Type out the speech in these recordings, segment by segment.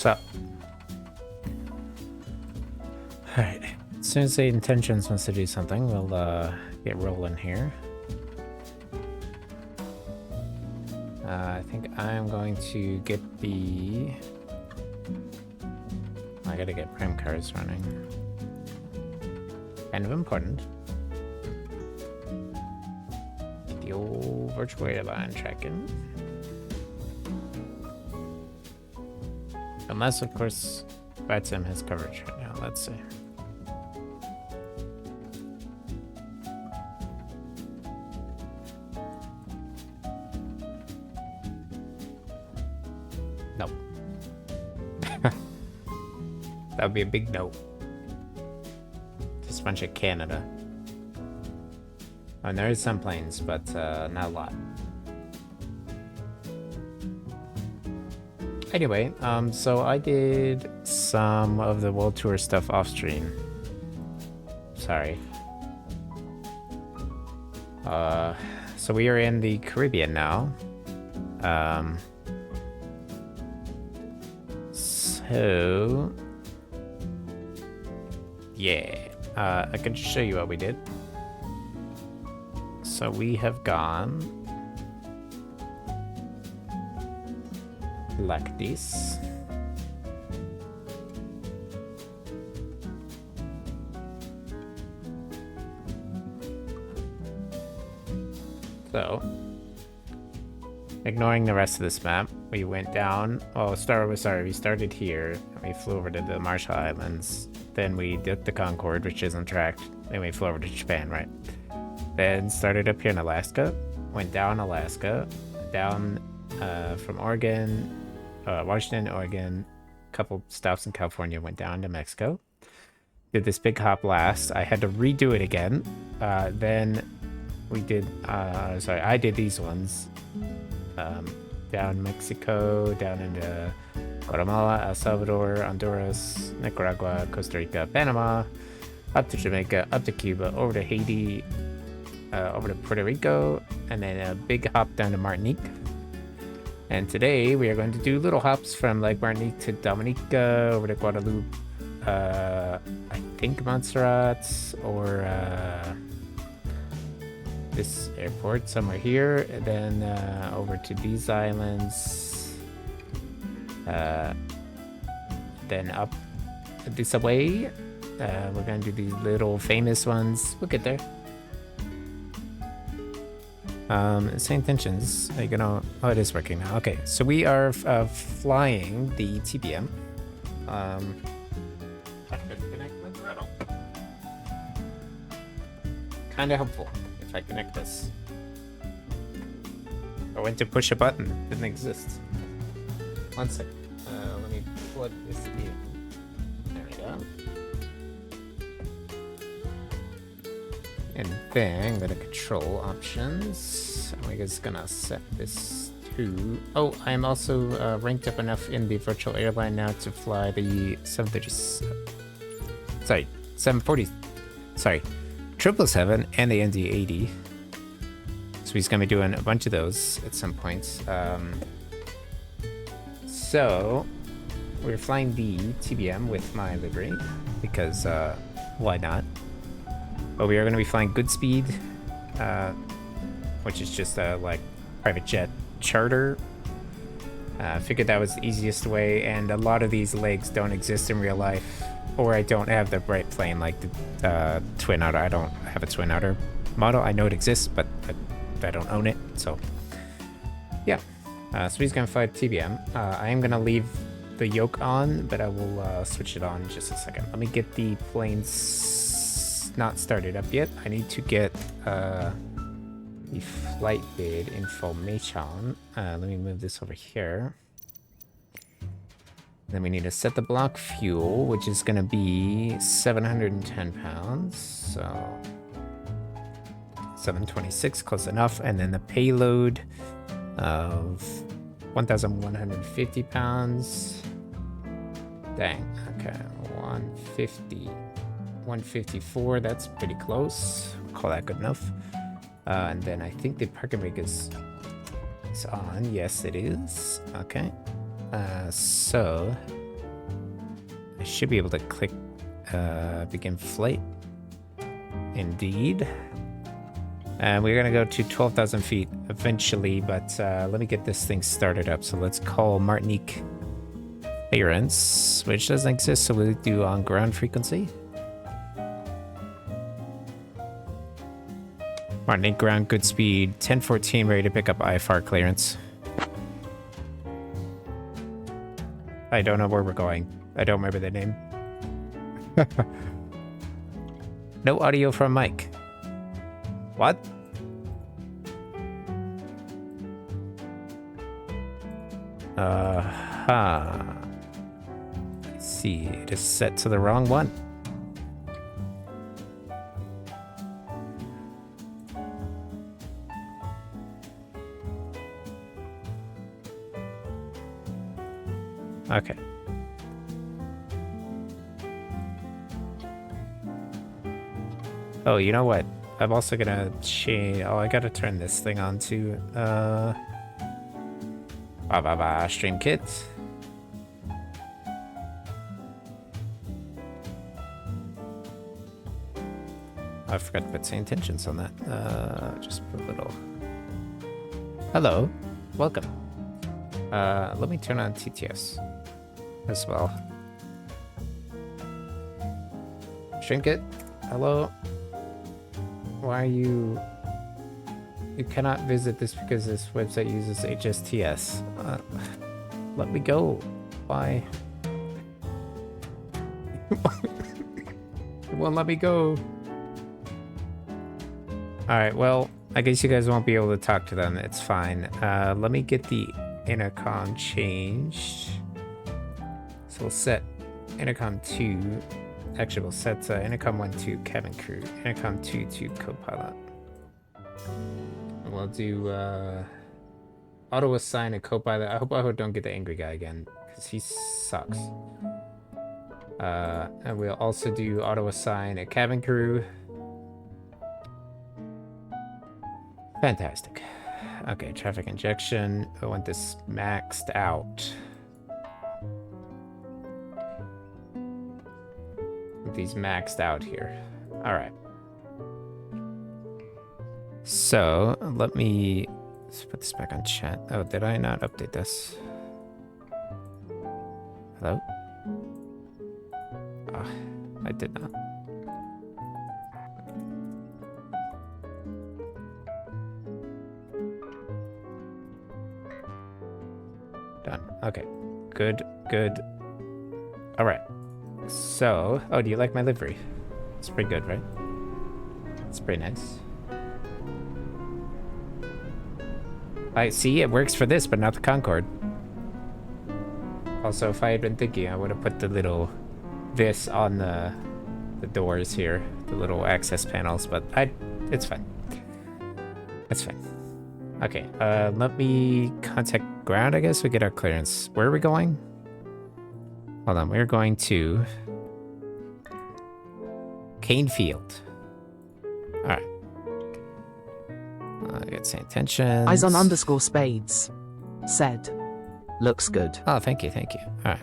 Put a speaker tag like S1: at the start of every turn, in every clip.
S1: So, alright. As soon as the intentions wants to do something, we'll get rolling here. I think I'm going to get the... I gotta get prime cars running. Kind of important. Get the old virtual airline tracking. Unless, of course, VATSIM has coverage right now. Let's see. Nope. That would be a big no. Just a bunch of Canada. And there is some planes, but not a lot. Anyway, so I did some of the World Tour stuff off stream. Sorry. So we are in the Caribbean now. So yeah, I can just show you what we did. So we have gone like this. So, ignoring the rest of this map, we went down. Oh, we started here. We flew over to the Marshall Islands. Then we did the Concorde, which isn't tracked. Then we flew over to Japan, right? Then started up here in Alaska. Went down Alaska. Down from Oregon, Washington, Oregon. Couple stops in California. Went down to Mexico. Did this big hop last. I had to redo it again. Then we did, I did these ones. Down Mexico, down into Guatemala, El Salvador, Honduras, Nicaragua, Costa Rica, Panama, up to Jamaica, up to Cuba, over to Haiti, over to Puerto Rico, and then a big hop down to Martinique. And today we are going to do little hops from like Martinique to Dominica, over to Guadeloupe, I think Montserrat, or this airport somewhere here, and then over to these islands, then up this way. We're gonna do these little famous ones. We'll get there. Same tensions. Are you gonna? Oh, it is working now. Okay, so we are flying the TBM. Kind of helpful if I connect this. I went to push a button, didn't exist. One sec. Let me plug this in. There we go. And then go to control options. We're just gonna set this to. Oh, I'm also ranked up enough in the virtual airline now to fly the 740. Sorry. 777 and the ND80. So he's gonna be doing a bunch of those at some points. So we're flying the TBM with my livery because why not? But we are gonna be flying Goodspeed, which is just a like private jet charter. Figured that was the easiest way, and a lot of these legs don't exist in real life. Or I don't have the right plane, like the Twin Otter. I don't have a Twin Otter model. I know it exists, but I don't own it. So, yeah. So he's going to fly TBM. I am going to leave the yoke on, but I will switch it on in just a second. Let me get the planes not started up yet. I need to get the flight bid information. Let me move this over here. Then we need to set the block fuel, which is going to be 710 pounds. So 726, close enough. And then the payload of 1,150 pounds. Dang. Okay. 150. 154. That's pretty close. Call that good enough. And then I think the parking brake is on. Yes, it is. Okay. So I should be able to click begin flight. Indeed. And we're gonna go to 12,000 feet eventually, but let me get this thing started up. So let's call Martinique clearance, which doesn't exist, so we'll do on ground frequency. Martinique ground, good speed, 1014, ready to pick up IFR clearance. I don't know where we're going. I don't remember the name. No audio from Mike. What? I see, it is set to the wrong one. Okay. Oh, you know what? I'm also gonna change. Oh, I gotta turn this thing on to stream kit. I forgot to put some intentions on that. Just put a little. Hello, welcome. Let me turn on TTS as well. Stream kit, hello. Why are you... You cannot visit this because this website uses HSTS. Let me go. Why? It won't let me go. Alright, well, I guess you guys won't be able to talk to them. It's fine. Let me get the intercom changed. So we'll set intercom 2. Actually, we'll set intercom 1 to cabin crew, intercom 2 to co-pilot. And we'll do auto assign a co-pilot. I hope I don't get the angry guy again, because he sucks. And we'll also do auto assign a cabin crew. Fantastic. Okay, traffic injection. I want this maxed out. These maxed out here. All right. So let's put this back on chat. Oh, did I not update this? Hello? Oh, I did not. Done. Okay. Good, good. All right. So, oh, do you like my livery? It's pretty good, right? It's pretty nice. I see it works for this, but not the Concorde. Also, if I had been thinking, I would have put the little this on the doors here, the little access panels, but it's fine. It's fine. Okay, let me contact ground, I guess. We get our clearance. Where are we going? Hold on, we're going to Cane Field. Alright. Get some intentions.
S2: Eyes on underscore spades. Said. Looks good.
S1: Oh, thank you, thank you. Alright.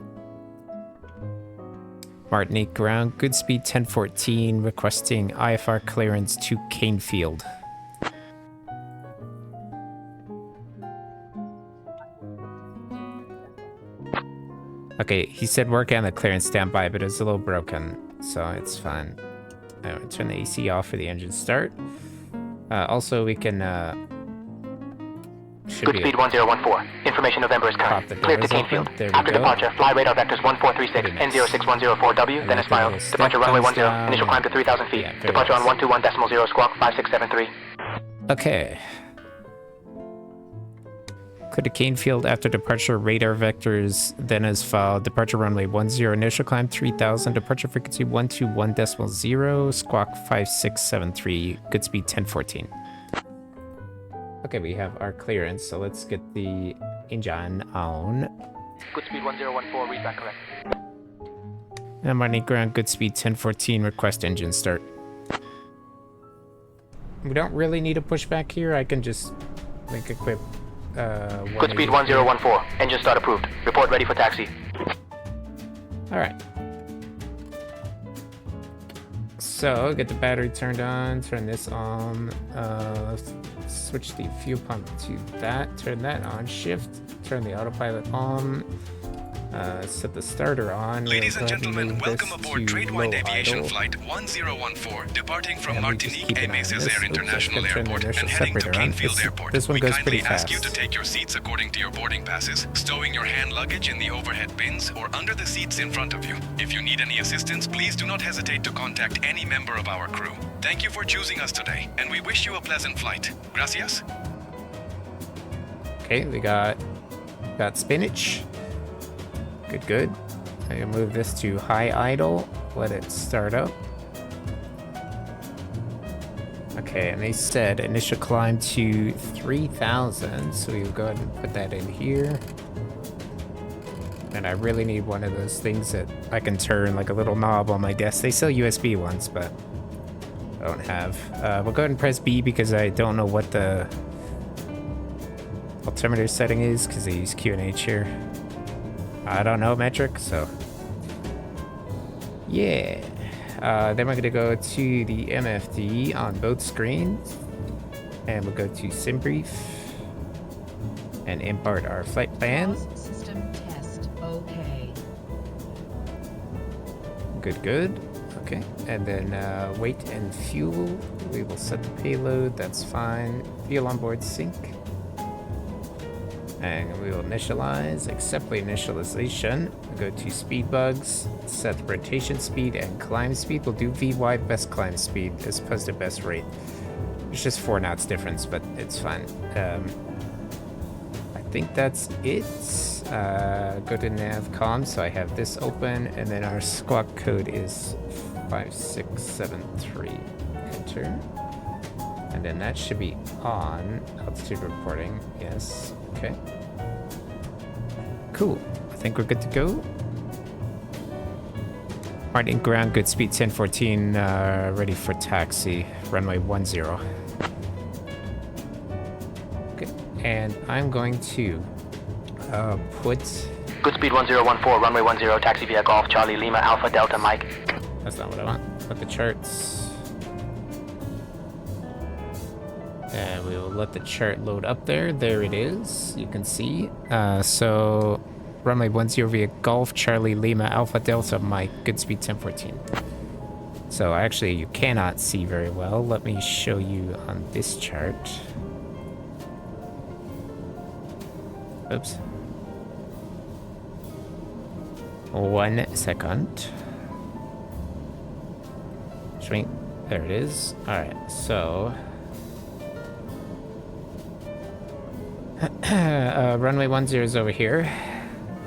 S1: Martinique ground, good speed 1014, requesting IFR clearance to Cane Field. Okay, he said work on the clearance standby, but it was a little broken, so it's fine. I'm gonna turn the AC off for the engine start. Also, we can,
S3: Good speed 1014. Information November is current. Cleared to Cane Field. After departure, fly radar vectors 1436, N06104W, then Espile. Departure runway 10, initial climb to 3,000 feet. Yeah, departure on 121.0 squawk 5673.
S1: Okay. Clear to Cane Field after departure, radar vectors, then as filed. Departure runway 10, initial climb 3,000, departure frequency 121.0, squawk 5673, good speed 1014. Okay, we have our clearance, so let's get the engine on.
S3: Good speed 1014, read back correct.
S1: And Martinique ground, good speed 1014, request engine start. We don't really need a pushback here, I can just link equip.
S3: Good speed 1014, engine start approved. Report ready for taxi.
S1: Alright. So get the battery turned on, turn this on, switch the fuel pump to that, turn that on, shift, turn the autopilot on, set the starter on.
S4: Ladies and gentlemen, welcome aboard Tradewind Aviation Flight 1014, departing from Martinique Airways Air International Airport and heading to Plainfield Airport.
S1: This one goes pretty fast.
S4: We kindly ask you to take your seats according to your boarding passes, stowing your hand luggage in the overhead bins or under the seats in front of you. If you need any assistance, please do not hesitate to contact any member of our crew. Thank you for choosing us today, and we wish you a pleasant flight. Gracias.
S1: Okay, we got spinach. Good. I'm gonna move this to high idle, let it start up. Okay, and they said initial climb to 3,000, so we'll go ahead and put that in here. And I really need one of those things that I can turn, like a little knob on my desk. They sell USB ones, but I don't have. We'll go ahead and press B because I don't know what the altimeter setting is because they use QNH here. I don't know metric, so yeah. Then we're gonna go to the MFD on both screens, and we'll go to SimBrief and import our flight plan.
S5: System test. Okay.
S1: Good. Okay, and then weight and fuel. We will set the payload. That's fine. Fuel on board sync. And we will initialize, accept the initialization, go to speed bugs, set the rotation speed and climb speed. We'll do VY best climb speed as opposed to best rate. It's just 4 knots difference, but it's fine. I think that's it. Go to navcom, so I have this open, and then our squawk code is 5673. Enter. And then that should be on. Altitude reporting, yes. Okay. Cool. I think we're good to go. Martin ground, good speed 1014, ready for taxi. Runway 10. Okay. And I'm going to put...
S3: Good speed 1014, runway 10, taxi via Golf, Charlie, Lima, Alpha, Delta, Mike.
S1: That's not what I want. Put the charts. And we will let the chart load up there. There it is. You can see. So runway 10 via Golf, Charlie, Lima, Alpha, Delta, Mike. Good speed 1014. So actually you cannot see very well. Let me show you on this chart. Oops. 1 second. Shrink. There it is. Alright, so... runway 10 is over here.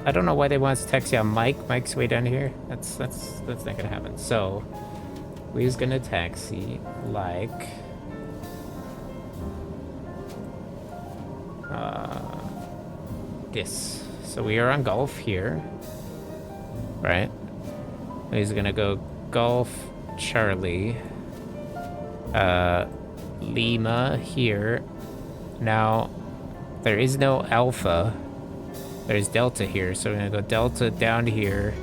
S1: I don't know why they want us to taxi on Mike. Mike's way down here. That's not gonna happen. So we're gonna taxi like this. So we are on Golf here, right? He's gonna go Golf, Charlie, Lima here. Now there is no Alpha. There's Delta here, so we're gonna go Delta down here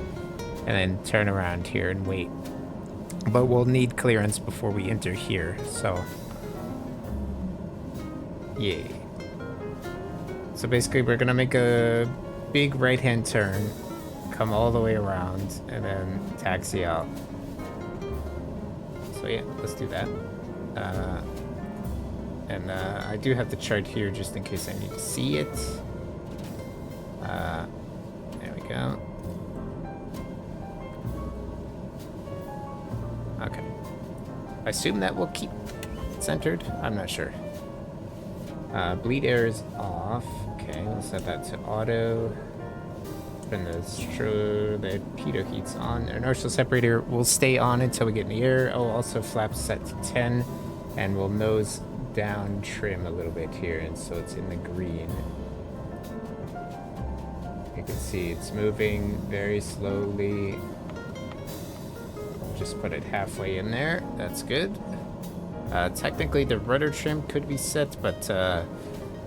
S1: and then turn around here and wait. But we'll need clearance before we enter here, so yeah. So basically we're gonna make a big right-hand turn, come all the way around, and then taxi out. So yeah, let's do that. And I do have the chart here just in case I need to see it. There we go. Okay. I assume that will keep centered. I'm not sure. Bleed air is off. Okay, we'll set that to auto. Turn the pitot heat's on. Inertial separator will stay on until we get in the air. Oh, also flaps set to 10, and we'll nose down trim a little bit here, and so it's in the green. You can see it's moving very slowly. Just put it halfway in there. That's good. Technically the rudder trim could be set, but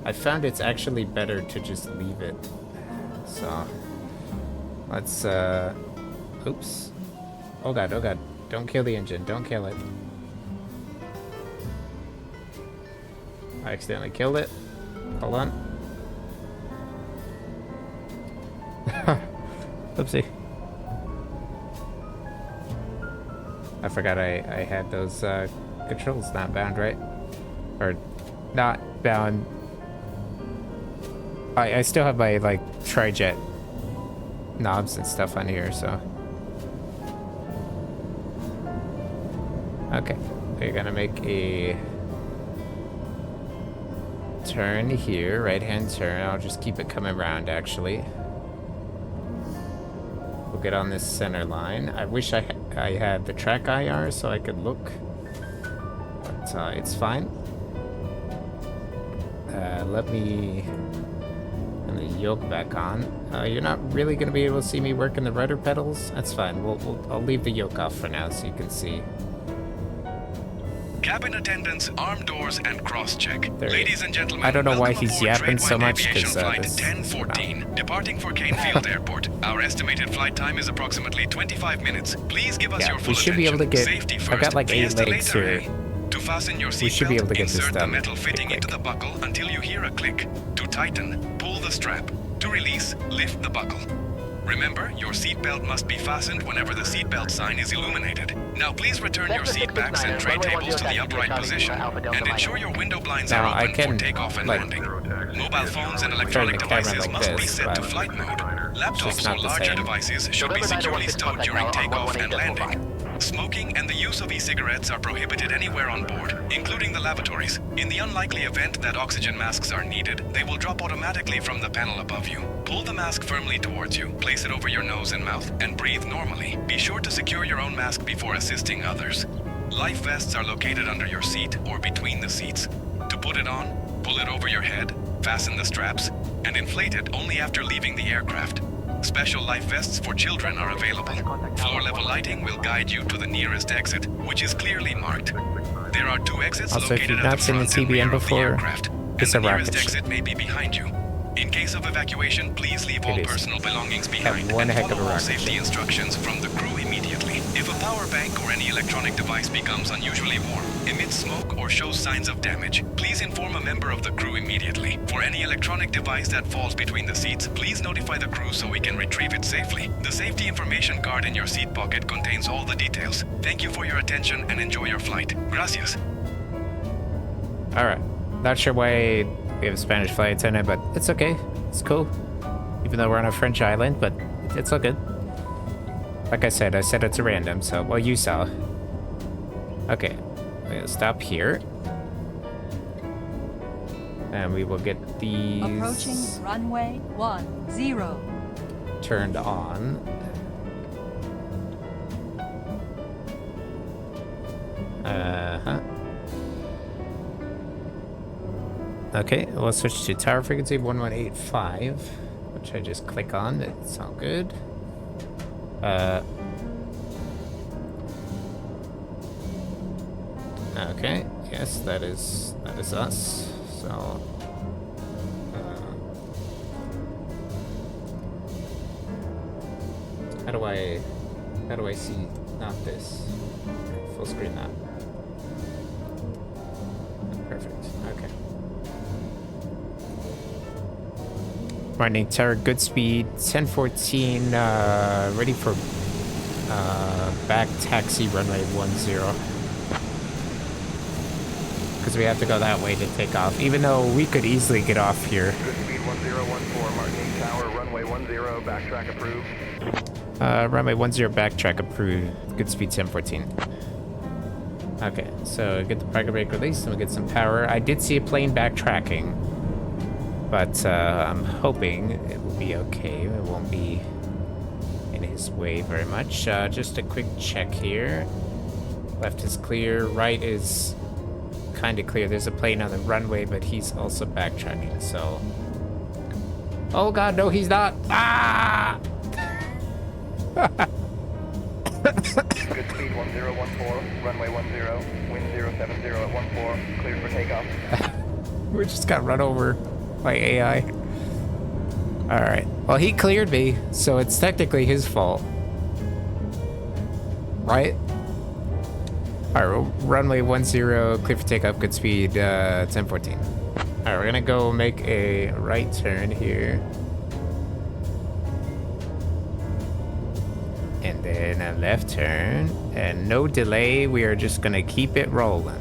S1: I found it's actually better to just leave it. So let's oops. Oh god. Don't kill the engine. Don't kill it. I accidentally killed it. Hold on. Oopsie. I forgot I had those controls not bound, right? Or not bound. I still have my, like, tri-jet knobs and stuff on here, so. Okay. We're gonna make a turn here, right-hand turn. I'll just keep it coming around, actually. We'll get on this center line. I wish I had the track IR so I could look, but it's fine. Let me turn the yoke back on. You're not really going to be able to see me working the rudder pedals. That's fine. I'll leave the yoke off for now so you can see.
S4: Cabin attendants, arm doors, and cross-check. Ladies and gentlemen,
S1: I don't know why he's
S4: aboard
S1: yapping so
S4: Tradewine
S1: much,
S4: Aviation
S1: because
S4: Flight 1014, departing for Canefield Airport. Our estimated flight time is approximately 25 minutes. Please give us your full
S1: we should
S4: attention.
S1: be able to get.
S4: Safety first.
S1: I've got like 8
S4: Fiesta
S1: legs
S4: later,
S1: here.
S4: To fasten your
S1: We should be able to
S4: seatbelt,
S1: get this
S4: insert the
S1: done
S4: metal fitting
S1: pretty
S4: into the
S1: quick.
S4: buckle until you hear a click. To tighten, pull the strap. To release, lift the buckle. Remember, your seatbelt must be fastened whenever the seatbelt sign is illuminated. Now please return your seat backs and tray tables to the upright position, and ensure your window blinds are open for takeoff and landing. Mobile phones and electronic devices must be set to flight mode. Laptops or larger devices should be securely stowed during takeoff and landing. Smoking and the use of e-cigarettes are prohibited anywhere on board, including the lavatories. In the unlikely event that oxygen masks are needed, they will drop automatically from the panel above you. Pull the mask firmly towards you, place it over your nose and mouth, and breathe normally. Be sure to secure your own mask before assisting others. Life vests are located under your seat or between the seats. To put it on, pull it over your head, fasten the straps, and inflate it only after leaving the aircraft. Special life vests for children are available. Floor-level lighting will guide you to the nearest exit, which is clearly marked. There are 2 exits
S1: Also, if
S4: located
S1: you've
S4: at
S1: not
S4: the
S1: seen the
S4: front and
S1: TBM
S4: rear of the
S1: before,
S4: aircraft, and
S1: it's
S4: the
S1: a
S4: nearest
S1: rocket ship.
S4: exit may be behind you. In case of evacuation, please leave all
S1: It is.
S4: personal belongings behind
S1: one
S4: and
S1: heck of a
S4: follow all
S1: rocket
S4: safety
S1: ship.
S4: instructions from the crew immediately. If a power bank or any electronic device becomes unusually warm, emits smoke, or shows signs of damage, please inform a member of the crew immediately. For any electronic device that falls between the seats, please notify the crew so we can retrieve it safely. The safety information card in your seat pocket contains all the details. Thank you for your attention and enjoy your flight. Gracias.
S1: Alright. Not sure why we have a Spanish flight attendant, but it's okay. It's cool. Even though we're on a French island, but it's all good. Like I said it's a random, so, well, you saw. Okay. We'll stop here. And we will get these
S6: Approaching runway 10.
S1: turned on. Okay, we'll switch to tower frequency 1185, which I just click on. It's all good. Okay, yes, that is us. So, how do I see not this? Full screen that. Perfect. Okay. Running tower, good speed, 1014, ready for back taxi runway 10. Because we have to go that way to take off, even though we could easily get off here.
S7: Good speed 1014, Martini Tower, runway 10, backtrack approved.
S1: Runway 10 backtrack approved, good speed 1014. Okay, so get the parking brake released and we get some power. I did see a plane backtracking, but I'm hoping it will be okay. It won't be in his way very much. Just a quick check here. Left is clear, right is kind of clear. There's a plane on the runway, but he's also backtracking, so... Oh god, no, he's not! Ah!
S7: Good speed 1014, runway 10, wind 070 at 14, cleared for takeoff.
S1: We just got run over by AI. Alright, well, he cleared me, so it's technically his fault. Right? Alright, runway 10, clear for takeoff, good speed, 1014. Alright, we're gonna go make a right turn here. And then a left turn. And no delay, we are just gonna keep it rolling.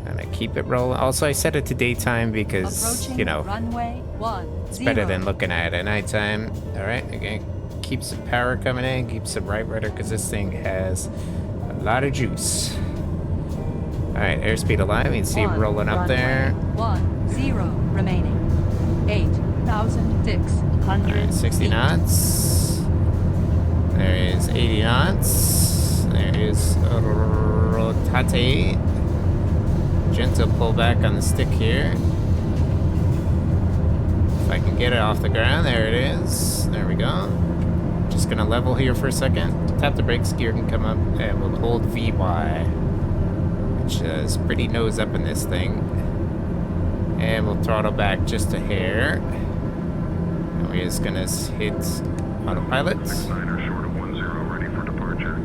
S1: Gonna keep it rolling. Also, I set it to daytime because, you know,
S6: runway 10.
S1: it's better than looking at it at nighttime. Alright, again, keep some power coming in, keep some right rudder, because this thing has a lot of juice. Alright, airspeed alive, you can see it rolling up there.
S6: 10 remaining. 8,600.
S1: Alright, 60 knots. There is 80 knots. There is rotate. Gentle pullback on the stick here. If I can get it off the ground, there it is. There we go. Just gonna level here for a second. Tap the brakes, gear can come up, and we'll hold VY, which is pretty nose up in this thing. And we'll throttle back just a hair. And we're just gonna hit autopilot.
S4: 669er short of 10, ready for departure.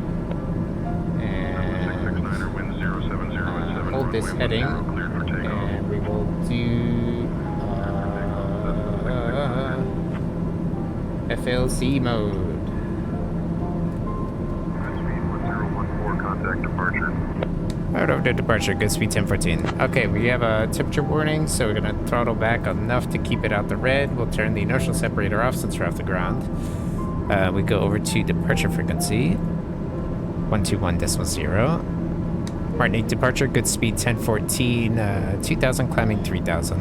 S1: And
S4: 669er wind 070 at 7.
S1: hold this heading.
S4: Cleared for takeoff.
S1: And we will do FLC mode.
S4: Speed 1014, contact departure.
S1: Right over to departure, good speed 1014. Okay, we have a temperature warning, so we're gonna throttle back enough to keep it out the red. We'll turn the inertial separator off since we're off the ground. We go over to departure frequency, 121.0. Martinique departure, good speed 1014, 2000 climbing 3000.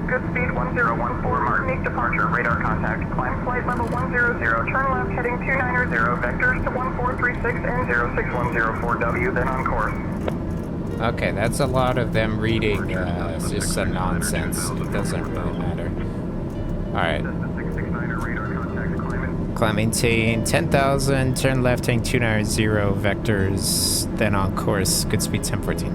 S7: Good speed 1014, Martinique departure, radar contact, climb flight level 100, turn left heading 290, vectors to 1436 and 06104W, then on course.
S1: Okay, that's a lot of them reading, it's just some nonsense. It doesn't really matter. Alright.
S7: 669er radar contact,
S1: Climb maintain 10,000, turn left heading 290, vectors, then on course, good speed 1014.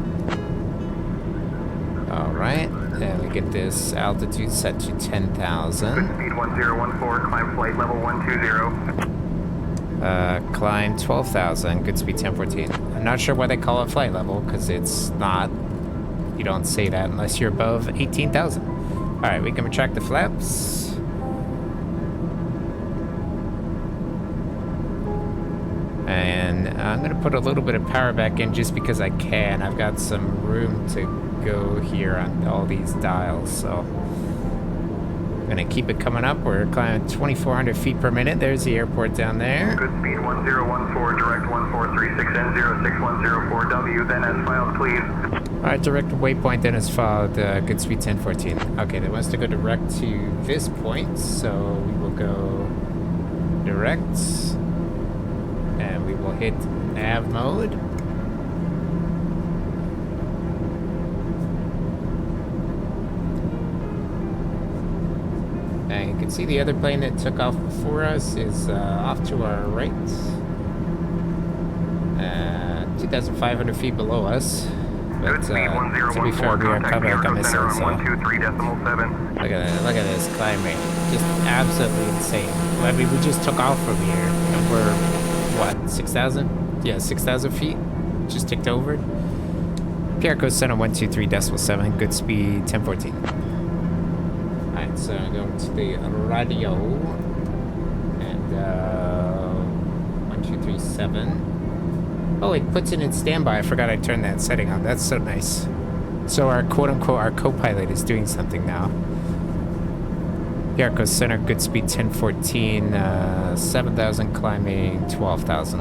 S1: Alright, and we get this altitude set to 10,000.
S7: Good speed 1014, climb flight level 120.
S1: Climb 12,000, good speed 1014. I'm not sure why they call it flight level, because it's not. You don't say that unless you're above 18,000. Alright, we can retract the flaps. And I'm going to put a little bit of power back in just because I can. I've got some room to go here on all these dials, so I'm going to keep it coming up. We're climbing 2,400 feet per minute. There's the airport down there.
S7: Good speed 1014, direct 1436 and 06104W, then as filed, please.
S1: Alright, direct waypoint then is filed, good speed 1014. Okay, that wants to go direct to this point, so we will go direct. And we will hit nav mode. And you can see the other plane that took off before us is off to our right. 2,500 feet below us. But to be fair, we are coming like a missile, so look at this climb rate. Just absolutely insane. I mean, we just took off from here, and we're, what, 6,000? Yeah, 6,000 feet. Just ticked over. PR code center 123.7, good speed 1014. Alright, so I'm going to the radio. And, 1237. Oh, it puts it in standby. I forgot I turned that setting on. That's so nice. So our quote-unquote, our co-pilot is doing something now. Yarko Center, good speed 1014, 7,000 climbing, 12,000.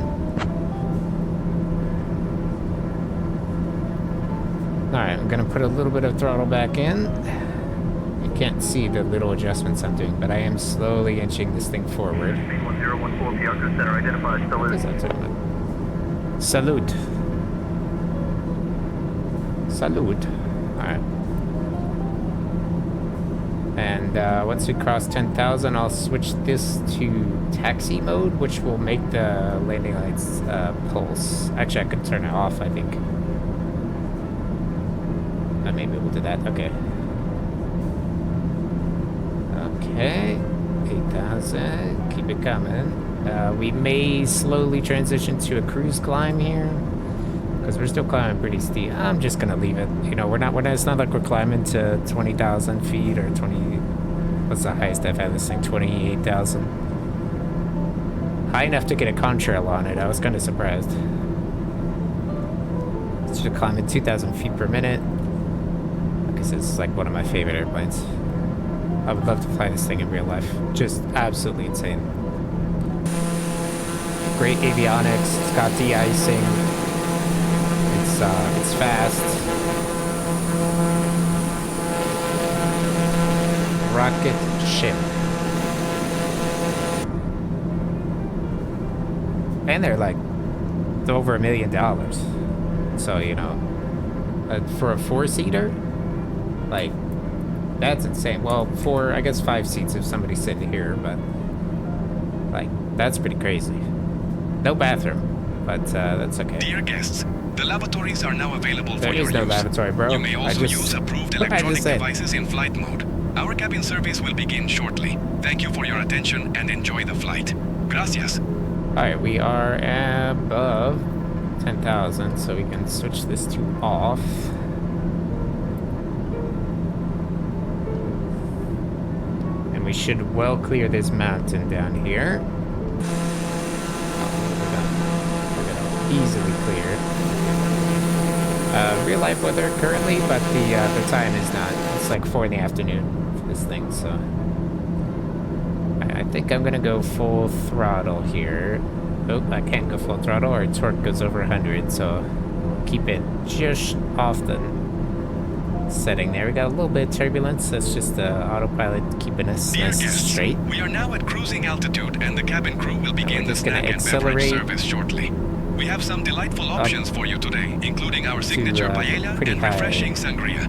S1: Alright, I'm gonna put a little bit of throttle back in. You can't see the little adjustments I'm doing, but I am slowly inching this thing forward.
S7: Speed 1014, Yarko Center, identified,
S1: What is that talking about? Salute. Salute. Alright. And once we cross 10,000, I'll switch this to taxi mode, which will make the landing lights pulse. Actually, I could turn it off, I think. Maybe we'll do that. Okay. Okay. 10,000. Keep it coming. We may slowly transition to a cruise climb here, because we're still climbing pretty steep. I'm just gonna leave it. You know, it's not like we're climbing to 20,000 feet or 20. What's the highest I've had this thing? 28,000. High enough to get a contrail on it. I was kind of surprised. Should climb at 2,000 feet per minute. Because it's like one of my favorite airplanes. I would love to fly this thing in real life. Just absolutely insane. Great avionics. It's got de-icing. It's fast. Rocket ship. And they're like over $1 million. So, you know, for a 4-seater, like, that's insane. Well, I guess 5 seats if somebody's sitting here, but, like, that's pretty crazy. No bathroom, but that's okay.
S4: Dear guests, the lavatories are now available for your use.
S1: There is no lavatory, bro.
S4: You may also use approved electronic devices in flight mode. Our cabin service will begin shortly. Thank you for your attention and enjoy the flight. Gracias.
S1: Alright, we are above 10,000, so we can switch this to off. And we should well clear this mountain down here. We're gonna easily clear. Real life weather currently, but the time is not. It's like 4 in the afternoon for this thing, so I think I'm gonna go full throttle here. Oh, I can't go full throttle, or torque goes over 100, so keep it just off the setting there. We got a little bit of turbulence. That's just the autopilot keeping us nice and straight.
S4: We are now at cruising altitude, and the cabin crew will begin the snack and beverage service shortly. We have some delightful options for you today, including our signature paella and refreshing sangria.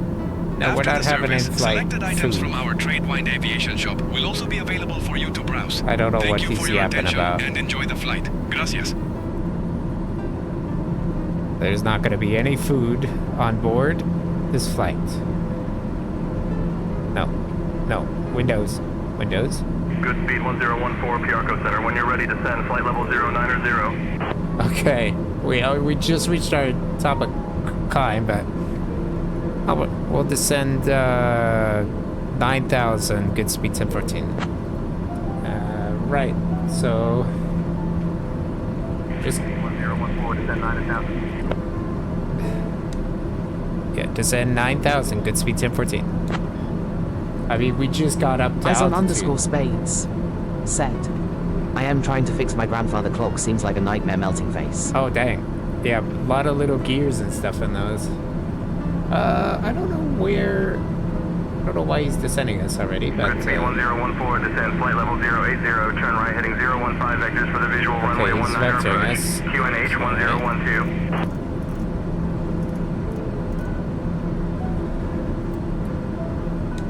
S1: No, we're not having in-flight
S4: selected items from our trade-wind aviation shop will also be available for you to browse.
S1: I don't know what he's
S4: Thank you for your
S1: yapping
S4: attention
S1: about.
S4: and enjoy the flight. Gracias.
S1: There's not going to be any food on board this flight. No. No. Windows. Windows.
S7: Good speed 1014 Piarco Center. When you're ready, descend flight level 090.
S1: Okay. We just reached our top of climb, but we'll descend 9,000, good speed 1014. Right, so just
S7: 1014, descend 9,000.
S1: Yeah, descend 9,000, good speed 1014. I mean, we just got up to
S2: As on
S1: altitude.
S2: _spades said, I am trying to fix my grandfather clock. Seems like a nightmare melting face.
S1: Oh, dang. Yeah, a lot of little gears and stuff in those. I don't know where... I don't know why he's descending us already, but...
S7: Good speed 1014, descend flight level 080, turn right heading 015 vectors for the visual runway 19 approach. QNH 1012.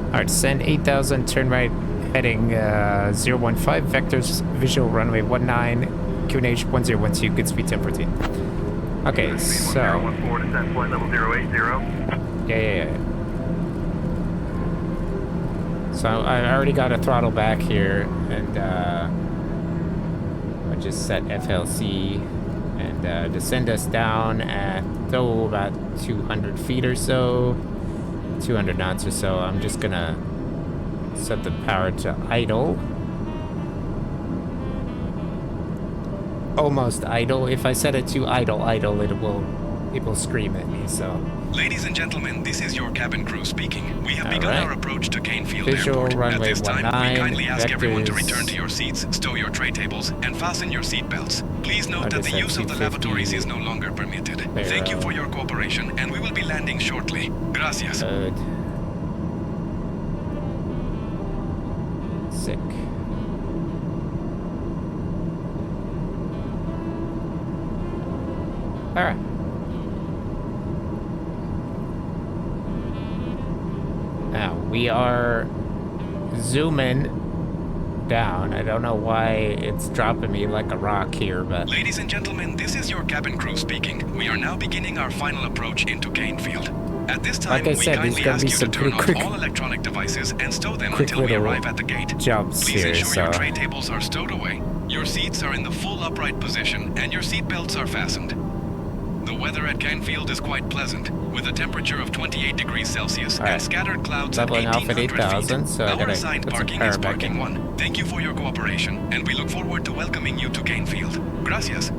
S1: Alright, descend 8,000, turn right heading 015 vectors, visual runway 19, QNH 1012, good speed 1014. Okay, so...
S7: 1014, descend flight level 080.
S1: Yeah. So I already got a throttle back here, and I just set FLC and descend us down at about 200 feet or so, 200 knots or so. I'm just gonna set the power to idle. Almost idle. If I set it to idle, it will scream at me, so...
S4: Ladies and gentlemen, this is your cabin crew speaking. We have begun our approach to Canefield
S1: Visual
S4: Airport.
S1: runway
S4: At this time,
S1: 19,
S4: we kindly ask everyone to
S1: vectors.
S4: return to your seats, stow your tray tables, and fasten your seat belts. Please note that the
S1: descend
S4: use of the
S1: 250.
S4: lavatories is no longer permitted. Thank you for your cooperation, and we will be landing shortly. Gracias.
S1: Good. Sick. Alright. Now, we are zooming down. I don't know why it's dropping me like a rock here, but...
S4: Ladies and gentlemen, this is your cabin crew speaking. We are now beginning our final approach into Canefield. At this time,
S1: Like I
S4: we
S1: said, there's
S4: kindly
S1: gonna
S4: ask
S1: be
S4: you to
S1: some
S4: turn
S1: pretty
S4: off all electronic devices and stow them
S1: quick
S4: until we
S1: little
S4: arrive at the gate.
S1: jumps
S4: Please
S1: here,
S4: ensure
S1: so
S4: your tray tables are stowed away. Your seats are in the full upright position, and your seat belts are fastened. The weather at Canfield is quite pleasant, with a temperature of 28 degrees Celsius and scattered clouds at
S1: leveling off at
S4: 1,800
S1: 8,000,
S4: feet.
S1: so I
S4: Our
S1: gotta
S4: assigned
S1: put some
S4: parking
S1: power
S4: is
S1: back
S4: parking
S1: in.
S4: 1. Thank you for your cooperation, and we look forward to welcoming you to Canfield. Gracias.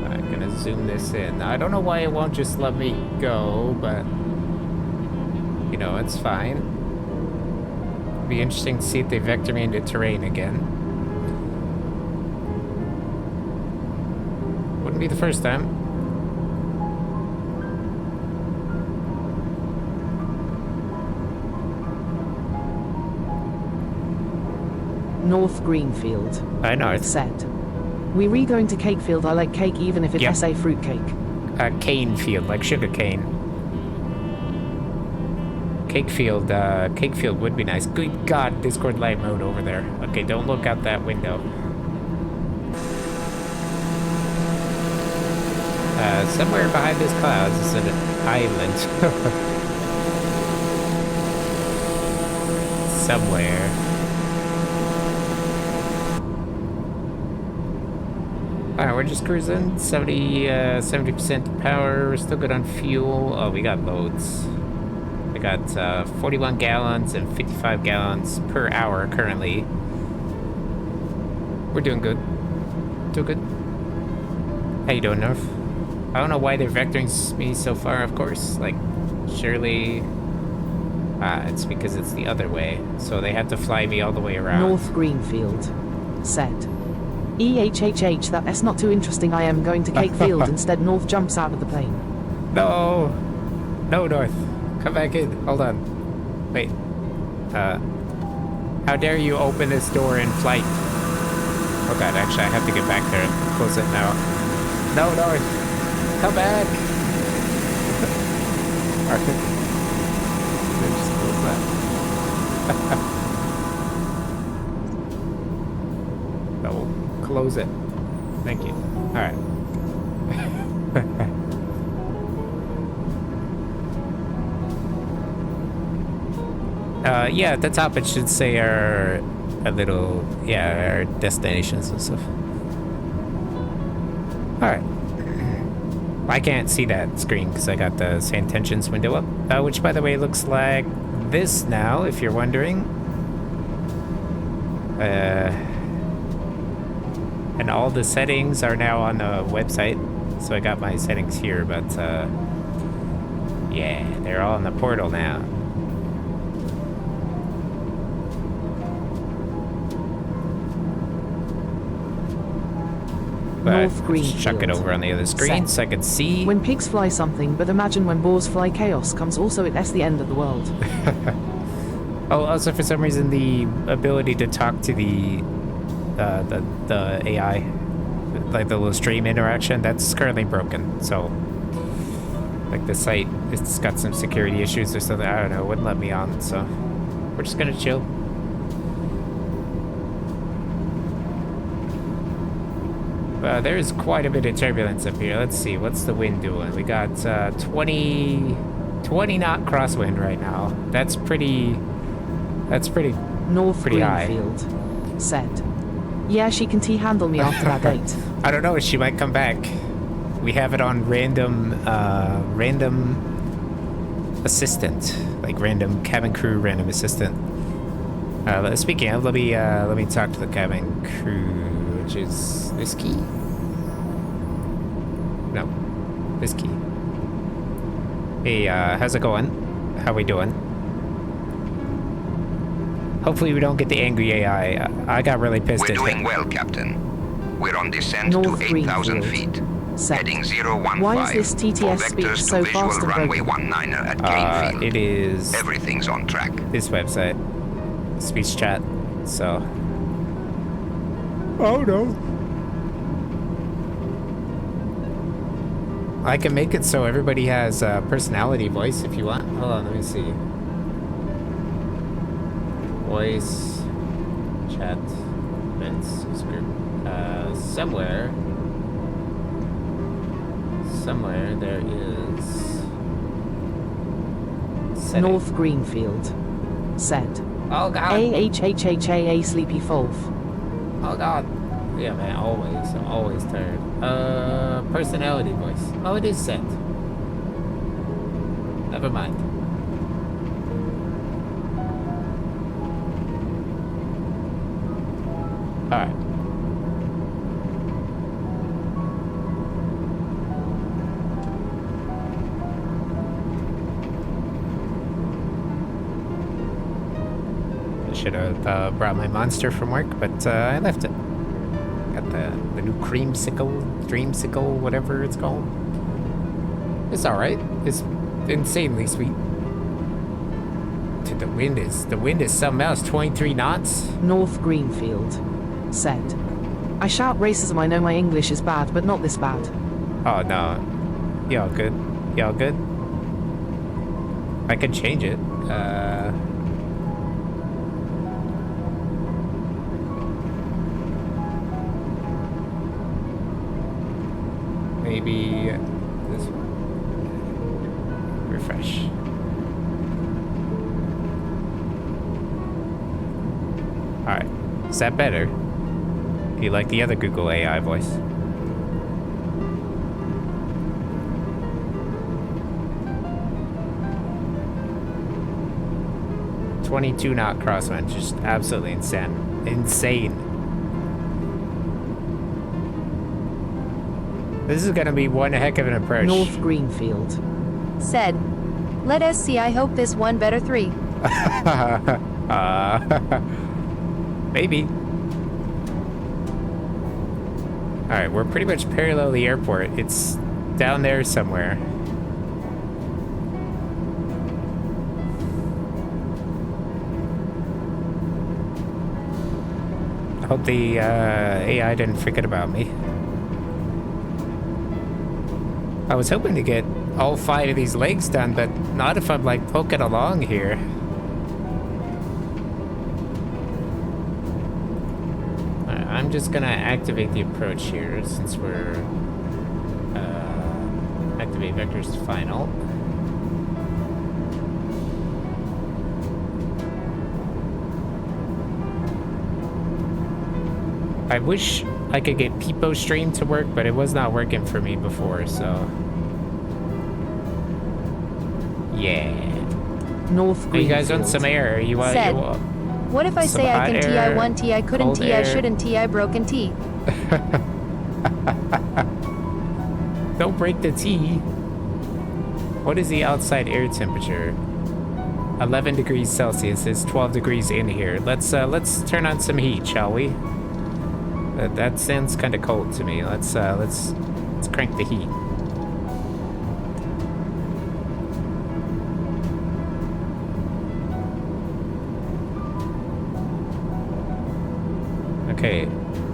S1: I'm gonna zoom this in. I don't know why it won't just let me go, but you know, it's fine. It'd be interesting to see if they vector me into terrain again. Wouldn't be the first time.
S2: North Greenfield.
S1: I know it's
S2: Set. We re-going to Cakefield. I like cake even if it's
S1: Yep.
S2: SA fruitcake.
S1: cane field, like sugar cane. Cakefield would be nice. Good God, Discord light mode over there. Okay, don't look out that window. Somewhere behind these clouds is an island. Somewhere. Alright, we're just cruising. 70% power. We're still good on fuel. Oh, we got loads. I got 41 gallons and 55 gallons per hour currently. We're doing good. Doing good. How you doing, North? I don't know why they're vectoring me so far, of course. Like, surely... it's because it's the other way. So they have to fly me all the way around.
S2: North Greenfield. Set. EHHH, that's not too interesting. I am going to Cakefield. Instead, North jumps out of the plane.
S1: No! No, North. Come back in. Hold on. Wait. How dare you open this door in flight? Oh god, actually I have to get back there and close it now. No, North! Come back! Alright. Just close that. No, close it. Thank you. Alright. Yeah, at the top it should say our destinations and stuff. Alright. I can't see that screen because I got the same tensions window up, which by the way looks like this now, if you're wondering. And all the settings are now on the website, so I got my settings here, but yeah, they're all in the portal now.
S2: North
S1: But
S2: Greenfield.
S1: chuck it over on the other screen so I can see.
S2: When pigs fly something, but imagine when boars fly chaos comes also that's the end of the world.
S1: Oh, also for some reason the ability to talk to the AI, like the little stream interaction, that's currently broken. So like the site, it's got some security issues or something. I don't know, it wouldn't let me on. So we're just gonna chill. There's quite a bit of turbulence up here. Let's see, what's the wind doing? We got 20 knot crosswind right now. That's pretty
S2: North
S1: pretty high.
S2: Greenfield. Set. Yeah, she can handle me after that date.
S1: I don't know, she might come back. We have it on random assistant, like random cabin crew, random assistant. Speaking of, let me talk to the cabin crew, which is this key. No, this key. Hey, how's it going? How we doing? Hopefully we don't get the angry AI. I got really pissed at
S8: We're doing well, Captain. We're on descent
S2: North
S8: to 8,000 feet.
S2: Set.
S8: Heading 015.
S2: Why is this TTS
S8: for
S2: speech
S8: vectors
S2: so
S8: to visual
S2: fast and
S8: runway
S2: broken?
S8: 19er at Canefield.
S1: It is
S8: Everything's on track.
S1: this website. Speech chat, so. Oh no. I can make it so everybody has a personality voice if you want. Hold on, let me see. Voice, chat, events, script. Somewhere there is... setting.
S2: North Greenfield. Set.
S1: Oh god.
S2: AHHHA Sleepy Fulf.
S1: Oh god. Yeah, man, always. I'm always tired. Personality voice. Oh, it is set. Never mind. Alright. I should have brought my monster from work, but I left it. Got the new dreamsicle, whatever it's called. It's alright. It's insanely sweet. Dude, the wind is something else. 23 knots.
S2: North Greenfield. Set. I shout racism, I know my English is bad, but not this bad.
S1: Oh no. Y'all good? Y'all good? I could change it. Maybe this one. Refresh. Alright. Is that better? Do you like the other Google AI voice? .22 knot crosswind, just absolutely insane. This is gonna be one heck of an approach.
S2: North Greenfield.
S9: Said. Let us see, I hope this one better 3.
S1: Maybe. Alright, we're pretty much parallel the airport. It's down there somewhere. I hope the AI didn't forget about me. I was hoping to get all 5 of these legs done, but not if I'm like poking along here. I'm just gonna activate the approach here since we're activate vectors to final. I wish I could get Peepo Stream to work, but it was not working for me before, so yeah.
S2: North
S1: Are you guys on some air? You want?
S9: Said. What if I say I can
S1: air,
S9: TI 1 TI couldn't TI
S1: air.
S9: shouldn't TI broken T?
S1: Don't break the T. What is the outside air temperature? 11 degrees Celsius. It's 12 degrees in here. Let's turn on some heat, shall we? That sounds kind of cold to me. Let's crank the heat. Okay,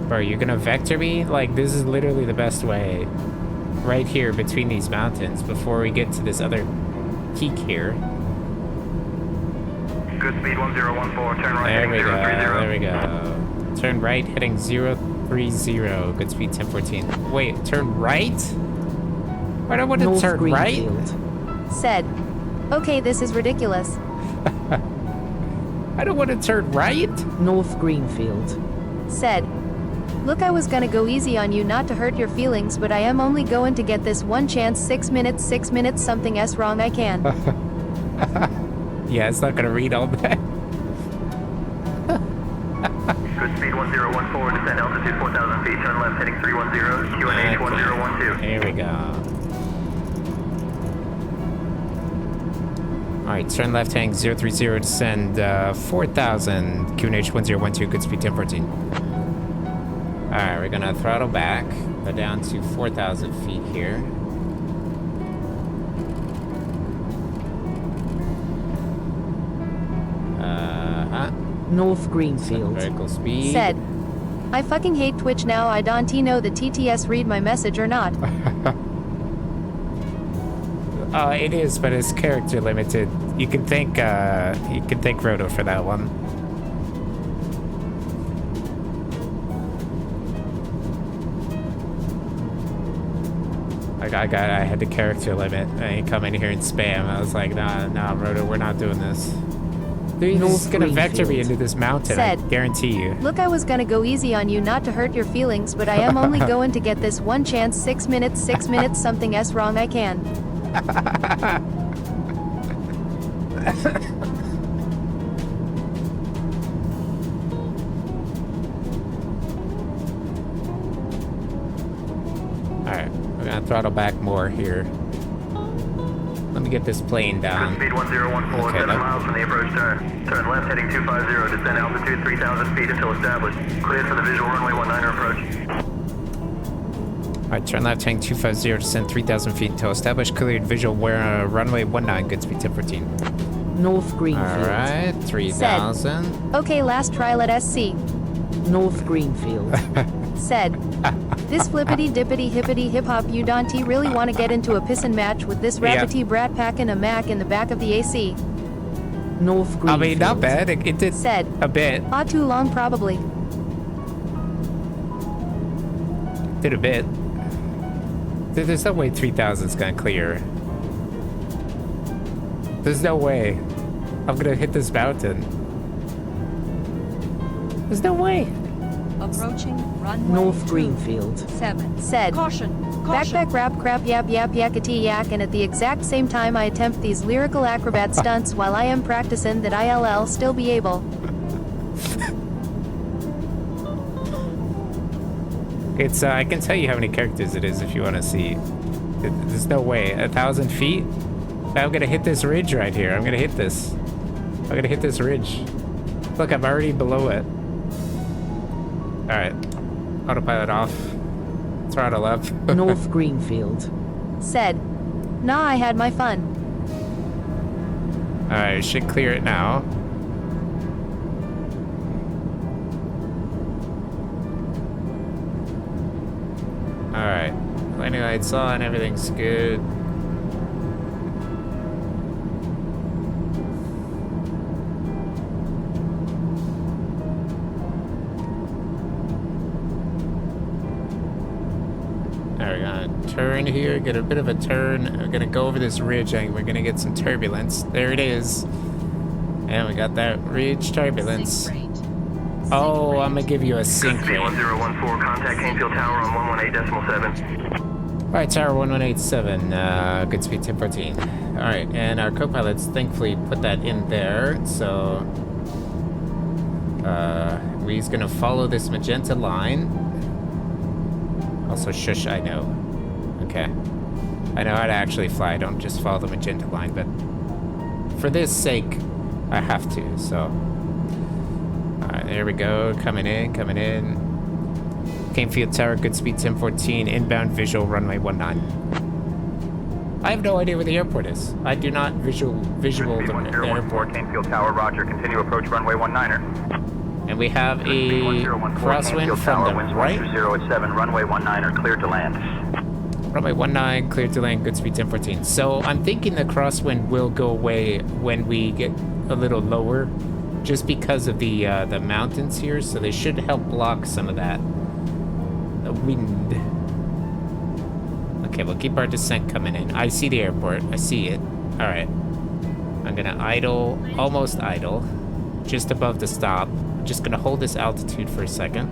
S1: bro, you're gonna vector me? Like, this is literally the best way. Right here between these mountains before we get to this other peak here.
S7: Good speed 1014, turn right
S1: There
S7: heading
S1: we go,
S7: 030.
S1: there we go. Turn right heading 030. Good speed 1014. Wait, turn right? I don't want to
S2: North
S1: turn
S2: Greenfield.
S1: right.
S9: Said. Okay, this is ridiculous.
S1: I don't want to turn right.
S2: North Greenfield.
S9: Said. Look, I was gonna go easy on you not to hurt your feelings, but I am only going to get this one chance. 6 minutes, something else wrong I can.
S1: Yeah, it's not gonna read all that.
S7: Good speed 1014, descend altitude 4,000 feet, turn left heading 310, QNH 1012.
S1: Here we go. Alright, turn left heading 030, descend 4,000, QNH 1012, good speed 1014. Alright, we're gonna throttle back, go down to 4,000 feet here.
S2: North Greenfield.
S1: Vertical speed.
S9: Said. I fucking hate Twitch now. I don't know the TTS read my message or not.
S1: It is, but it's character limited. You can thank Roto for that one. I had the character limit. I ain't coming here and spam. I was like, nah, Roto, we're not doing this. Dude, he's gonna vector me into this mountain, I guarantee you.
S9: Look, I was gonna go easy on you not to hurt your feelings, but I am only going to get this one chance. 6 minutes, something S wrong I can.
S1: Alright, we're gonna throttle back more here. Let me get this plane down.
S7: Speed 1014,
S1: Okay,
S7: 7 miles from the approach turn. Turn left heading 250, descend altitude 3,000 feet until established. Cleared for the visual runway 19 approach.
S1: Alright, turn left heading 250, descend 3,000 feet until established. Cleared visual runway 19, good speed 1014.
S2: North Greenfield.
S1: Alright, 3,000.
S9: Okay, last trial at SC.
S2: North Greenfield.
S9: Said. This flippity dippity hippity hip hop you don't really want to get into a pissin' match with this rabbity brat packing a Mac in the back of the AC.
S2: North Greenfield.
S1: I mean, not bad. It did
S9: Said.
S1: a bit.
S9: Too long probably.
S1: Did a bit. There's no way 3,000 is gonna clear. There's no way I'm gonna hit this mountain. There's no way.
S6: Approaching runway
S2: North Greenfield.
S6: 7.
S9: Said.
S6: Caution.
S9: Backpack rap crap yap yakety yak, and at the exact same time I attempt these lyrical acrobat stunts while I am practicing that ILL still be able.
S1: It's I can tell you how many characters it is if you want to see. There's no way. 1,000 feet? I'm gonna hit this ridge right here. I'm gonna hit this. I'm gonna hit this ridge. Look, I'm already below it. Alright. Autopilot off. Throttle up.
S2: North Greenfield.
S9: Said. Nah, I had my fun.
S1: Alright, should clear it now. Alright. Landing lights on, everything's good. Alright, we're gonna turn here, get a bit of a turn. We're gonna go over this ridge and we're gonna get some turbulence. There it is. And we got that ridge turbulence. Oh, I'm gonna give you a sync rate.
S7: 1014, contact Canefield Tower on 118.7.
S1: Alright, Tower 1187, good speed 1014. Alright, and our co-pilots thankfully put that in there, so we's gonna follow this magenta line. Also, shush, I know. Okay. I know how to actually fly, I don't just follow the magenta line, but for this sake, I have to, so. Alright, there we go, coming in. Canefield Tower, good speed 1014, inbound visual runway 19. I have no idea where the airport is. I do not visual the airport.
S7: Canefield Tower, roger, continue approach runway 19er.
S1: And we have a crosswind from the right.
S7: 10 at 7, runway 19er, cleared to land.
S1: Runway 19, cleared to land, good speed 1014. So I'm thinking the crosswind will go away when we get a little lower, just because of the mountains here, so they should help block some of that. The wind. Okay, we'll keep our descent coming in. I see the airport. I see it. Alright. I'm gonna idle, almost idle, just above the stop. I'm just gonna hold this altitude for a second.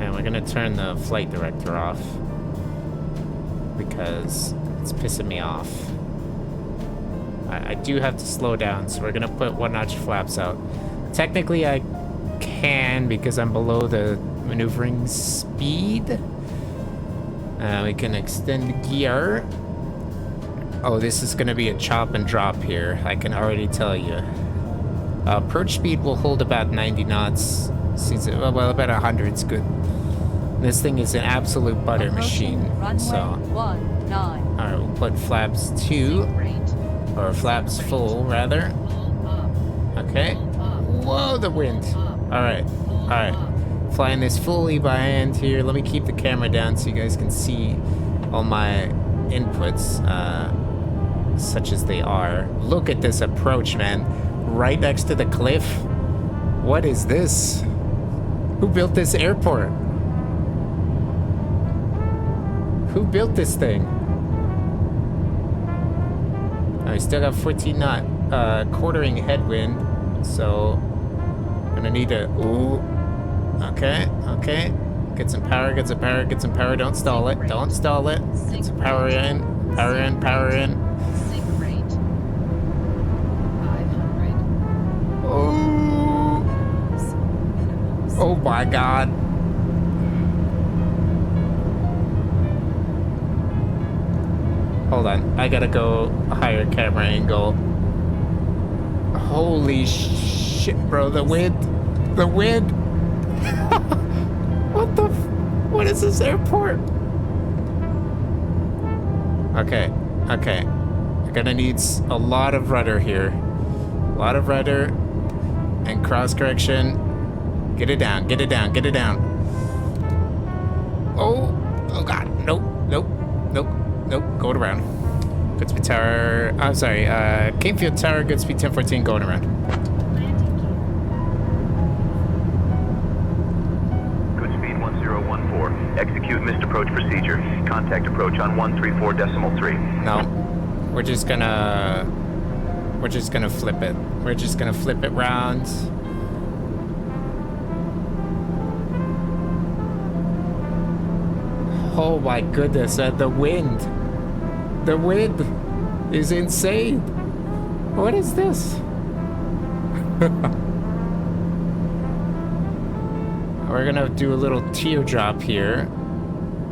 S1: And we're gonna turn the flight director off, because it's pissing me off. I do have to slow down, so we're gonna put 1-notch flaps out. Technically, I can because I'm below the maneuvering speed. We can extend gear. Oh, this is gonna be a chop and drop here. I can already tell you. Approach speed will hold about 90 knots. Well, about 100 is good. This thing is an absolute butter machine. So, alright, we'll put flaps 2. Or flaps full, rather. Okay. Whoa, the wind. Alright. Flying this fully by hand here. Let me keep the camera down so you guys can see all my inputs, such as they are. Look at this approach, man. Right next to the cliff. What is this? Who built this airport? Who built this thing? I still got 14 knot quartering headwind, so I'm gonna need a okay. Get some power, get some power, get some power. Don't stall it. Don't stall it. Get some power in. Power in, power in.
S5: Sync rate 500.
S1: Oh. Oh my god. Hold on. I gotta go a higher camera angle. Holy shit, bro. The wind. The wind. What the what is this airport? Okay. I'm gonna need a lot of rudder here. A lot of rudder and cross correction. Get it down, get it down, get it down. Oh god. Nope. Going around. Goodspeed Tower. I'm sorry. Canefield Tower, Goodspeed 1014 going around.
S10: Goodspeed 1014. Execute missed approach procedure. Contact approach on 134.3.
S1: No. We're just gonna flip it. We're just gonna flip it round. Oh my goodness, the wind. The wind is insane. What is this? We're gonna do a little teardrop here.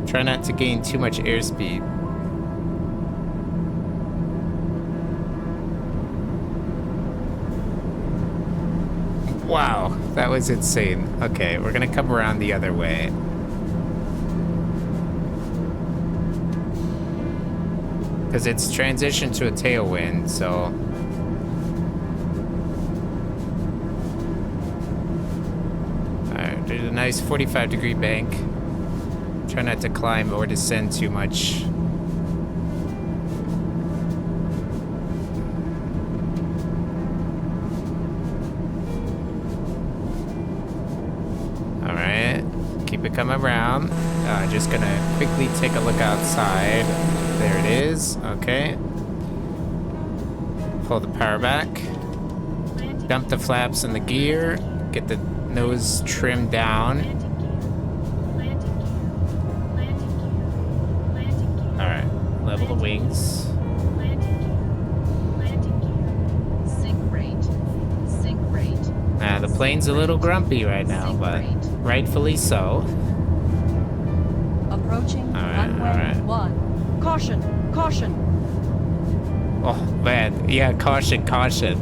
S1: Try not to gain too much airspeed. Wow, that was insane. Okay, we're gonna come around the other way. Because it's transitioned to a tailwind, so... Alright, there's a nice 45-degree bank. Try not to climb or descend too much. Alright, keep it coming around. Just gonna quickly take a look outside. There it is. Okay. Pull the power back. Dump the flaps in the gear. Get the nose trimmed down. Alright. Level the wings.
S5: Sync rate. Sync rate.
S1: The plane's a little grumpy right now, but rightfully so.
S6: Approaching runway
S1: alright.
S6: 1. Caution! Caution!
S1: Oh, man. Yeah, caution. Caution,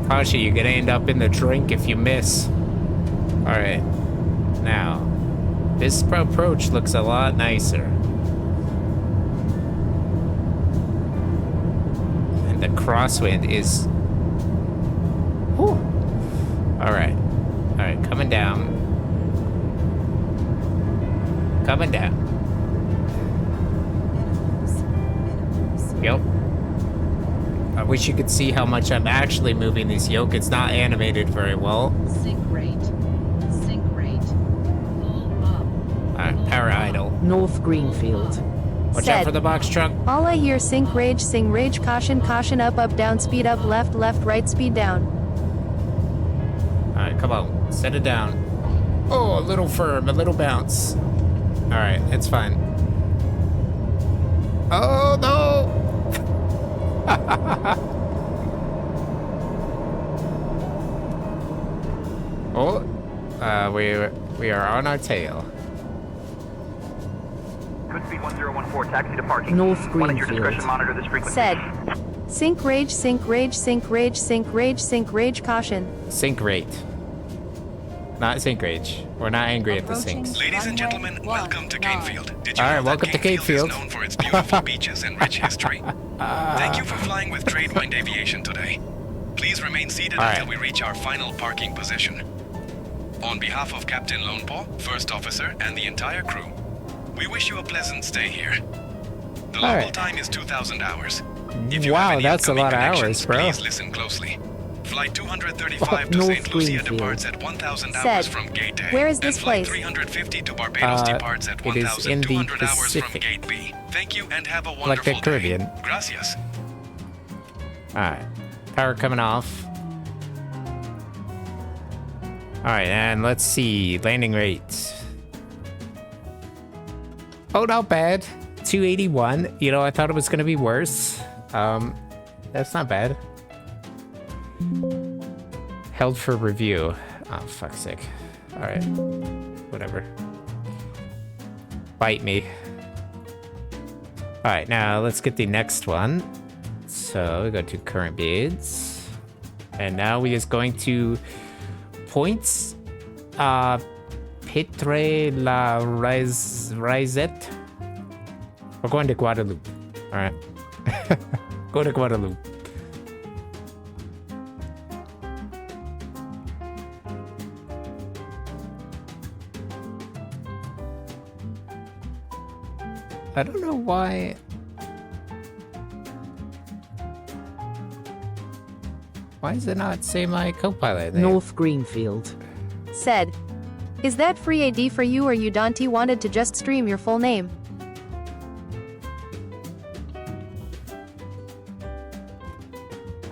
S1: you're gonna end up in the drink if you miss. Alright. Now, this approach looks a lot nicer. And the crosswind is... Whew. Alright, coming down. Coming down. Yep. I wish you could see how much I'm actually moving this yoke. It's not animated very well.
S5: Sync rate. Sync rate. Full up.
S1: Alright, power idle.
S2: North Greenfield.
S1: Watch out for the box truck.
S9: All I hear sing rage, caution, caution, up, down, speed up, left, right, speed down.
S1: Alright, come on. Set it down. Oh, a little firm, a little bounce. Alright, it's fine. Oh, no! Oh, we are on our tail.
S10: Goodspeed 1014, taxi to parking.
S2: North
S10: One at your
S2: Greenfield.
S10: discretion, monitor this frequency.
S9: Said. Sync rage, caution.
S1: Sync rate. Not sync rage. We're not angry at the sinks.
S4: Ladies and gentlemen, welcome to Canefield. Did you
S1: All right,
S4: know that
S1: welcome to Canefield.
S4: is known for its beautiful beaches and rich history? Thank you for flying with Tradewind Aviation today. Please remain seated until we reach our final parking position. On behalf of Captain Lonepaw, First Officer, and the entire crew, we wish you a pleasant stay here. The local time is 2,000 hours. If you have
S1: Wow,
S4: any
S1: that's a
S4: upcoming
S1: lot of
S4: connections,
S1: hours, bro.
S4: Please listen closely. Flight 235 to
S2: North
S4: St. Lucia
S2: Greenfield.
S4: departs at 1,000 hours
S9: Said,
S4: from Gate A.
S9: where is this
S4: and Flight
S9: place?
S4: 350 to Barbados departs at
S1: it is in the
S4: 1,200 hours from
S1: Pacific.
S4: Gate B. Thank you and have a wonderful
S1: Like the
S4: day.
S1: Caribbean.
S4: Gracias.
S1: Alright. Power coming off. Alright, and let's see. Landing rates. Oh, not bad. 281. You know, I thought it was going to be worse. That's not bad. Held for review. Oh, fuck's sake. Alright. Whatever. Bite me. Alright, now let's get the next one. So we go to current bids. And now we just going to points. Petre la Risette. We're going to Guadeloupe. Alright. Go to Guadeloupe. I don't know why. Why does it not say my co-pilot name?
S2: North Greenfield.
S9: Said, is that free AD for you or you Dante wanted to just stream your full name?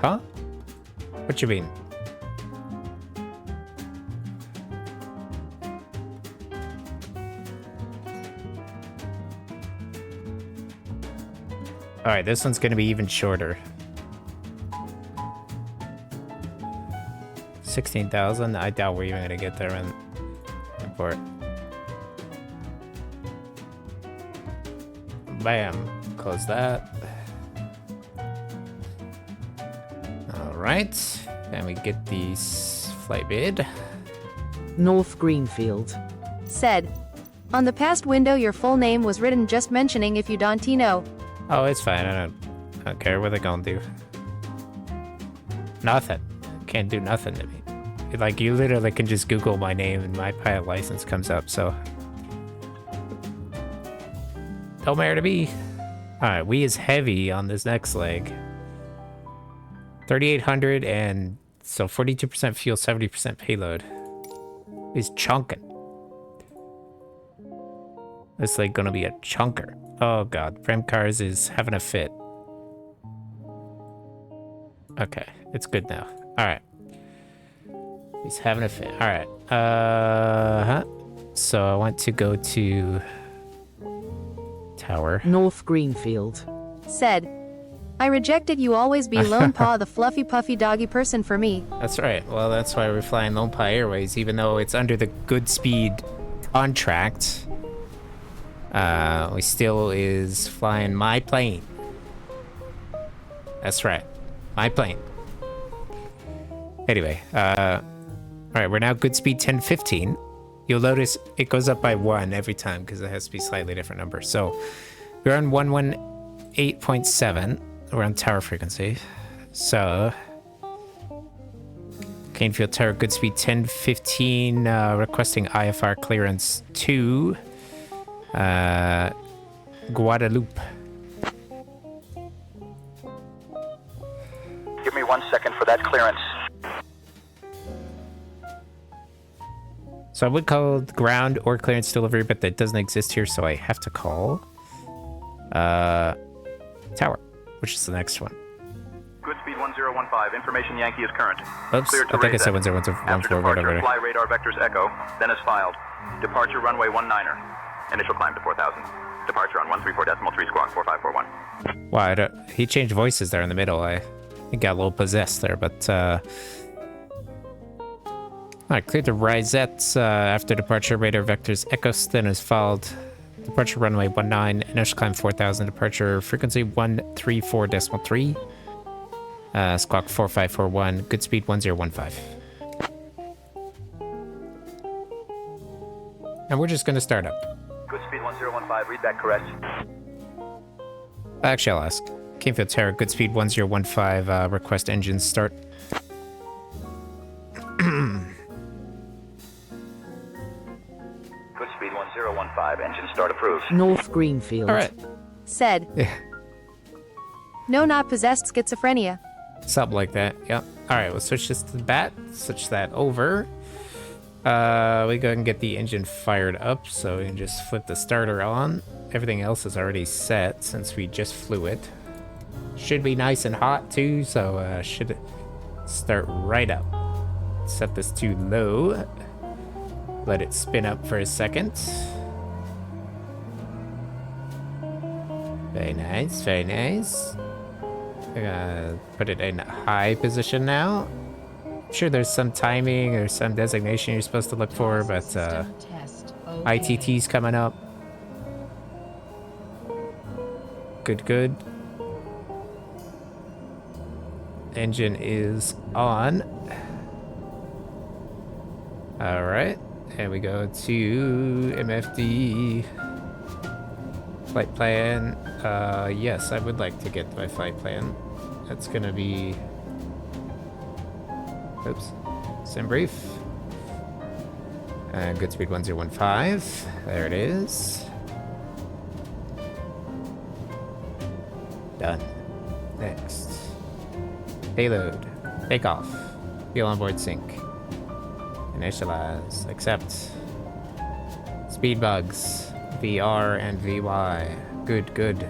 S1: Huh? What you mean? Alright, this one's gonna be even shorter. 16,000? I doubt we're even gonna get there in port. Bam. Close that. Alright. Then we get the flight bid.
S2: North Greenfield.
S9: Said, on the past window your full name was written just mentioning if you Dante know.
S1: Oh, it's fine. I don't care what they're gonna do. Nothing. Can't do nothing to me. Like, you literally can just Google my name and my pilot license comes up, so. Don't matter to me. Alright, we is heavy on this next leg. 3,800 and so 42% fuel, 70% payload. Is chunking. This leg gonna be a chunker. Oh god, Prem Cars is having a fit. Okay, it's good now. Alright. He's having a fit. Alright. So I want to go to Tower.
S2: North Greenfield.
S9: Said, I rejected you always be Lone Paw the fluffy puffy doggy person for me.
S1: That's right. Well, that's why we're flying Lone Paw Airways, even though it's under the good speed contract. We still is flying my plane. That's right. My plane. Anyway, alright, we're now good speed 1015. You'll notice it goes up by 1 every time because it has to be slightly different number. So we're on 118.7. We're on tower frequency. So Canefield Tower, good speed 1015, requesting IFR clearance to Guadeloupe.
S10: Give me 1 second for that clearance.
S1: So I would call ground or clearance delivery, but that doesn't exist here, so I have to call Tower, which is the next one.
S10: Good speed 1015. Information Yankee is current.
S1: Oops,
S10: Cleared to
S1: I think I
S10: raise
S1: said
S10: it.
S1: 1014,
S10: After departure,
S1: whatever.
S10: fly radar vectors echo, then is filed. Departure runway 19er. Initial climb to 4,000. Departure on 134.3 squawk 4541.
S1: Wow, he changed voices there in the middle. I got a little possessed there, but alright, cleared the Risette after departure. Radar vectors echo, then is followed. Departure runway 19, initial climb 4,000, departure frequency 134.3, squawk 4541, good speed 1015. And we're just gonna start up.
S10: Good speed 1015. Read that correct.
S1: Actually, I'll ask. Canefield Tower, good speed 1015, request engine start.
S10: Good speed 1015. Engine start approved.
S2: North Greenfield.
S1: Alright.
S9: Said,
S1: Yeah.
S9: no, not possessed schizophrenia.
S1: Something like that, yep. Alright, we'll switch this to the bat. Switch that over. We go and get the engine fired up, so we can just flip the starter on. Everything else is already set since we just flew it. Should be nice and hot too, so should start right up. Set this to low. Let it spin up for a second. Very nice, very nice. Put it in high position now. I'm sure there's some timing or some designation you're supposed to look for, but ITT's coming up. Good, good. Engine is on. All right, and we go to MFD. Flight plan. Yes, I would like to get my flight plan. That's gonna be... Oops. Sim brief. Good speed 1015. There it is. Done. Next. Payload. Takeoff. Fuel on board sync. Initialize. Accept. Speed bugs. VR and VY. Good, good.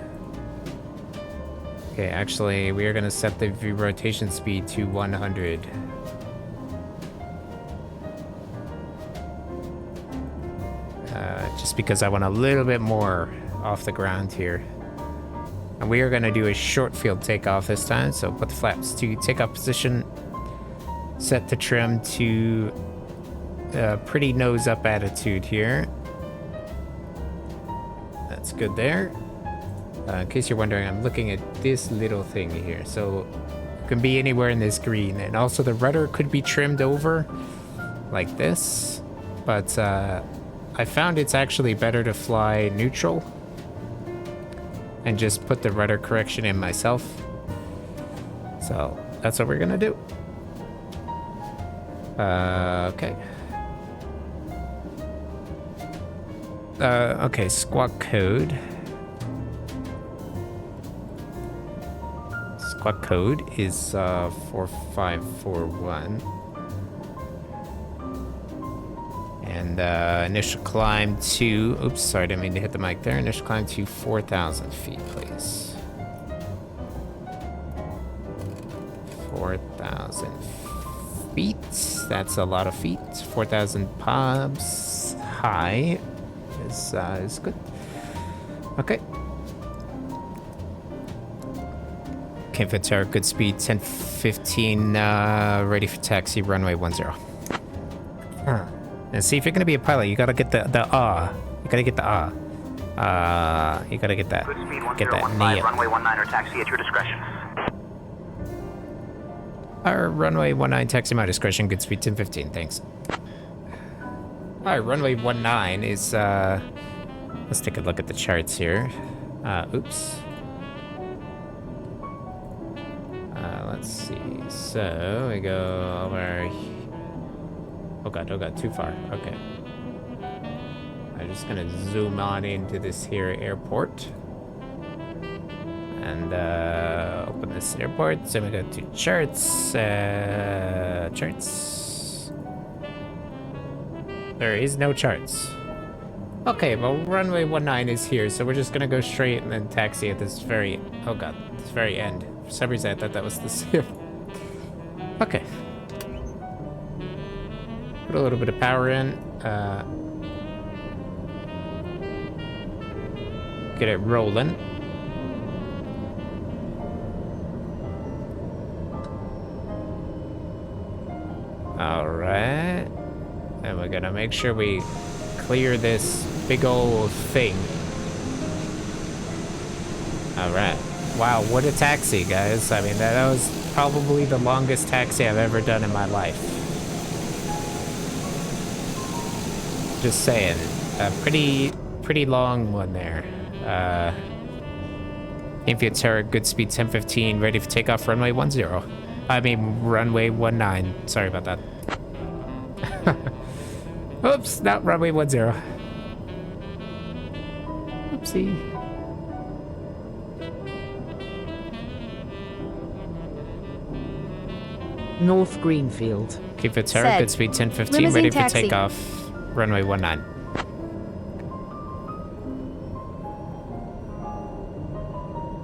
S1: Okay, actually, we are going to set the rotation speed to 100. Just because I want a little bit more off the ground here. And we are going to do a short field takeoff this time, so put the flaps to takeoff position. Set the trim to pretty nose up attitude here. That's good there. In case you're wondering, I'm looking at this little thing here. So it can be anywhere in this green. And also the rudder could be trimmed over like this. But I found it's actually better to fly neutral and just put the rudder correction in myself. So that's what we're gonna do. Okay. Okay, squawk code. Squawk code is 4541. And initial climb to... Oops, sorry, I didn't mean to hit the mic there. Initial climb to 4,000 feet, please. 4,000 feet. That's a lot of feet. 4,000 pobs high is good. Okay. Can't tower, good speed, 1015, ready for taxi, runway 10. And see, if you're gonna be a pilot, you gotta get the You gotta get the you gotta get that.
S10: Good speed
S1: Get that
S10: 1015,
S1: nail.
S10: runway 19 or taxi at your discretion.
S1: Our runway 19 taxi my discretion, good speed 1015, thanks. Alright, runway 19 is let's take a look at the charts here. Oops. Let's see. So we go over. Oh god, too far. Okay. I'm just gonna zoom on into this here airport. And open this airport. So we go to charts. Charts. There is no charts. Okay, well, runway 19 is here, so we're just gonna go straight and then taxi at this very... Oh god, this very end. For some reason I thought that was the same. Okay. Put a little bit of power in. Get it rolling. Alright. And we're gonna make sure we clear this big old thing. Alright. Wow, what a taxi, guys. I mean, that was probably the longest taxi I've ever done in my life. Just saying. A pretty long one there. Infield Terror, good speed 1015, ready for takeoff, runway 10. I mean, runway 19. Sorry about that. Oops, not runway 10. Oopsie.
S2: North Greenfield.
S1: Keep it turret,
S9: Said.
S1: good speed 1015,
S9: Limousine
S1: ready for
S9: taxi.
S1: takeoff. Runway 19.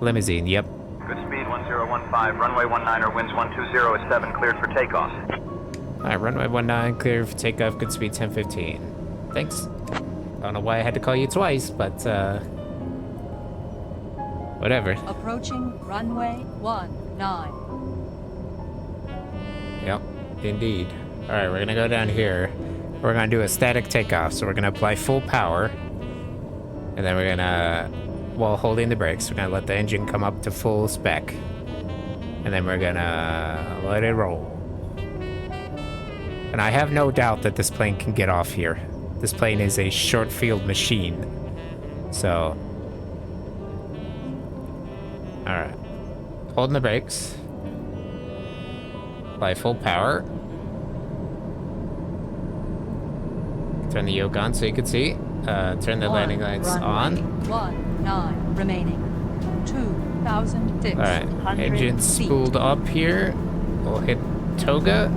S1: Limousine, yep.
S10: Good speed 1015, runway 19er, winds 120 is 7, cleared for takeoff.
S1: Alright, runway 19, clear for takeoff, good speed 1015. Thanks. I don't know why I had to call you twice, but, whatever.
S6: Approaching runway 19.
S1: Yep, indeed. Alright, we're gonna go down here. We're gonna do a static takeoff, so we're gonna apply full power. And then we're gonna, while holding the brakes, we're gonna let the engine come up to full spec. And then we're gonna let it roll. And I have no doubt that this plane can get off here. This plane is a short field machine. So. Alright. Holding the brakes. Apply full power. Turn the yoke on so you can see. Turn the landing lights on.
S6: 19 remaining. 2,600
S1: Alright, engine
S6: feet.
S1: spooled up here. We'll hit toga.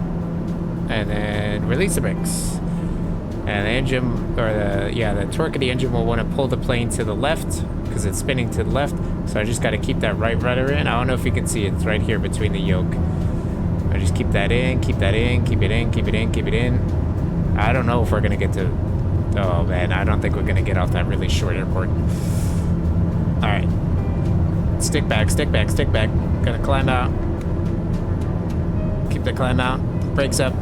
S1: And then release the brakes. And the engine, or the torque of the engine will want to pull the plane to the left because it's spinning to the left. So I just got to keep that right rudder in. I don't know if you can see it. It's right here between the yoke. I just keep that in, keep that in, keep it in, keep it in, keep it in. I don't know if we're going to get to... Oh, man, I don't think we're going to get off that really short airport. Alright. Stick back, stick back, stick back. Gonna climb out. Keep the climb out. Brakes up.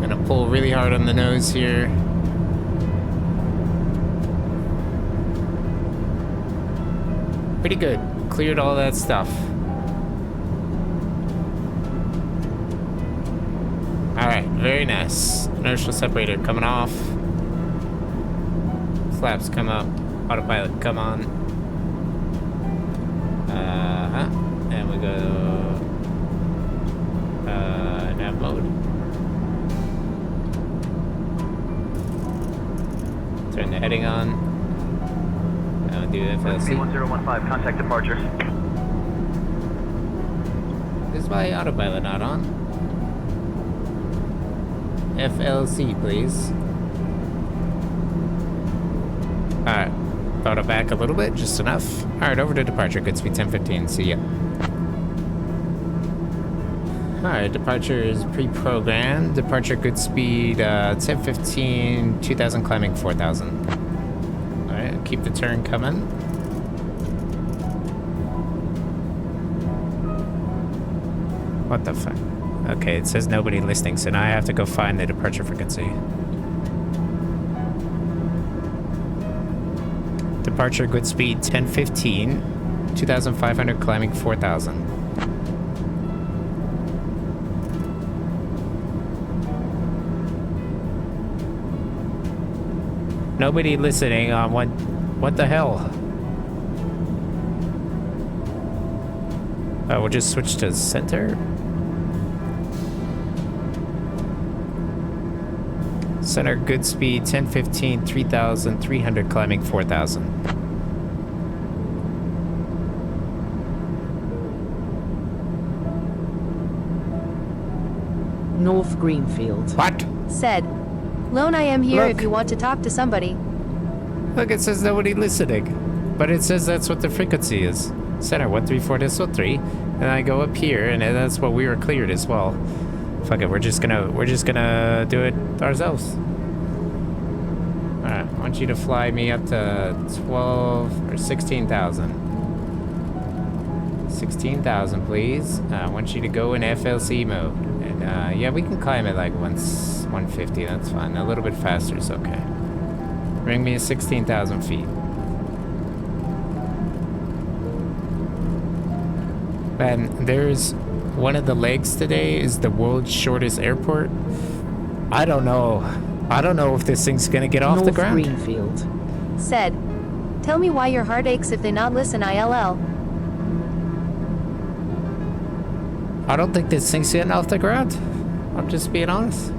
S1: Gonna pull really hard on the nose here. Pretty good. Cleared all that stuff. Alright, very nice. Inertial separator coming off. Flaps come up. Autopilot come on. And we go nav mode. Turn the heading on. Now do FLC.
S10: 1015, contact departure.
S1: Is my autopilot not on? FLC, please. Alright. Throttle back a little bit, just enough. Alright, over to departure. Good speed 1015. See ya. Alright, departure is pre-programmed. Departure good speed 1015, 2000 climbing 4000. Alright, keep the turn coming. What the fuck? Okay, it says nobody listening, so now I have to go find the departure frequency. Departure good speed 1015, 2500 climbing 4000. Nobody listening on what the hell? We'll just switch to center. Center good speed 1015, 3300 climbing 4000.
S2: North Greenfield.
S1: What?
S9: Said. Lone, I am here
S1: Look.
S9: if you want to talk to somebody.
S1: Look, it says nobody listening. But it says that's what the frequency is. Center 134.3. And I go up here and that's what we were cleared as well. Fuck it, we're just gonna do it ourselves. Alright, I want you to fly me up to 12 or 16,000. 16,000, please. I want you to go in FLC mode. And yeah, we can climb it like 150, that's fine. A little bit faster is okay. Bring me to 16,000 feet. Man, there's one of the legs today is the world's shortest airport. I don't know. I don't know if this thing's gonna get off the ground.
S2: North Greenfield.
S9: Said. Tell me why your heart aches if they not listen, ILL.
S1: I don't think this thing's getting off the ground. I'm just being honest.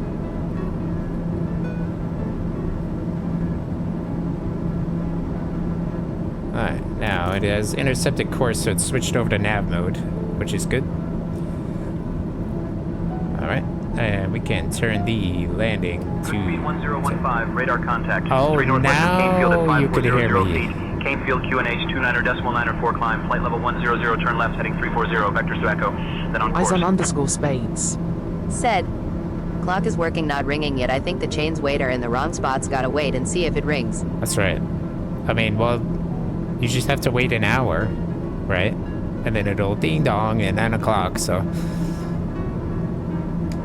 S1: Alright, now it has intercepted course, so it's switched over to nav mode, which is good. And we can turn the landing to...
S10: Speed 1015, radar contact.
S1: Oh,
S10: 3 northwest of Canefield
S1: now
S10: at
S1: you could hear
S10: 5400
S1: me.
S10: feet. Canefield QNH 29.94 climb, flight level 100, turn left, heading 340, vectors to Echo. Then on course.
S2: Eyes on _spades.
S9: Said. Clock is working, not ringing yet. I think the chain's waiter in the wrong spot's gotta wait and see if it rings.
S1: That's right. I mean, well, you just have to wait an hour, right? And then it'll ding dong at 9 o'clock, so...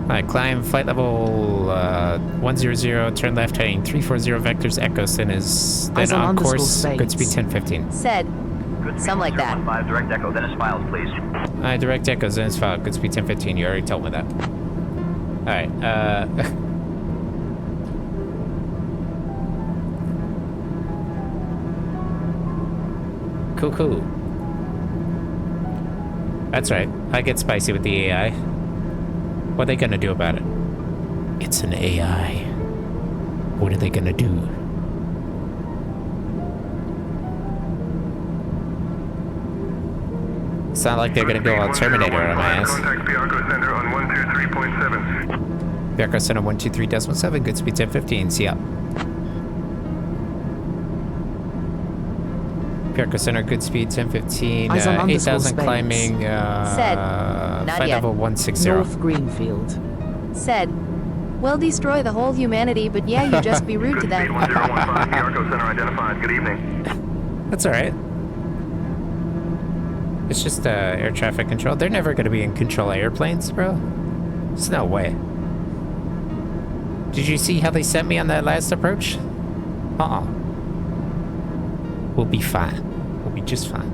S1: Alright, climb flight level 100, turn left heading 340 vectors, Echo, Sin is then on course, good speed 1015.
S9: Said. Something like that.
S10: 15, direct Echo, then is filed, please.
S1: Direct Echo, then is filed, good speed 1015, you already told me that. Alright, Cool. That's right, I get spicy with the AI. What are they gonna do about it? It's an AI. What are they gonna do? It's not like they're gonna go all Terminator on my ass.
S7: Contact Piarco Center on 123.7.
S1: Piarco Center 123.7, good speed 1015, see ya. Piarco Center, good speed 1015, 8,000 climbing,
S9: Said. Not
S1: flight
S9: yet.
S1: level 160.
S2: North Greenfield.
S9: Said. We'll destroy the whole humanity, but yeah, you just be rude to them.
S7: 1015, Piarco Center identified. Good evening.
S1: That's alright. It's just air traffic control. They're never gonna be in control of airplanes, bro. There's no way. Did you see how they sent me on that last approach? We'll be fine. We'll be just fine.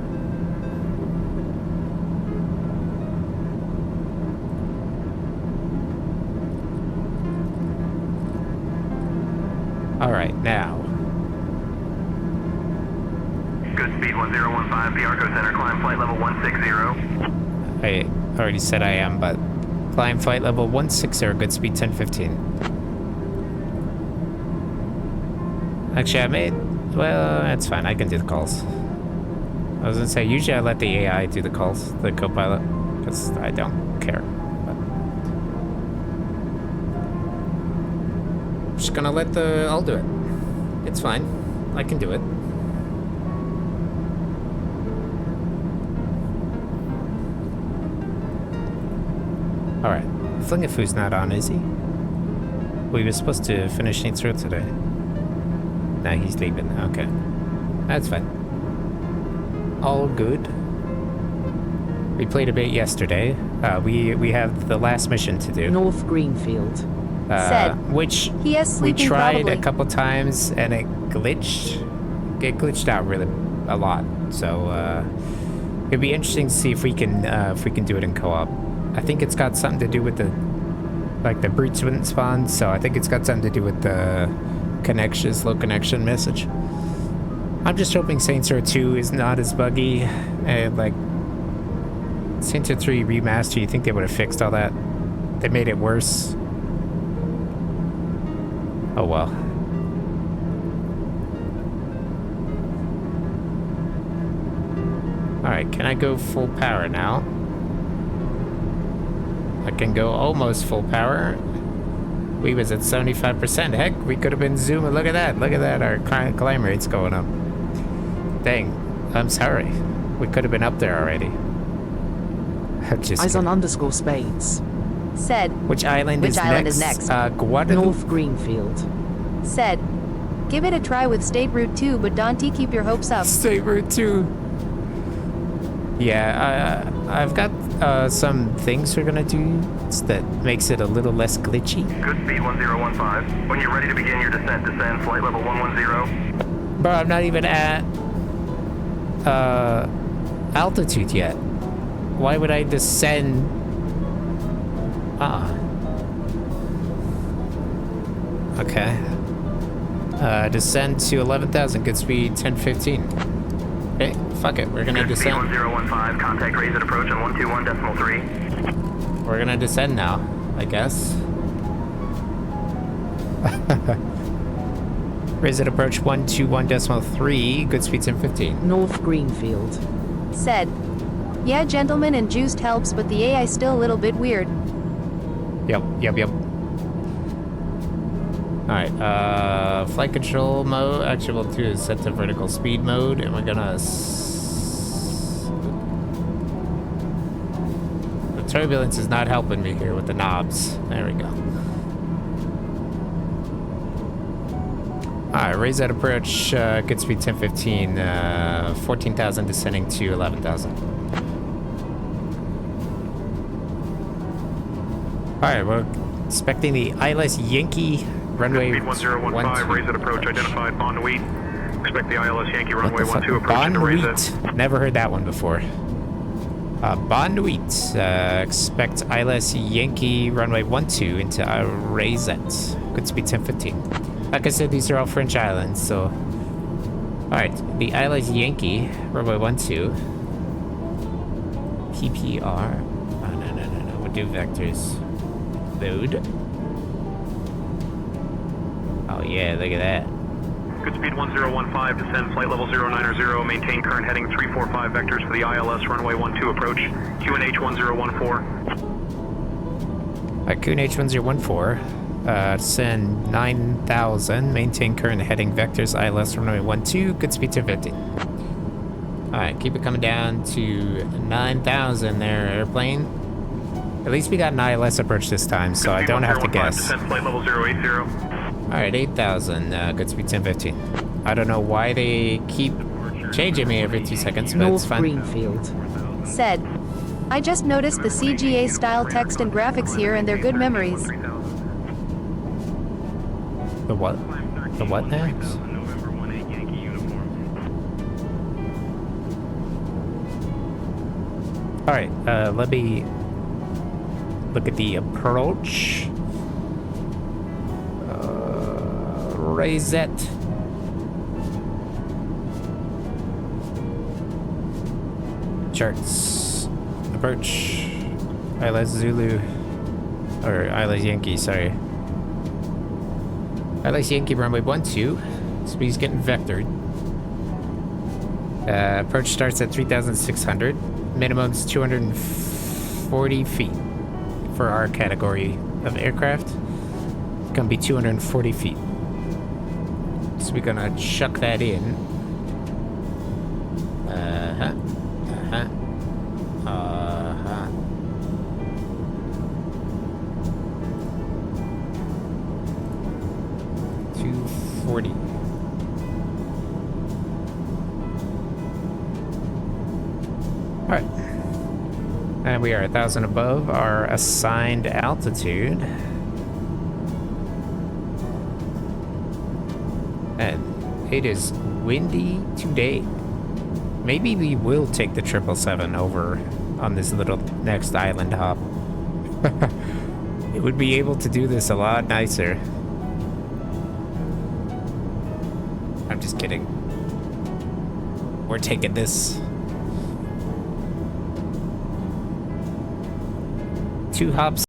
S1: Alright, now.
S7: Good speed 1015, Piarco Center, climb flight level 160.
S1: I already said I am, but climb flight level 160, good speed 1015. Actually, I made... Well, that's fine. I can do the calls. I was gonna say, usually I let the AI do the calls, the co-pilot, because I don't care. But I'm just gonna let I'll do it. It's fine. I can do it. Alright. Flingafu's not on, is he? We were supposed to finish Nate's road today. No, he's leaving. Okay. That's fine. All good. We played a bit yesterday. We have the last mission to do.
S2: North Greenfield.
S9: Said.
S1: Which
S9: He has
S1: we
S9: sleeping
S1: tried
S9: probably.
S1: a couple times and it glitched. It glitched out really a lot. So it'd be interesting to see if we can do it in co-op. I think it's got something to do with the brutes wouldn't spawn, so I think it's got something to do with the low connection message. I'm just hoping Saints Row 2 is not as buggy. Like Saints Row 3 remaster, you think they would have fixed all that? They made it worse. Oh well. Alright, can I go full power now? I can go almost full power. We was at 75%. Heck, we could have been zooming. Look at that. Look at that. Our climb rate's going up. Dang. I'm sorry. We could have been up there already.
S2: Eyes on _spades.
S9: Said.
S1: Which island is next? Guadalupe.
S2: North Greenfield.
S9: Said. Give it a try with State Route 2, but Dante, keep your hopes up.
S1: State Route 2. Yeah, I've got some things we're gonna do that makes it a little less glitchy.
S7: Good speed 1015. When you're ready to begin your descent, descend flight level 110.
S1: Bro, I'm not even at altitude yet. Why would I descend? Okay. Descend to 11,000, good speed 1015. Okay, fuck it, we're gonna descend.
S7: 1015, contact raise at approach on 121.3.
S1: We're gonna descend now, I guess. Raise at approach 121.3, good speed 1015.
S2: North Greenfield.
S9: Said. Yeah, gentlemen, and juiced helps, but the AI still a little bit weird.
S1: Yep. Alright, flight control mode, actual 2 is set to vertical speed mode, and we're gonna... The turbulence is not helping me here with the knobs. There we go. Alright, raise that approach, good speed 1015, 14,000 descending to 11,000. Alright, we're expecting the ILS Yankee runway
S11: Speed 1015, raise at approach, identified Bonduit. Expect the ILS Yankee runway 12 approach into raise it.
S1: Never heard that one before. Bonduit, expect ILS Yankee runway 12 into raise it. Good speed 1015. Like I said, these are all French islands, so... Alright, the ILS Yankee runway 12. PPR. Oh, no. We'll do vectors. Load. Oh yeah, look at that.
S11: Good speed 1015, descend flight level 090, maintain current heading 345 vectors for the ILS runway 12 approach, QNH 1014.
S1: Alright, QNH 1014, descend 9,000, maintain current heading vectors, ILS runway 12, good speed 250. Alright, keep it coming down to 9,000 there, airplane. At least we got an ILS approach this time, so I don't have to guess.
S11: Descend flight level 080.
S1: Alright, 8,000, good speed 1015. I don't know why they keep changing me every 2 seconds, but it's fine.
S2: Greenfield.
S9: Said. I just noticed the CGA style text and graphics here and they're good memories.
S1: The what? The what next? Alright, let me look at the approach. Raise it. Charts. Approach. ILS Zulu. Or ILS Yankee, sorry. ILS Yankee runway 12. Speed's getting vectored. Approach starts at 3,600. Minimum's 240 feet for our category of aircraft. It's gonna be 240 feet. So we're gonna chuck that in. 240. Alright. And we are 1,000 above our assigned altitude. And it is windy today. Maybe we will take the 777 over on this little next island hop. It would be able to do this a lot nicer. I'm just kidding. We're taking this. 2 hops.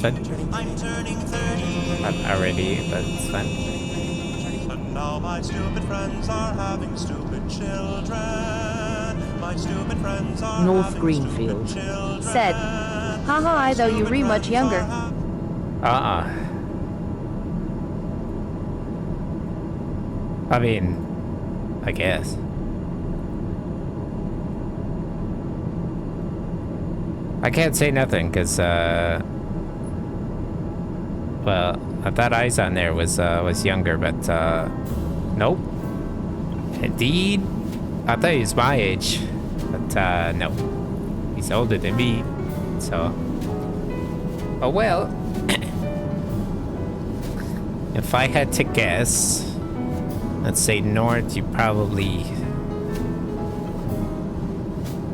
S1: But I'm already, but it's fun.
S12: But now my stupid friends are having stupid children. My stupid friends are
S2: North Greenfield.
S9: Said. Haha, I though you re much younger.
S1: I mean, I guess. I can't say nothing, because, well, I thought Eyes on there was younger, but, nope. Indeed, I thought he was my age, but, no. He's older than me, so. Oh, well. If I had to guess, let's say North, you probably...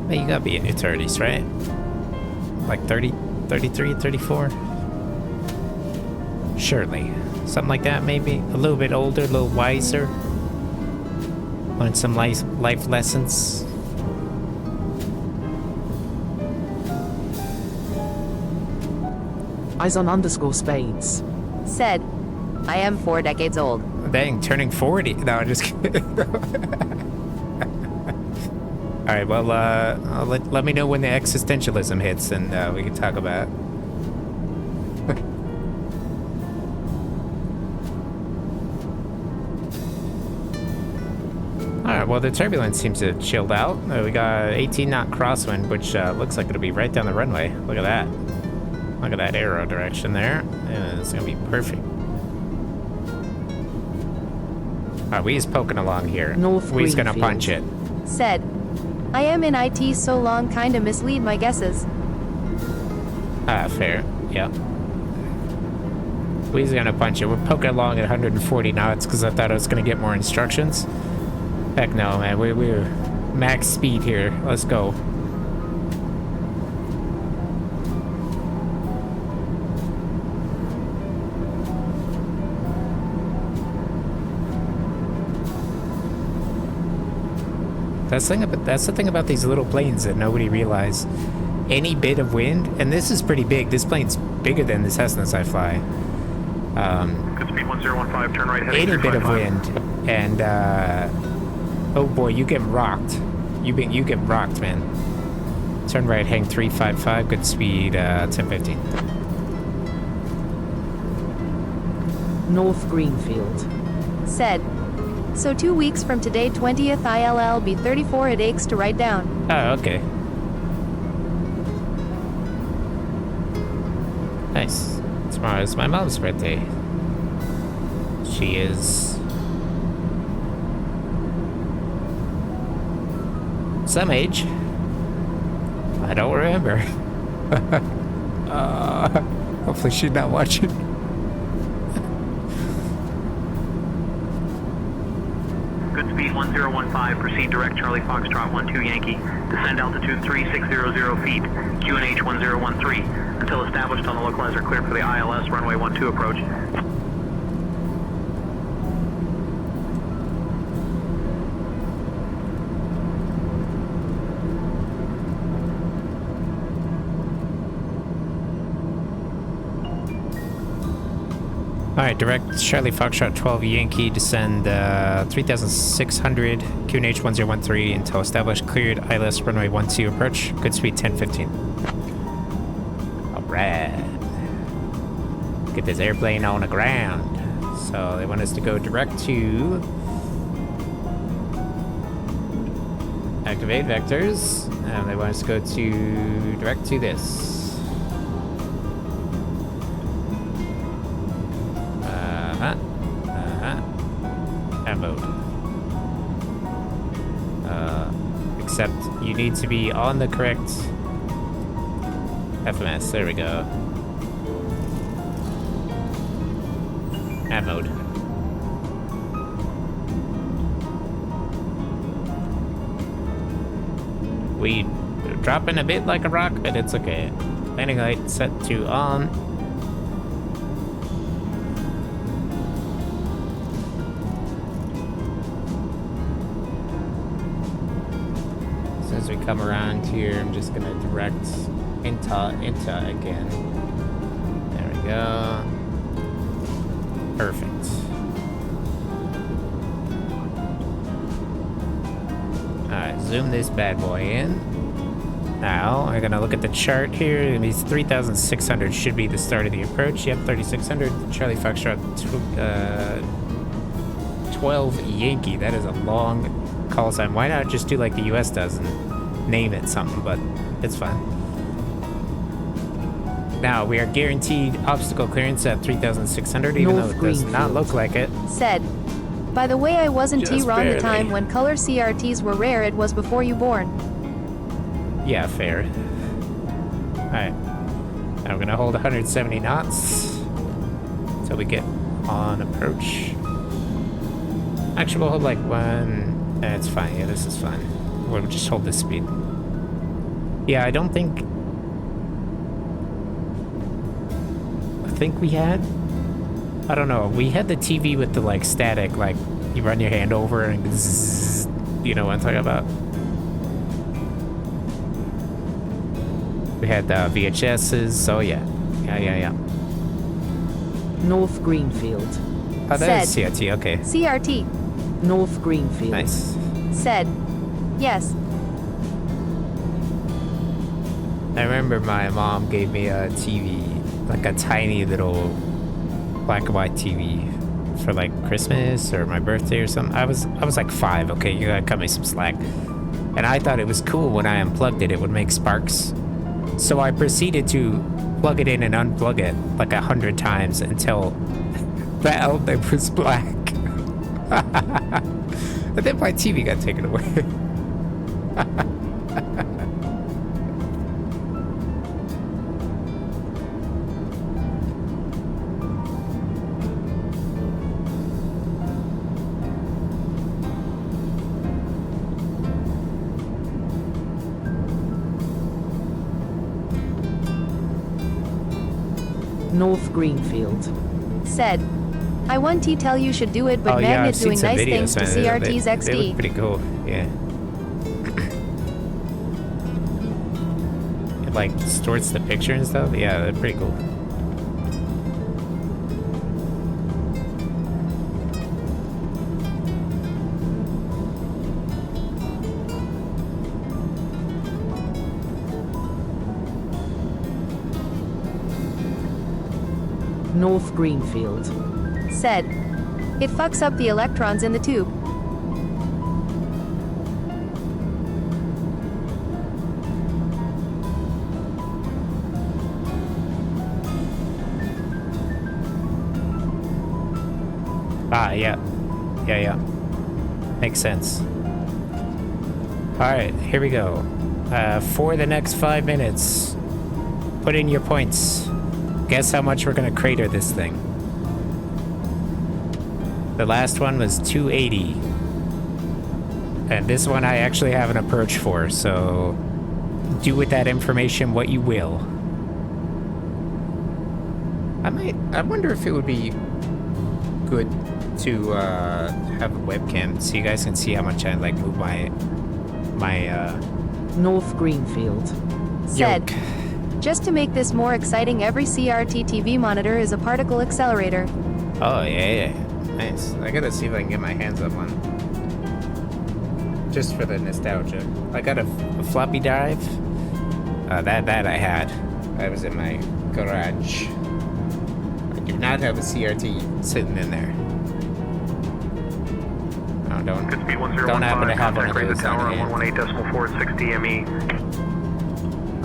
S1: Well, you gotta be in your 30s, right? Like 30, 33, 34? Surely. Something like that, maybe? A little bit older, a little wiser. Learn some life lessons.
S2: Eyes on _spades.
S9: Said. I am 4 decades old.
S1: Dang, turning 40. No, I'm just kidding. Alright, well, let me know when the existentialism hits and we can talk about it. Alright, well, the turbulence seems to have chilled out. We got 18 knot crosswind, which looks like it'll be right down the runway. Look at that. Look at that arrow direction there. Yeah, it's gonna be perfect. Alright, we just poking along here. We's gonna punch it.
S9: Said. I am in IT so long kinda mislead my guesses.
S1: Ah, fair. Yeah. We's gonna punch it. We're poking along at 140 knots because I thought I was gonna get more instructions. Heck no, man. We're max speed here. Let's go. That's the thing about these little planes that nobody realizes. Any bit of wind, and this is pretty big. This plane's bigger than the Cessnas I fly.
S11: Good speed 1015, turn right heading
S1: Any bit of
S11: 355.
S1: wind, and oh boy, you get rocked. You get rocked, man. Turn right, hang 355, good speed 1015.
S2: North Greenfield.
S9: Said. So 2 weeks from today, 20th ILL be 34 it aches to write down.
S1: Oh, okay. Nice. Tomorrow is my mom's birthday. She is... some age. I don't remember. Hopefully she's not watching.
S11: Good speed 1015, proceed direct Charlie Foxtrot 12 Yankee. Descend altitude 3600 feet, QNH 1013. Until established on the localizer cleared for the ILS runway 12 approach.
S1: Alright, direct Charlie Foxtrot 12 Yankee, descend 3,600, QNH 1013 until established, cleared, ILS runway 12 approach, good speed 1015. Alright. Get this airplane on the ground. So they want us to go direct to... activate vectors, and they want us to go to direct to this. Mode. Except you need to be on the correct FMS. There we go. Add mode. We dropping a bit like a rock, but it's okay. Landing light set to on. As we come around here, I'm just gonna direct into again. go. Perfect. Alright, zoom this bad boy in. Now, I'm gonna look at the chart here. It means 3,600 should be the start of the approach. Yep, 3,600. Charlie Foxtrot 12 Yankee. That is a long call sign. Why not just do like the US does and name it something, but it's fine. Now, we are guaranteed obstacle clearance at 3,600, even though it does not look like it.
S9: Said. By the way, I wasn't
S1: Just
S9: T-Ron the
S1: barely.
S9: time when color CRTs were rare. It was before you born.
S1: Yeah, fair. Alright. Now we're gonna hold 170 knots until we get on approach. Actually, we'll hold like one. It's fine. Yeah, this is fine. We'll just hold this speed. Yeah, I think we had. I don't know. We had the TV with the like static, like you run your hand over and zzz, you know what I'm talking about. We had VHSs, so yeah.
S2: North Greenfield.
S1: Oh, that
S9: Said.
S1: is CRT, okay.
S9: CRT.
S2: North Greenfield.
S1: Nice.
S9: Said. Yes.
S1: I remember my mom gave me a TV, like a tiny little black and white TV for like Christmas or my birthday or something. I was like 5, okay? You gotta cut me some slack. And I thought it was cool when I unplugged it, it would make sparks. So I proceeded to plug it in and unplug it like 100 times until the outlet was black. But then my TV got taken away.
S2: North Greenfield.
S9: Said. I want to tell you should do it, but
S1: Oh yeah, I've
S9: Magnet's
S1: seen
S9: doing
S1: some
S9: nice
S1: videos.
S9: things to CRT's
S1: They
S9: XD.
S1: look pretty cool, yeah. It like distorts the picture and stuff. Yeah, they're pretty cool.
S2: North Greenfield.
S9: Said. It fucks up the electrons in the tube.
S1: Ah, yeah. Yeah. Makes sense. Alright, here we go. For the next 5 minutes, put in your points. Guess how much we're gonna crater this thing. The last one was 280. And this one I actually have an approach for, so do with that information what you will. I wonder if it would be good to have a webcam so you guys can see how much I like move my
S2: North Greenfield.
S9: Said. Just to make this more exciting, every CRT TV monitor is a particle accelerator.
S1: Oh yeah. Nice. I gotta see if I can get my hands up on. Just for the nostalgia. I got a floppy drive. That I had. I was in my garage. I do not have a CRT sitting in there. Oh, don't happen to have one of those
S11: tower
S1: on hand.
S11: 118.4 at 6 DME.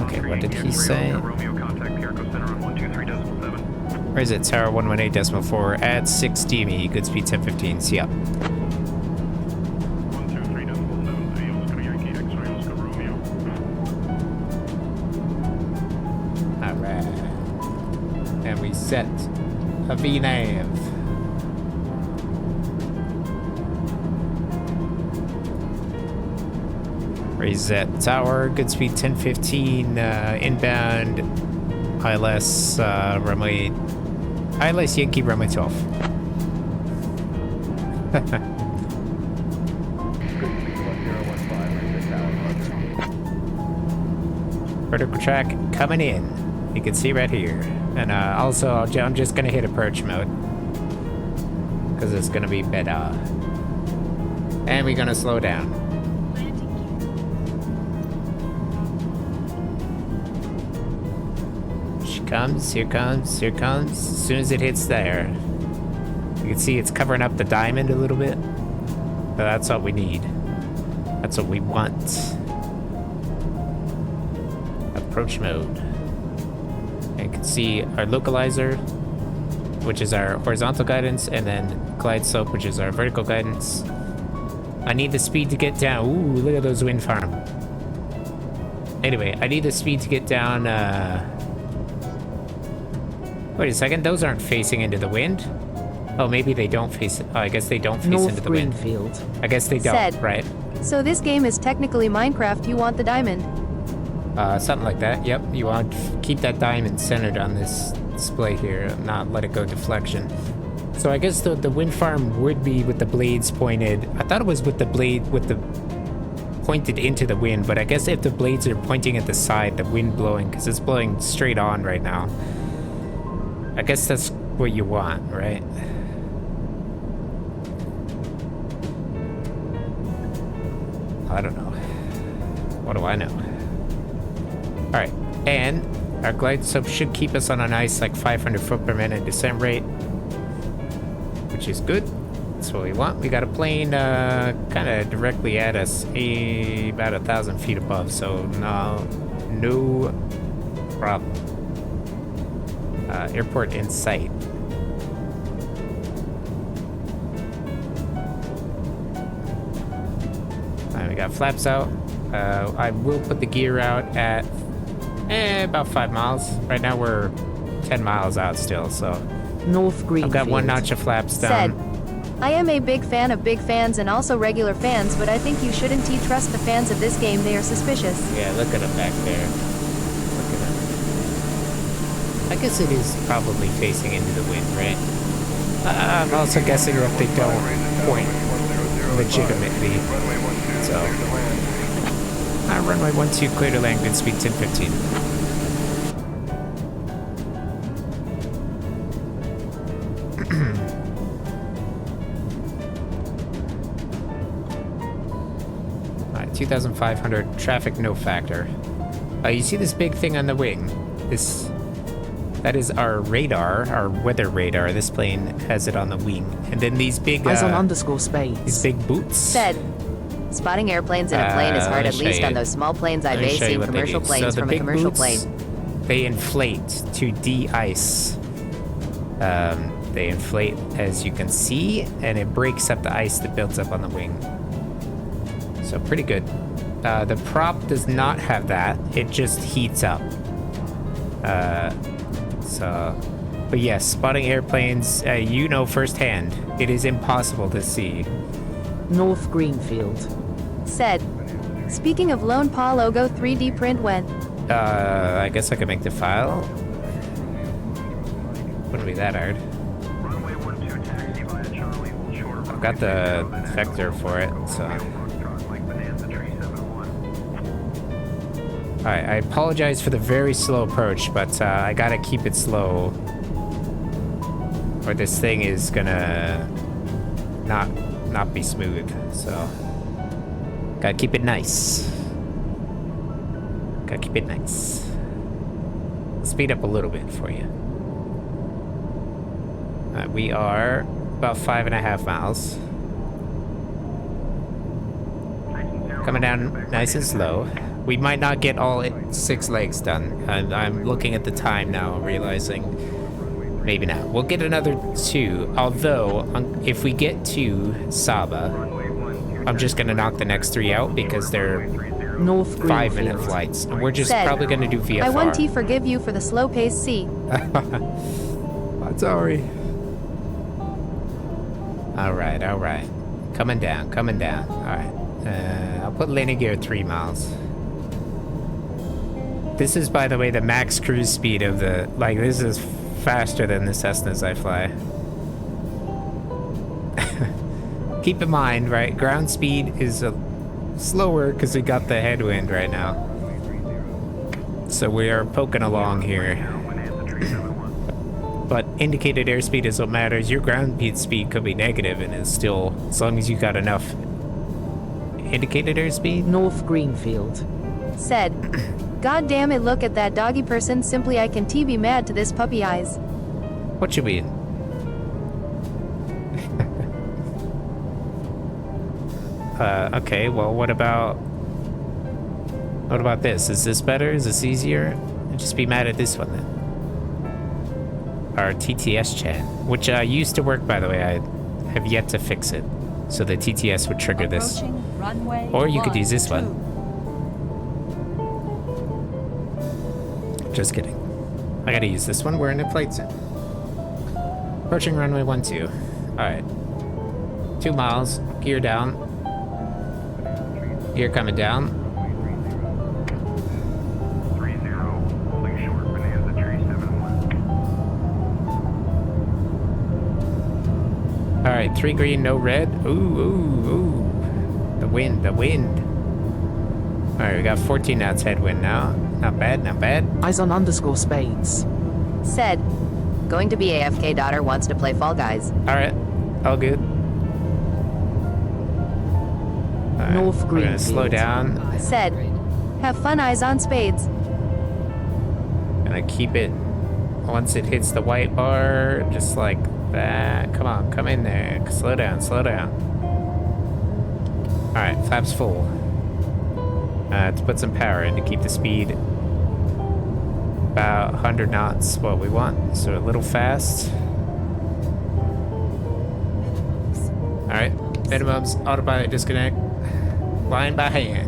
S1: Okay, what did he say?
S11: Romeo contact Pierco Center on 123.7.
S1: Where is it? Tower 118.4 at 6 DME. Good speed 1015. See ya.
S11: 123.7. Oscar Yankee X-ray Oscar Romeo.
S1: Alright. And we set a VNAV. Reset tower, good speed 1015, inbound, ILS, runway, ILS Yankee, runway 12. Vertical track coming in. You can see right here. And also, I'm just gonna hit approach mode. Because it's gonna be better. And we're gonna slow down. Here comes. As soon as it hits there, you can see it's covering up the diamond a little bit. But that's what we need. That's what we want. Approach mode. And you can see our localizer, which is our horizontal guidance, and then glide slope, which is our vertical guidance. I need the speed to get down. Ooh, look at those wind farm. Anyway, I need the speed to get down, wait a second, those aren't facing into the wind? Oh, maybe they don't face... Oh, I guess they don't face into the wind.
S2: Greenfield.
S1: I guess they don't,
S9: Said.
S1: right?
S9: So this game is technically Minecraft, you want the diamond.
S1: Something like that, yep. You want to keep that diamond centered on this display here, not let it go deflection. So I guess the wind farm would be with the blades pointed... I thought it was with the blade... with the... pointed into the wind, but I guess if the blades are pointing at the side, the wind blowing, because it's blowing straight on right now. I guess that's what you want, right? I don't know. What do I know? Alright, and our glide slope should keep us on a nice like 500 foot per minute descent rate, which is good. That's what we want. We got a plane kind of directly at us, about 1,000 feet above, so no problem. Airport in sight. Alright, we got flaps out. I will put the gear out at about 5 miles. Right now we're 10 miles out still, so
S2: North Greenfield.
S1: I've got 1 notch of flaps down.
S9: Said, I am a big fan of big fans and also regular fans, but I think you shouldn't trust the fans of this game. They are suspicious.
S1: Yeah, look at them back there. Look at them. I guess it is probably facing into the wind, right? I'm also guessing that they don't point legitimately. So, runway 12, clear to land, good speed 1015. Alright, 2,500, traffic no factor. You see this big thing on the wing? That is our radar, our weather radar. This plane has it on the wing. And then these big...
S2: Eyes on underscore space.
S1: These big boots.
S9: Said, spotting airplanes in a plane is hard, at least on those small planes I've seen commercial planes from a commercial plane.
S1: They inflate to de-ice. They inflate, as you can see, and it breaks up the ice that builds up on the wing. So pretty good. The prop does not have that. It just heats up. But yes, spotting airplanes, you know firsthand, it is impossible to see.
S2: North Greenfield.
S9: Said, speaking of Lone Paw logo 3D print when?
S1: I guess I could make the file. Wouldn't be that hard. I've got the vector for it, so. Alright, I apologize for the very slow approach, but I gotta keep it slow, or this thing is gonna not be smooth, so gotta keep it nice. Gotta keep it nice. Speed up a little bit for you. We are about 5.5 miles. Coming down nice and slow. We might not get all 6 legs done. I'm looking at the time now, realizing maybe not. We'll get another 2, although if we get to Saba, I'm just gonna knock the next 3 out because they're 5-minute flights. And we're just probably gonna do VFR.
S9: I want to forgive you for the slow pace C.
S1: I'm sorry. Alright. Coming down. Alright. I'll put landing gear at 3 miles. This is, by the way, the max cruise speed of the... Like, this is faster than the Cessnas I fly. Keep in mind, right, ground speed is slower because we got the headwind right now. So we are poking along here. But indicated airspeed is what matters. Your ground speed could be negative and it's still, as long as you got enough indicated airspeed.
S2: North Greenfield.
S9: Said. God damn it, look at that doggy person. Simply I can be mad to this puppy eyes.
S1: What you mean? Okay, well, what about this? Is this better? Is this easier? Just be mad at this one then. Our TTS chat, which used to work, by the way. I have yet to fix it, so the TTS would trigger this. Or you could use this one. Just kidding. I gotta use this one. We're in a flight sim. Approaching runway 12. Alright. 2 miles. Gear down. Gear coming down. Alright, 3 green, no red. Ooh, ooh, ooh. The wind, the wind. Alright, we got 14 knots headwind now. Not bad, not bad.
S2: Eyes on _ spades.
S9: Said. Going to be AFK daughter wants to play Fall Guys.
S1: Alright, all good. Right,
S2: North
S1: we're gonna
S2: Greenfield.
S1: slow down.
S9: Said. Have fun, eyes on spades.
S1: Gonna keep it once it hits the white bar, just like that. Come on, come in there. Slow down, slow down. Alright, flaps full. To put some power in to keep the speed about 100 knots, what we want. So a little fast. Alright, minimums, autopilot disconnect. Flying by hand.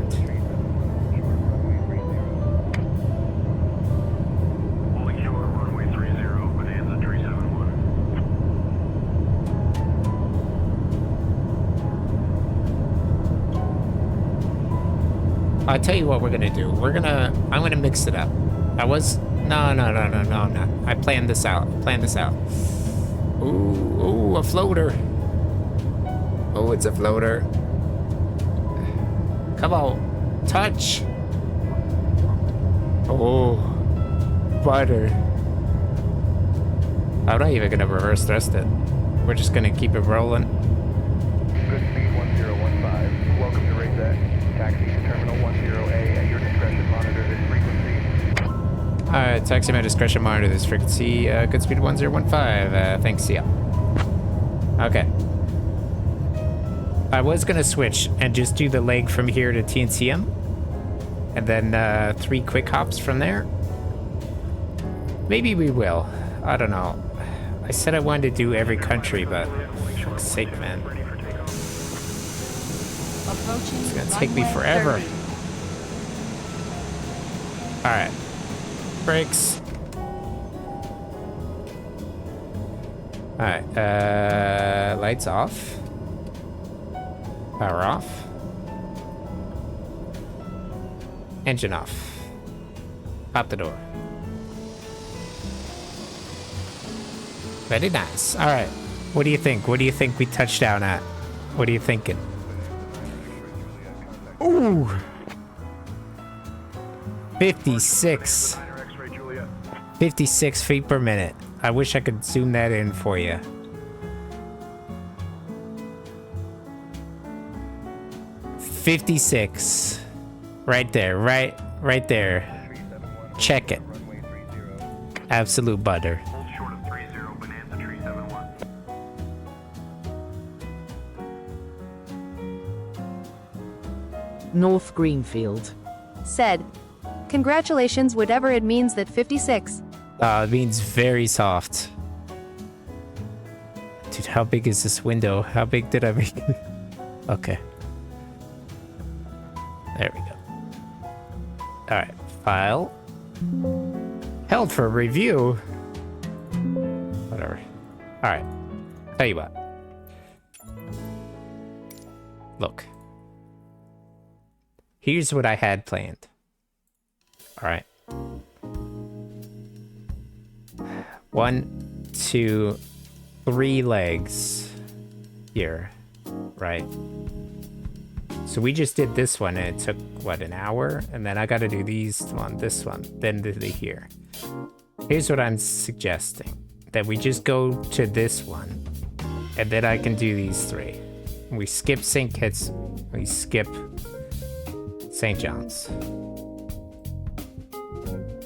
S1: I'll tell you what we're gonna do. I'm gonna mix it up. No, I'm not. I planned this out. Ooh, a floater. Oh, it's a floater. Come on, touch. Oh, butter. I'm not even gonna reverse thrust it. We're just gonna keep it rolling.
S10: Good speed 1015. Welcome to Rayset. Taxi to Terminal 10A at your discretion. Monitor this frequency.
S1: Alright, taxi my discretion, monitor this frequency. Good speed 1015. Thanks, yeah. Okay. I was gonna switch and just do the leg from here to TNCM. And then 3 quick hops from there. Maybe we will. I don't know. I said I wanted to do every country, but for fuck's sake, man. It's gonna take me forever. Alright. Brakes. Alright, lights off. Power off. Engine off. Pop the door. Very nice. Alright. What do you think? What do you think we touched down at? What are you thinking? Ooh. 56. 56 feet per minute. I wish I could zoom that in for you. $56. Right there, right there. Check it. Absolute butter.
S2: North Greenfield.
S9: Said. Congratulations, whatever it means that 56.
S1: It means very soft. Dude, how big is this window? How big did I make it? Okay. There we go. Alright, file. Held for review. Whatever. Alright. Tell you what. Look. Here's what I had planned. Alright. 1, 2, 3 legs here. Right. So we just did this one and it took, what, an hour? And then I gotta do this one, then the here. Here's what I'm suggesting. That we just go to this one, and then I can do these 3. We skip St. Kitts, we skip St. John's.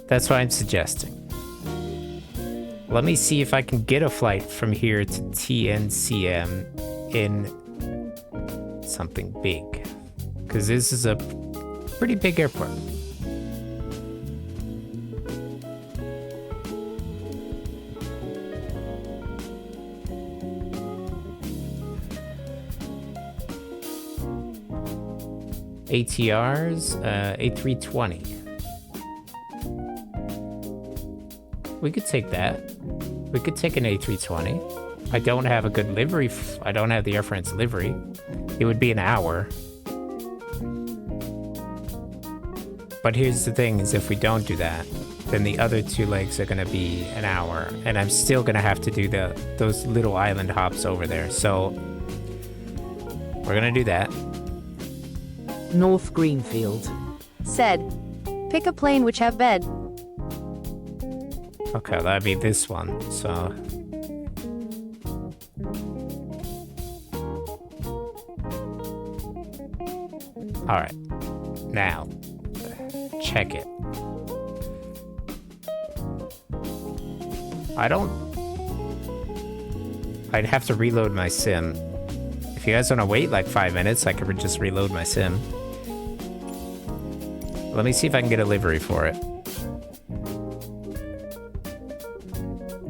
S1: That's what I'm suggesting. Let me see if I can get a flight from here to TNCM in something big. Because this is a pretty big airport. ATRs, A320. We could take that. We could take an A320. I don't have a good livery. I don't have the Air France livery. It would be an hour. But here's the thing, is if we don't do that, then the other 2 legs are going to be an hour. And I'm still going to have to do those little island hops over there. So we're going to do that.
S2: North Greenfield.
S9: Said. Pick a plane which have bed.
S1: Okay, that'd be this one, so... Alright. Now, check it. I'd have to reload my sim. If you guys want to wait like 5 minutes, I could just reload my sim. Let me see if I can get a livery for it.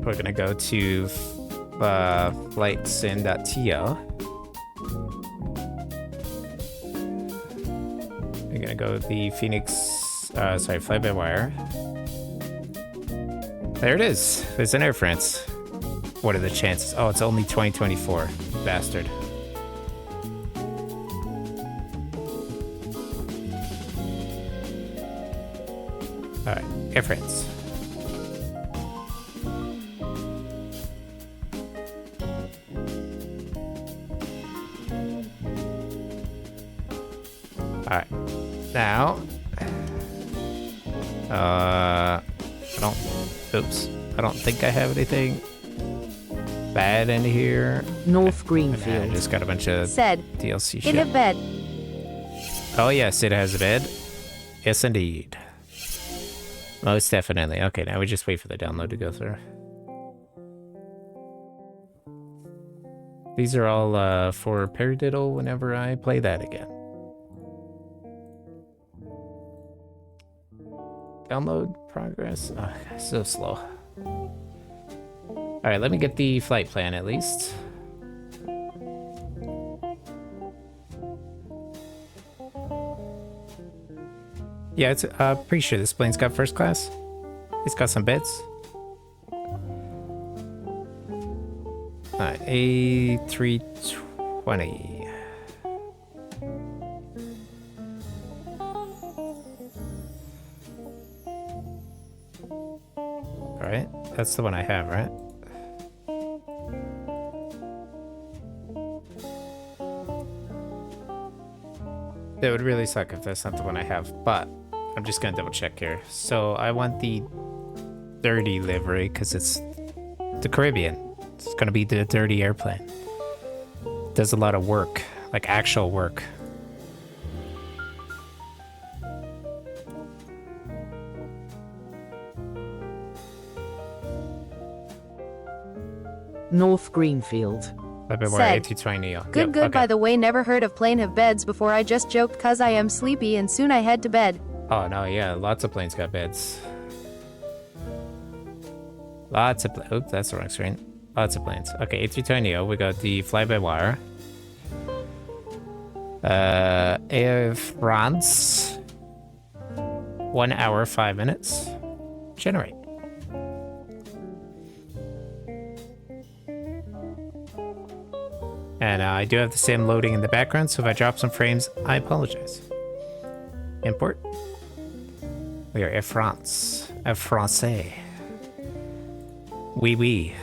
S1: We're gonna go to flightsim.to. We're gonna go with the Phoenix, fly-by-wire. There it is. There's an Air France. What are the chances? Oh, it's only 2024. Bastard. Alright, Air France. Alright. Now. I don't think I have anything bad in here.
S2: North Greenfield.
S1: I just got a bunch of
S9: Said.
S1: DLC shit.
S9: In a bed.
S1: Oh yes, it has a bed. Yes, indeed. Most definitely. Okay, now we just wait for the download to go through. These are all for paradiddle whenever I play that again. Download progress. Oh, so slow. Alright, let me get the flight plan at least. Yeah, it's pretty sure this plane's got first class. It's got some beds. Alright, A320. Alright, that's the one I have, right? It would really suck if that's not the one I have, but I'm just gonna double check here. So I want the dirty livery because it's the Caribbean. It's gonna be the dirty airplane. Does a lot of work, like actual work.
S2: North Greenfield.
S9: Said.
S1: A220.
S9: Good, good, by the way, never heard of plane have beds before. I just joked cause I am sleepy and soon I head to bed.
S1: Oh no, yeah, lots of planes got beds. Lots of oops, that's the wrong screen. Lots of planes. Okay, A320, we got the fly-by-wire. Air France. 1 hour, 5 minutes. Generate. And I do have the same loading in the background, so if I drop some frames, I apologize. Import. We are Air France. Air Francais. Oui.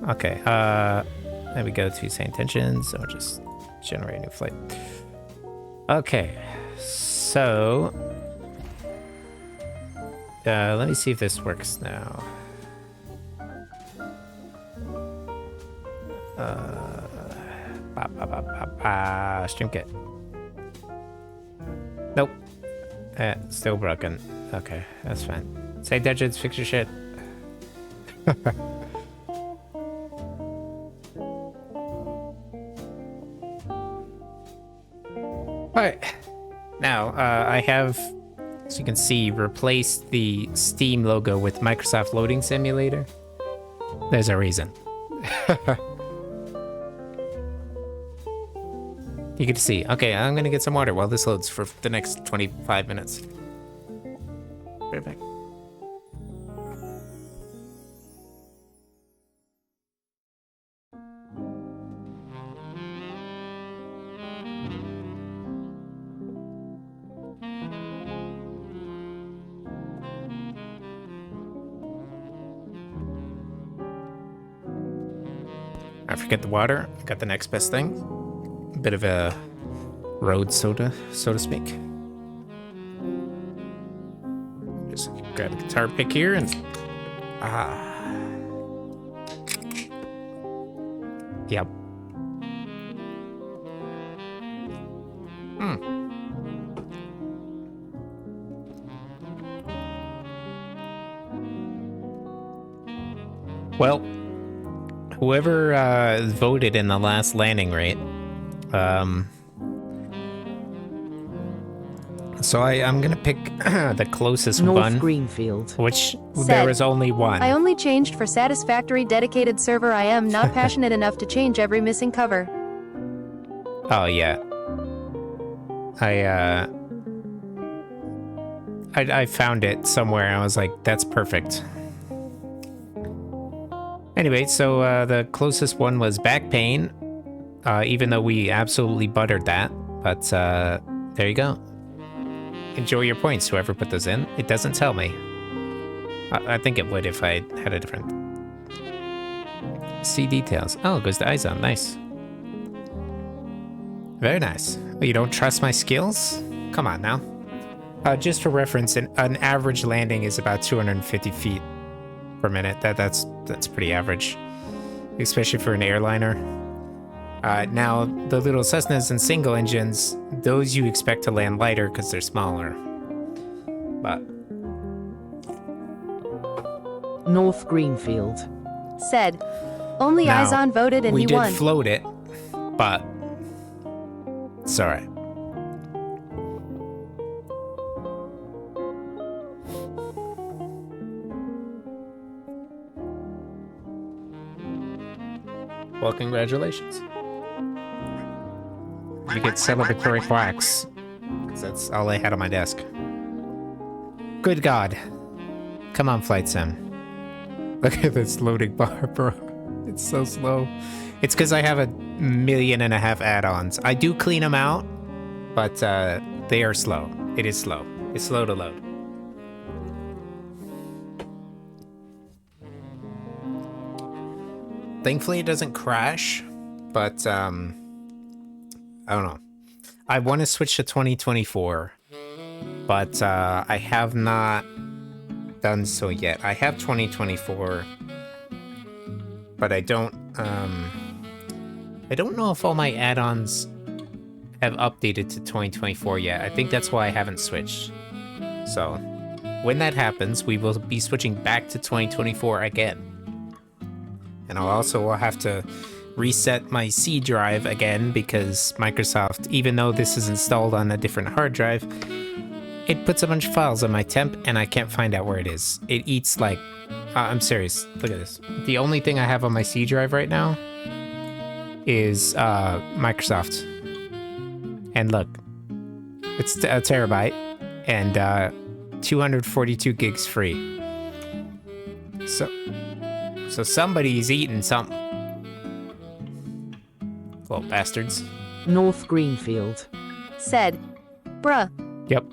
S1: Okay, then we go to same tensions, so I'll just generate a new flight. Okay, so let me see if this works now. Stream kit. Nope. Still broken. Okay, that's fine. Say digits, fix your shit. Alright. Now, I have, as you can see, replaced the Steam logo with Microsoft Loading Simulator. There's a reason. You can see. Okay, I'm gonna get some water while this loads for the next 25 minutes. Right back. I forget the water. I got the next best thing. A bit of a road soda, so to speak. Just grab a guitar pick here and... Yep. Well, whoever voted in the last landing rate, so I'm gonna pick the closest
S2: North
S1: one.
S2: Greenfield.
S1: Which
S9: Said,
S1: there was only one.
S9: I only changed for satisfactory dedicated server. I am not passionate enough to change every missing cover.
S1: Oh yeah. I found it somewhere and I was like, that's perfect. Anyway, so the closest one was back pain, even though we absolutely buttered that. But there you go. Enjoy your points, whoever put those in. It doesn't tell me. I think it would if I had a different... See details. Oh, it goes to ISO. Nice. Very nice. You don't trust my skills? Come on now. Just for reference, an average landing is about 250 feet per minute. That's pretty average, especially for an airliner. Now, the little Cessnas and single engines, those you expect to land lighter because they're smaller. But...
S2: North Greenfield.
S9: Said, only
S1: now,
S9: Izon voted and he won.
S1: We did float it, but it's alright. Well, congratulations. You get celebratory quacks. Because that's all I had on my desk. Good God. Come on, Flight Sim. Look at this loading bar, bro. It's so slow. It's because I have 1.5 million add-ons. I do clean them out, but they are slow. It is slow. It's slow to load. Thankfully, it doesn't crash, but I don't know. I want to switch to 2024, but I have not done so yet. I have 2024, but I don't know if all my add-ons have updated to 2024 yet. I think that's why I haven't switched. So when that happens, we will be switching back to 2024 again. And I'll also have to reset my C drive again because Microsoft, even though this is installed on a different hard drive, it puts a bunch of files on my temp and I can't find out where it is. It eats like, I'm serious, look at this. The only thing I have on my C drive right now is Microsoft. And look, it's a terabyte and 242 gigs free. So somebody's eating something. Well, bastards.
S2: North Greenfield.
S9: Said, bruh.
S1: Yep.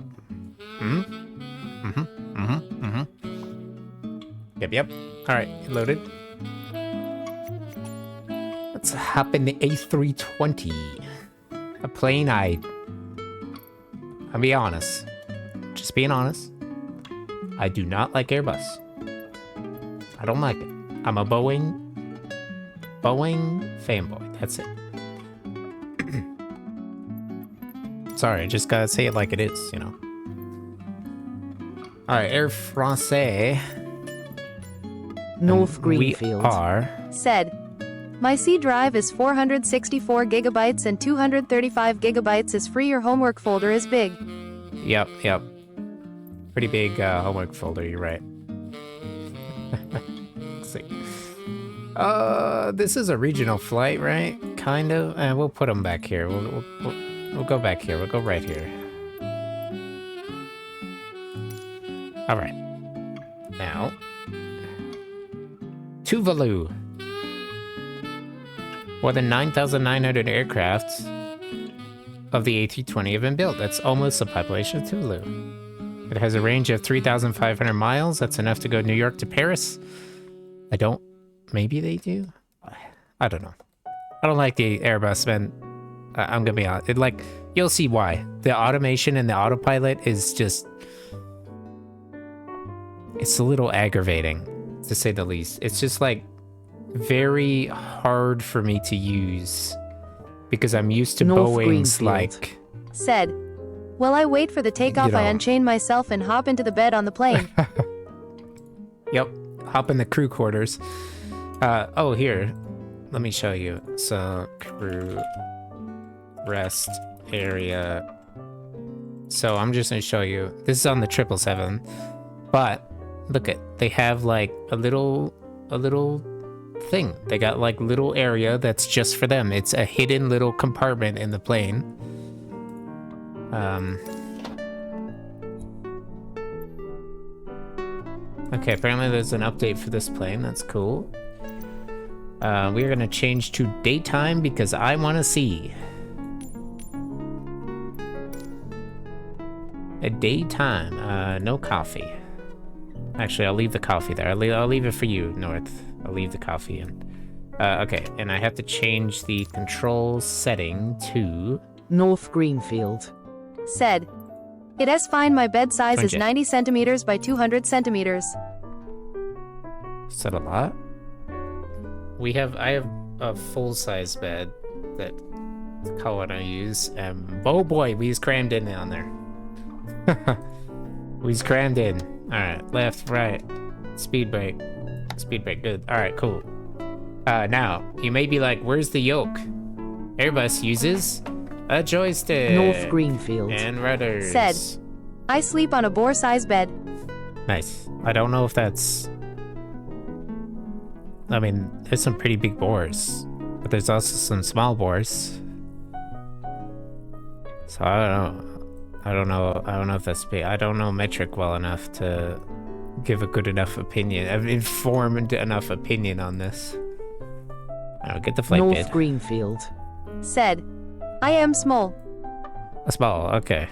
S1: Yep. Alright, loaded. Let's hop in the A320. A plane I I'll be honest. Just being honest. I do not like Airbus. I don't like it. I'm a Boeing fanboy. That's it. Sorry, I just gotta say it like it is, you know. Alright, Air France.
S2: North Greenfield.
S1: We are...
S9: Said. My C drive is 464 gigabytes and 235 gigabytes is free. Your homework folder is big.
S1: Yep. Pretty big homework folder, you're right. Let's see. This is a regional flight, right? Kind of. And we'll put them back here. We'll go back here. We'll go right here. All right. Now, Tuvalu. More than 9,900 aircraft of the A320 have been built. That's almost the population of Tuvalu. It has a range of 3,500 miles. That's enough to go New York to Paris. Maybe they do? I don't know. I don't like the Airbus, man. I'm gonna be honest. You'll see why. The automation and the autopilot is just... It's a little aggravating, to say the least. It's just very hard for me to use because I'm used to Boeing's
S9: Said. While I wait for the takeoff, I unchain myself and hop into the bed on the plane.
S1: Yep. Hop in the crew quarters. Oh, here. Let me show you. So, crew rest area. So, I'm just going to show you. This is on the 777. But, look they have a little thing. They got little area that's just for them. It's a hidden little compartment in the plane. Okay, apparently there's an update for this plane. That's cool. We're gonna change to daytime because I want to see a daytime. No coffee. Actually, I'll leave the coffee there. I'll leave it for you, North. I'll leave the coffee in. Okay, and I have to change the control setting to...
S2: North Greenfield.
S9: Said. It is fine. My bed size is 90 centimeters by 200 centimeters.
S1: Is that a lot? I have a full-size bed that Colin I use. Oh boy, we just crammed in on there. We just crammed in. Alright, left, right. Speed brake. Speed brake, good. Alright, cool. Now, you may be like, where's the yoke? Airbus uses a joystick.
S2: North Greenfield.
S1: And rudders.
S9: Said. I sleep on a bore-size bed.
S1: Nice. I don't know if that's... I mean, there's some pretty big bores. But there's also some small bores. So I don't know. I don't know if that's big. I don't know metric well enough to give a good enough opinion, an informed enough opinion on this. I don't get the flight
S2: North
S1: bid.
S2: Greenfield.
S9: Said. I am small.
S1: Small, okay.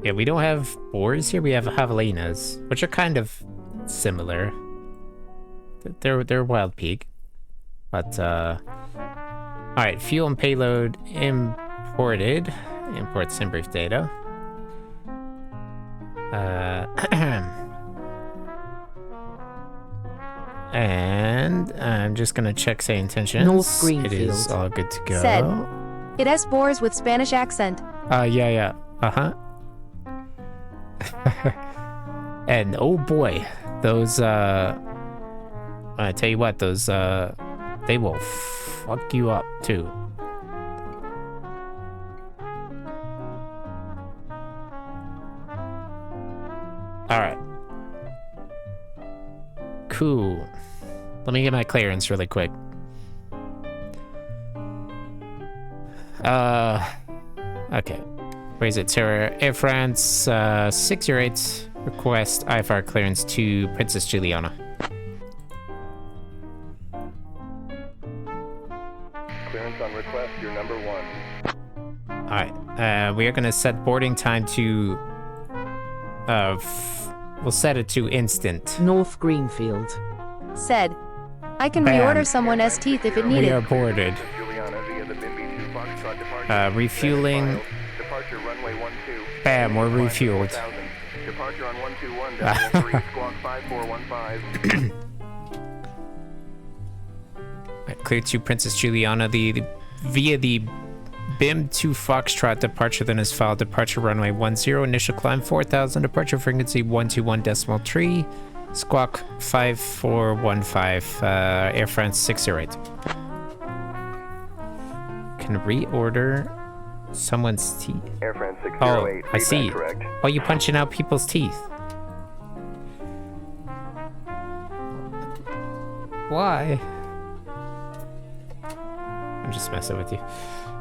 S1: Yeah, we don't have bores here. We have javelinas, which are kind of similar. They're wild peak, but all right. Fuel and payload imported. Import sim brief data. And I'm just gonna check say intentions.
S2: North Greenfield.
S1: It is all good to go.
S9: Said. It has bores with Spanish accent.
S1: Yeah. And oh boy, those I tell you what, those they will fuck you up too. All right. Cool. Let me get my clearance really quick. Okay. Where is it? Sarah, Air France 608 request IFR clearance to Princess Juliana.
S13: Clearance on request, you're number 1.
S1: Alright, we are gonna set boarding time to, we'll set it to instant.
S2: North Greenfield.
S9: Said. I can
S1: Bam.
S9: reorder someone's teeth if it needed.
S1: We are boarded.
S13: Juliana via the Bimby 2 Foxtrot
S1: Refueling.
S13: Departure runway 12.
S1: Bam, we're refueled.
S13: Departure on 121.3, squawk 5415.
S1: Clear to Princess Juliana via the BIM 2 Foxtrot. Departure then is filed. Departure runway 10, initial climb 4,000, departure frequency 121.3, squawk 5415, Air France 608. Can reorder someone's teeth.
S13: Air France 608.
S1: Oh, I see.
S13: Correct.
S1: Oh, you punching out people's teeth. Why? I'm just messing with you.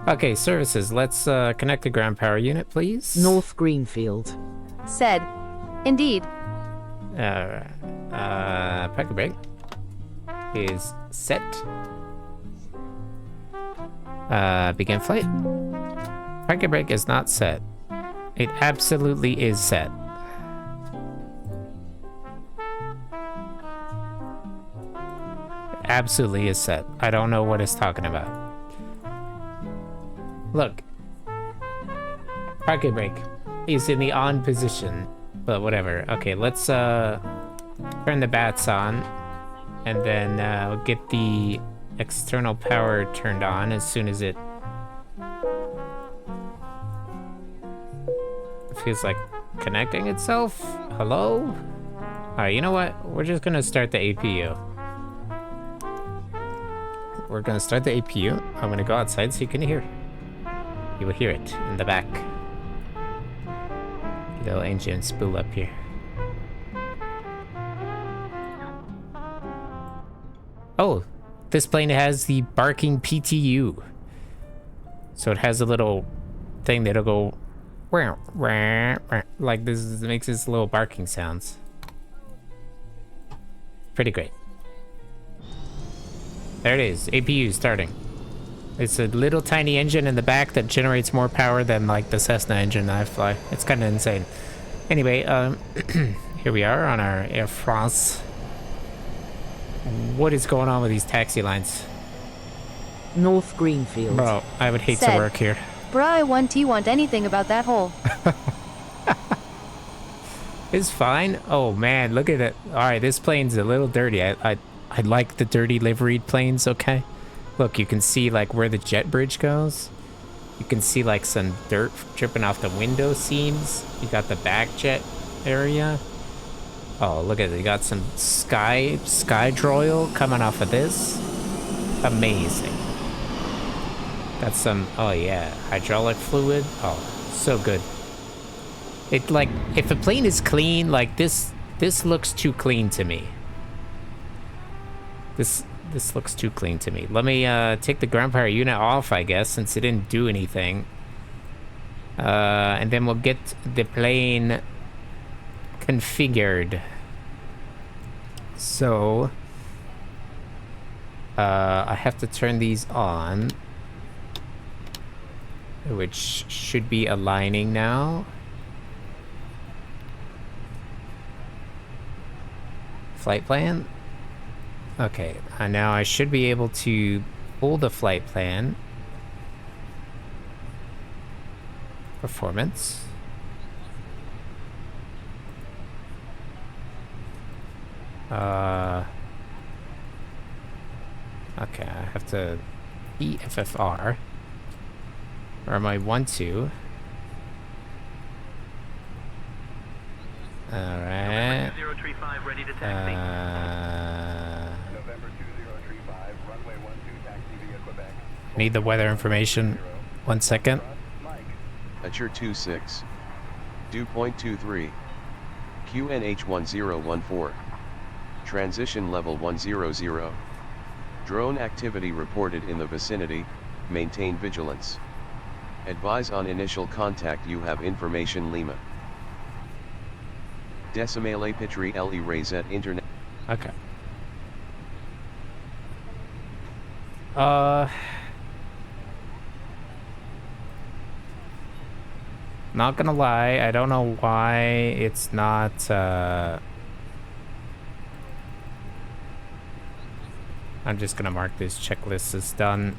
S1: Okay, services. Let's connect the ground power unit, please.
S2: North Greenfield.
S9: Said. Indeed.
S1: Packet brake is set. Begin flight. Packet brake is not set. It absolutely is set. Absolutely is set. I don't know what it's talking about. Look. Parking brake is in the on position, but whatever. Okay, let's turn the bats on, and then we'll get the external power turned on as soon as it feels like connecting itself. Hello? Alright, you know what? We're just gonna start the APU. We're gonna start the APU. I'm gonna go outside so you can hear. You will hear it in the back. Little engine spool up here. Oh, this plane has the barking PTU. So it has a little thing that'll go wah, wah, wah, like this. It makes this little barking sounds. Pretty great. There it is, APU starting. It's a little tiny engine in the back that generates more power than like the Cessna engine that I fly. It's kind of insane. Anyway, here we are on our Air France. What is going on with these taxi lines?
S2: North Greenfield.
S1: Bro, I would hate
S9: Said,
S1: to work here.
S9: Bruh, I want anything about that hole.
S1: It's fine. Oh man, look at it. All right, this plane's a little dirty. I like the dirty liveried planes. Okay, look, you can see like where the jet bridge goes. You can see like some dirt dripping off the window seams. You got the back jet area. Oh, look at it. You got some sky droil coming off of this. Amazing. Got some, oh yeah, hydraulic fluid. Oh, so good. It like, if a plane is clean, like this looks too clean to me. This looks too clean to me. Let me take the ground power unit off, I guess, since it didn't do anything. And then we'll get the plane configured. So I have to turn these on, which should be aligning now. Flight plan. Okay, now I should be able to pull the flight plan. Performance. Okay, I have to EFFR. Or am I 1-2? Alright.
S11: Ready to taxi.
S13: November 2035, runway 12, taxi via Quebec.
S1: Need the weather information. 1 second.
S14: Ature 26. Dew point 23. QNH 1014. Transition level 100. Drone activity reported in the vicinity. Maintain vigilance. Advise on initial contact. You have information. Lima. Decimale Pitri Le Rayset Internet.
S1: Okay. Not gonna lie, I don't know why it's not, I'm just gonna mark this checklist as done.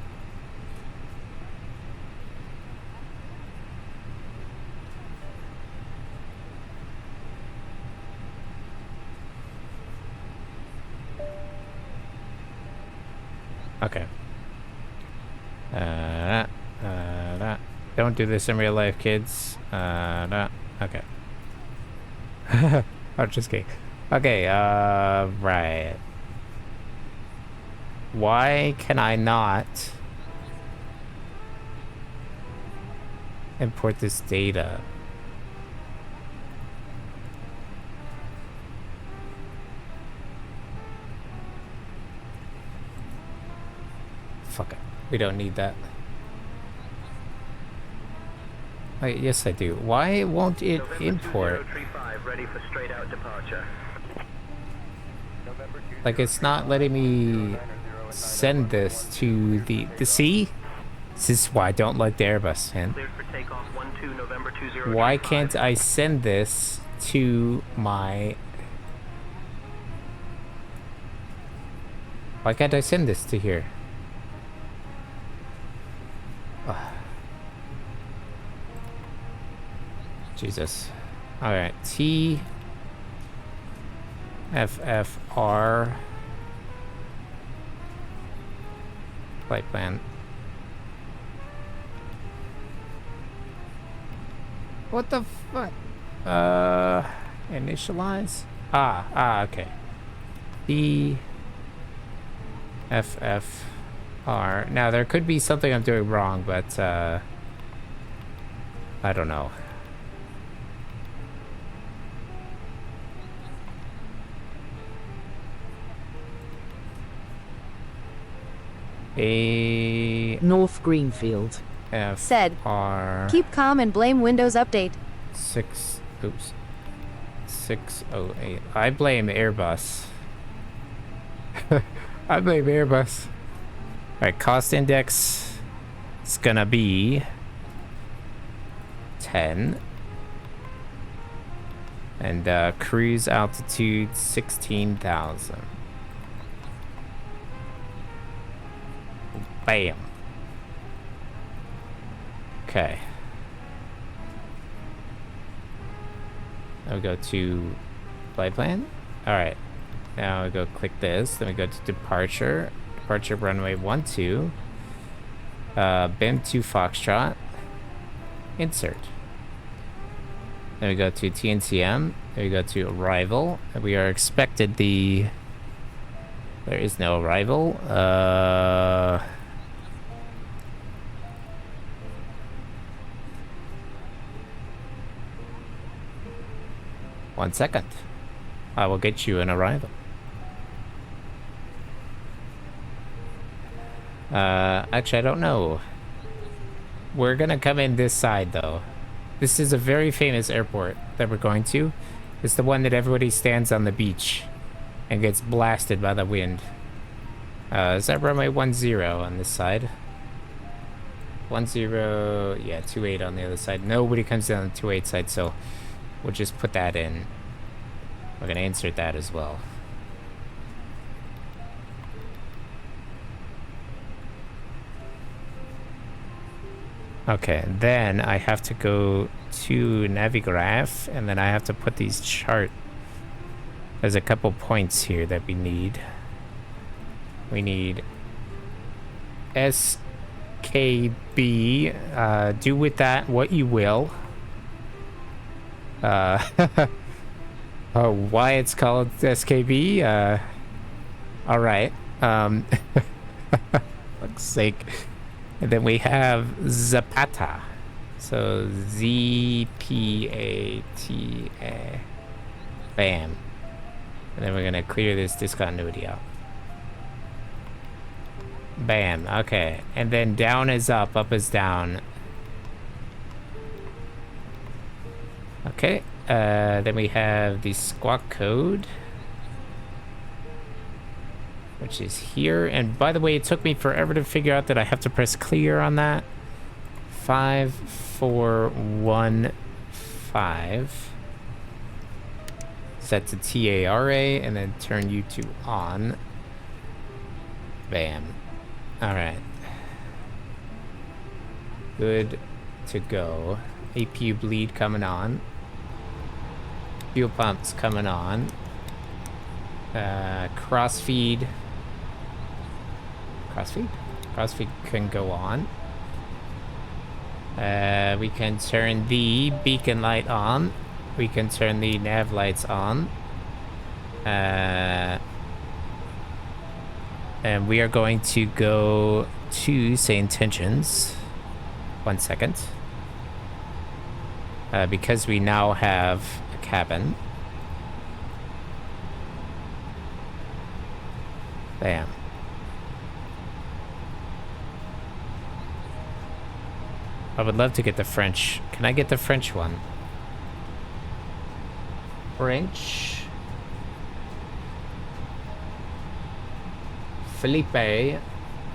S1: Okay. Don't do this in real life, kids. Okay. I'm just kidding. Okay, right. Why can I not import this data? Fuck it. We don't need that. Wait, yes I do. Why won't it import?
S11: Ready for straight out departure.
S1: Like, it's not letting me send this to the sea. This is why I don't like the Airbus, man. Why can't I send this to my... Why can't I send this to here? Ugh. Jesus. Alright, TFFR flight plan. What the fuck? Initialize? Okay. TFFR. Now, there could be something I'm doing wrong, but, I don't know.
S2: North Greenfield.
S9: Said. Keep calm and blame Windows Update.
S1: 608. I blame Airbus. I blame Airbus. Alright, cost index is gonna be 10. And cruise altitude 16,000. Bam. Okay. Now we go to flight plan. Alright. Now we go click this. Then we go to departure. Departure runway 12. BIM 2 Foxtrot. Insert. Then we go to TNCM. Then we go to arrival. And we are expected the... There is no arrival. 1 second. I will get you an arrival. Actually, I don't know. We're gonna come in this side, though. This is a very famous airport that we're going to. It's the one that everybody stands on the beach and gets blasted by the wind. Is that runway 10 on this side? 10, yeah, 28 on the other side. Nobody comes down the 28 side, so we'll just put that in. We're gonna insert that as well. Okay, then I have to go to Navigraph, and then I have to put these chart. There's a couple points here that we need. We need SKB. Do with that what you will. Oh, why it's called SKB? All right. Fuck's sake. And then we have Zapata. So Z-P-A-T-A. Bam. And then we're gonna clear this discontinuity out. Bam. Okay. And then down is up is down. Okay. Then we have the squawk code, which is here. And by the way, it took me forever to figure out that I have to press clear on that. 5415. Set to TARA and then turn you to on. Bam. Alright. Good to go. APU bleed coming on. Fuel pumps coming on. Crossfeed Crossfeed? Crossfeed can go on. We can turn the beacon light on. We can turn the nav lights on. And we are going to go to say intentions. 1 second. Because we now have a cabin. Bam. I would love to get the French. Can I get the French one? French. Felipe.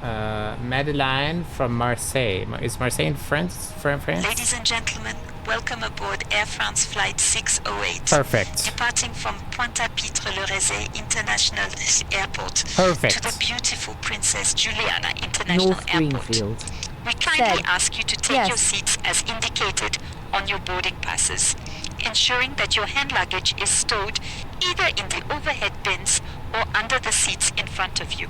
S1: Madeleine from Marseille. Is Marseille in France?
S15: Ladies and gentlemen, welcome aboard Air France Flight 608.
S1: Perfect.
S15: Departing from Pointe-à-Pitre-le-Rézé International Airport
S1: Perfect.
S15: to the beautiful Princess Juliana International
S2: North
S15: Airport.
S2: Greenfield.
S15: We kindly
S9: Said.
S15: ask you to take your seats as indicated on your boarding passes, ensuring that your hand luggage is stowed either in the overhead bins or under the seats in front of you.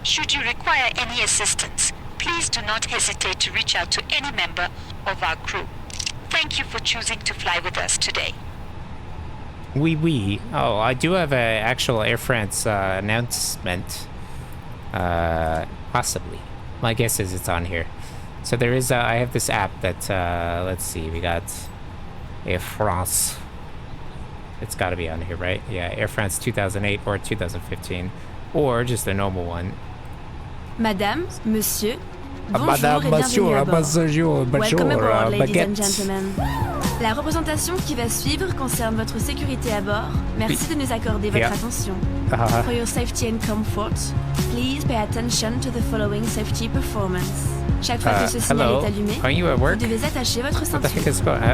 S15: Should you require any assistance, please do not hesitate to reach out to any member of our crew. Thank you for choosing to fly with us today.
S1: Oui. Oh, I do have an actual Air France announcement. Possibly. My guess is it's on here. So there is, I have this app that, let's see, we got Air France. It's got to be on here, right? Yeah, Air France 2008 or 2015. Or just a normal one.
S16: Madame, monsieur, bonjour
S1: Madame,
S16: et bienvenue à bord.
S1: bonjour,
S16: Welcome aboard, ladies
S1: baguette.
S16: and gentlemen. La représentation qui va suivre concerne votre sécurité à bord. Merci de nous accorder votre attention. For your safety and comfort, please pay attention to the following safety performance. Chaque fois que ce signal est allumé, vous devez attacher votre ceinture.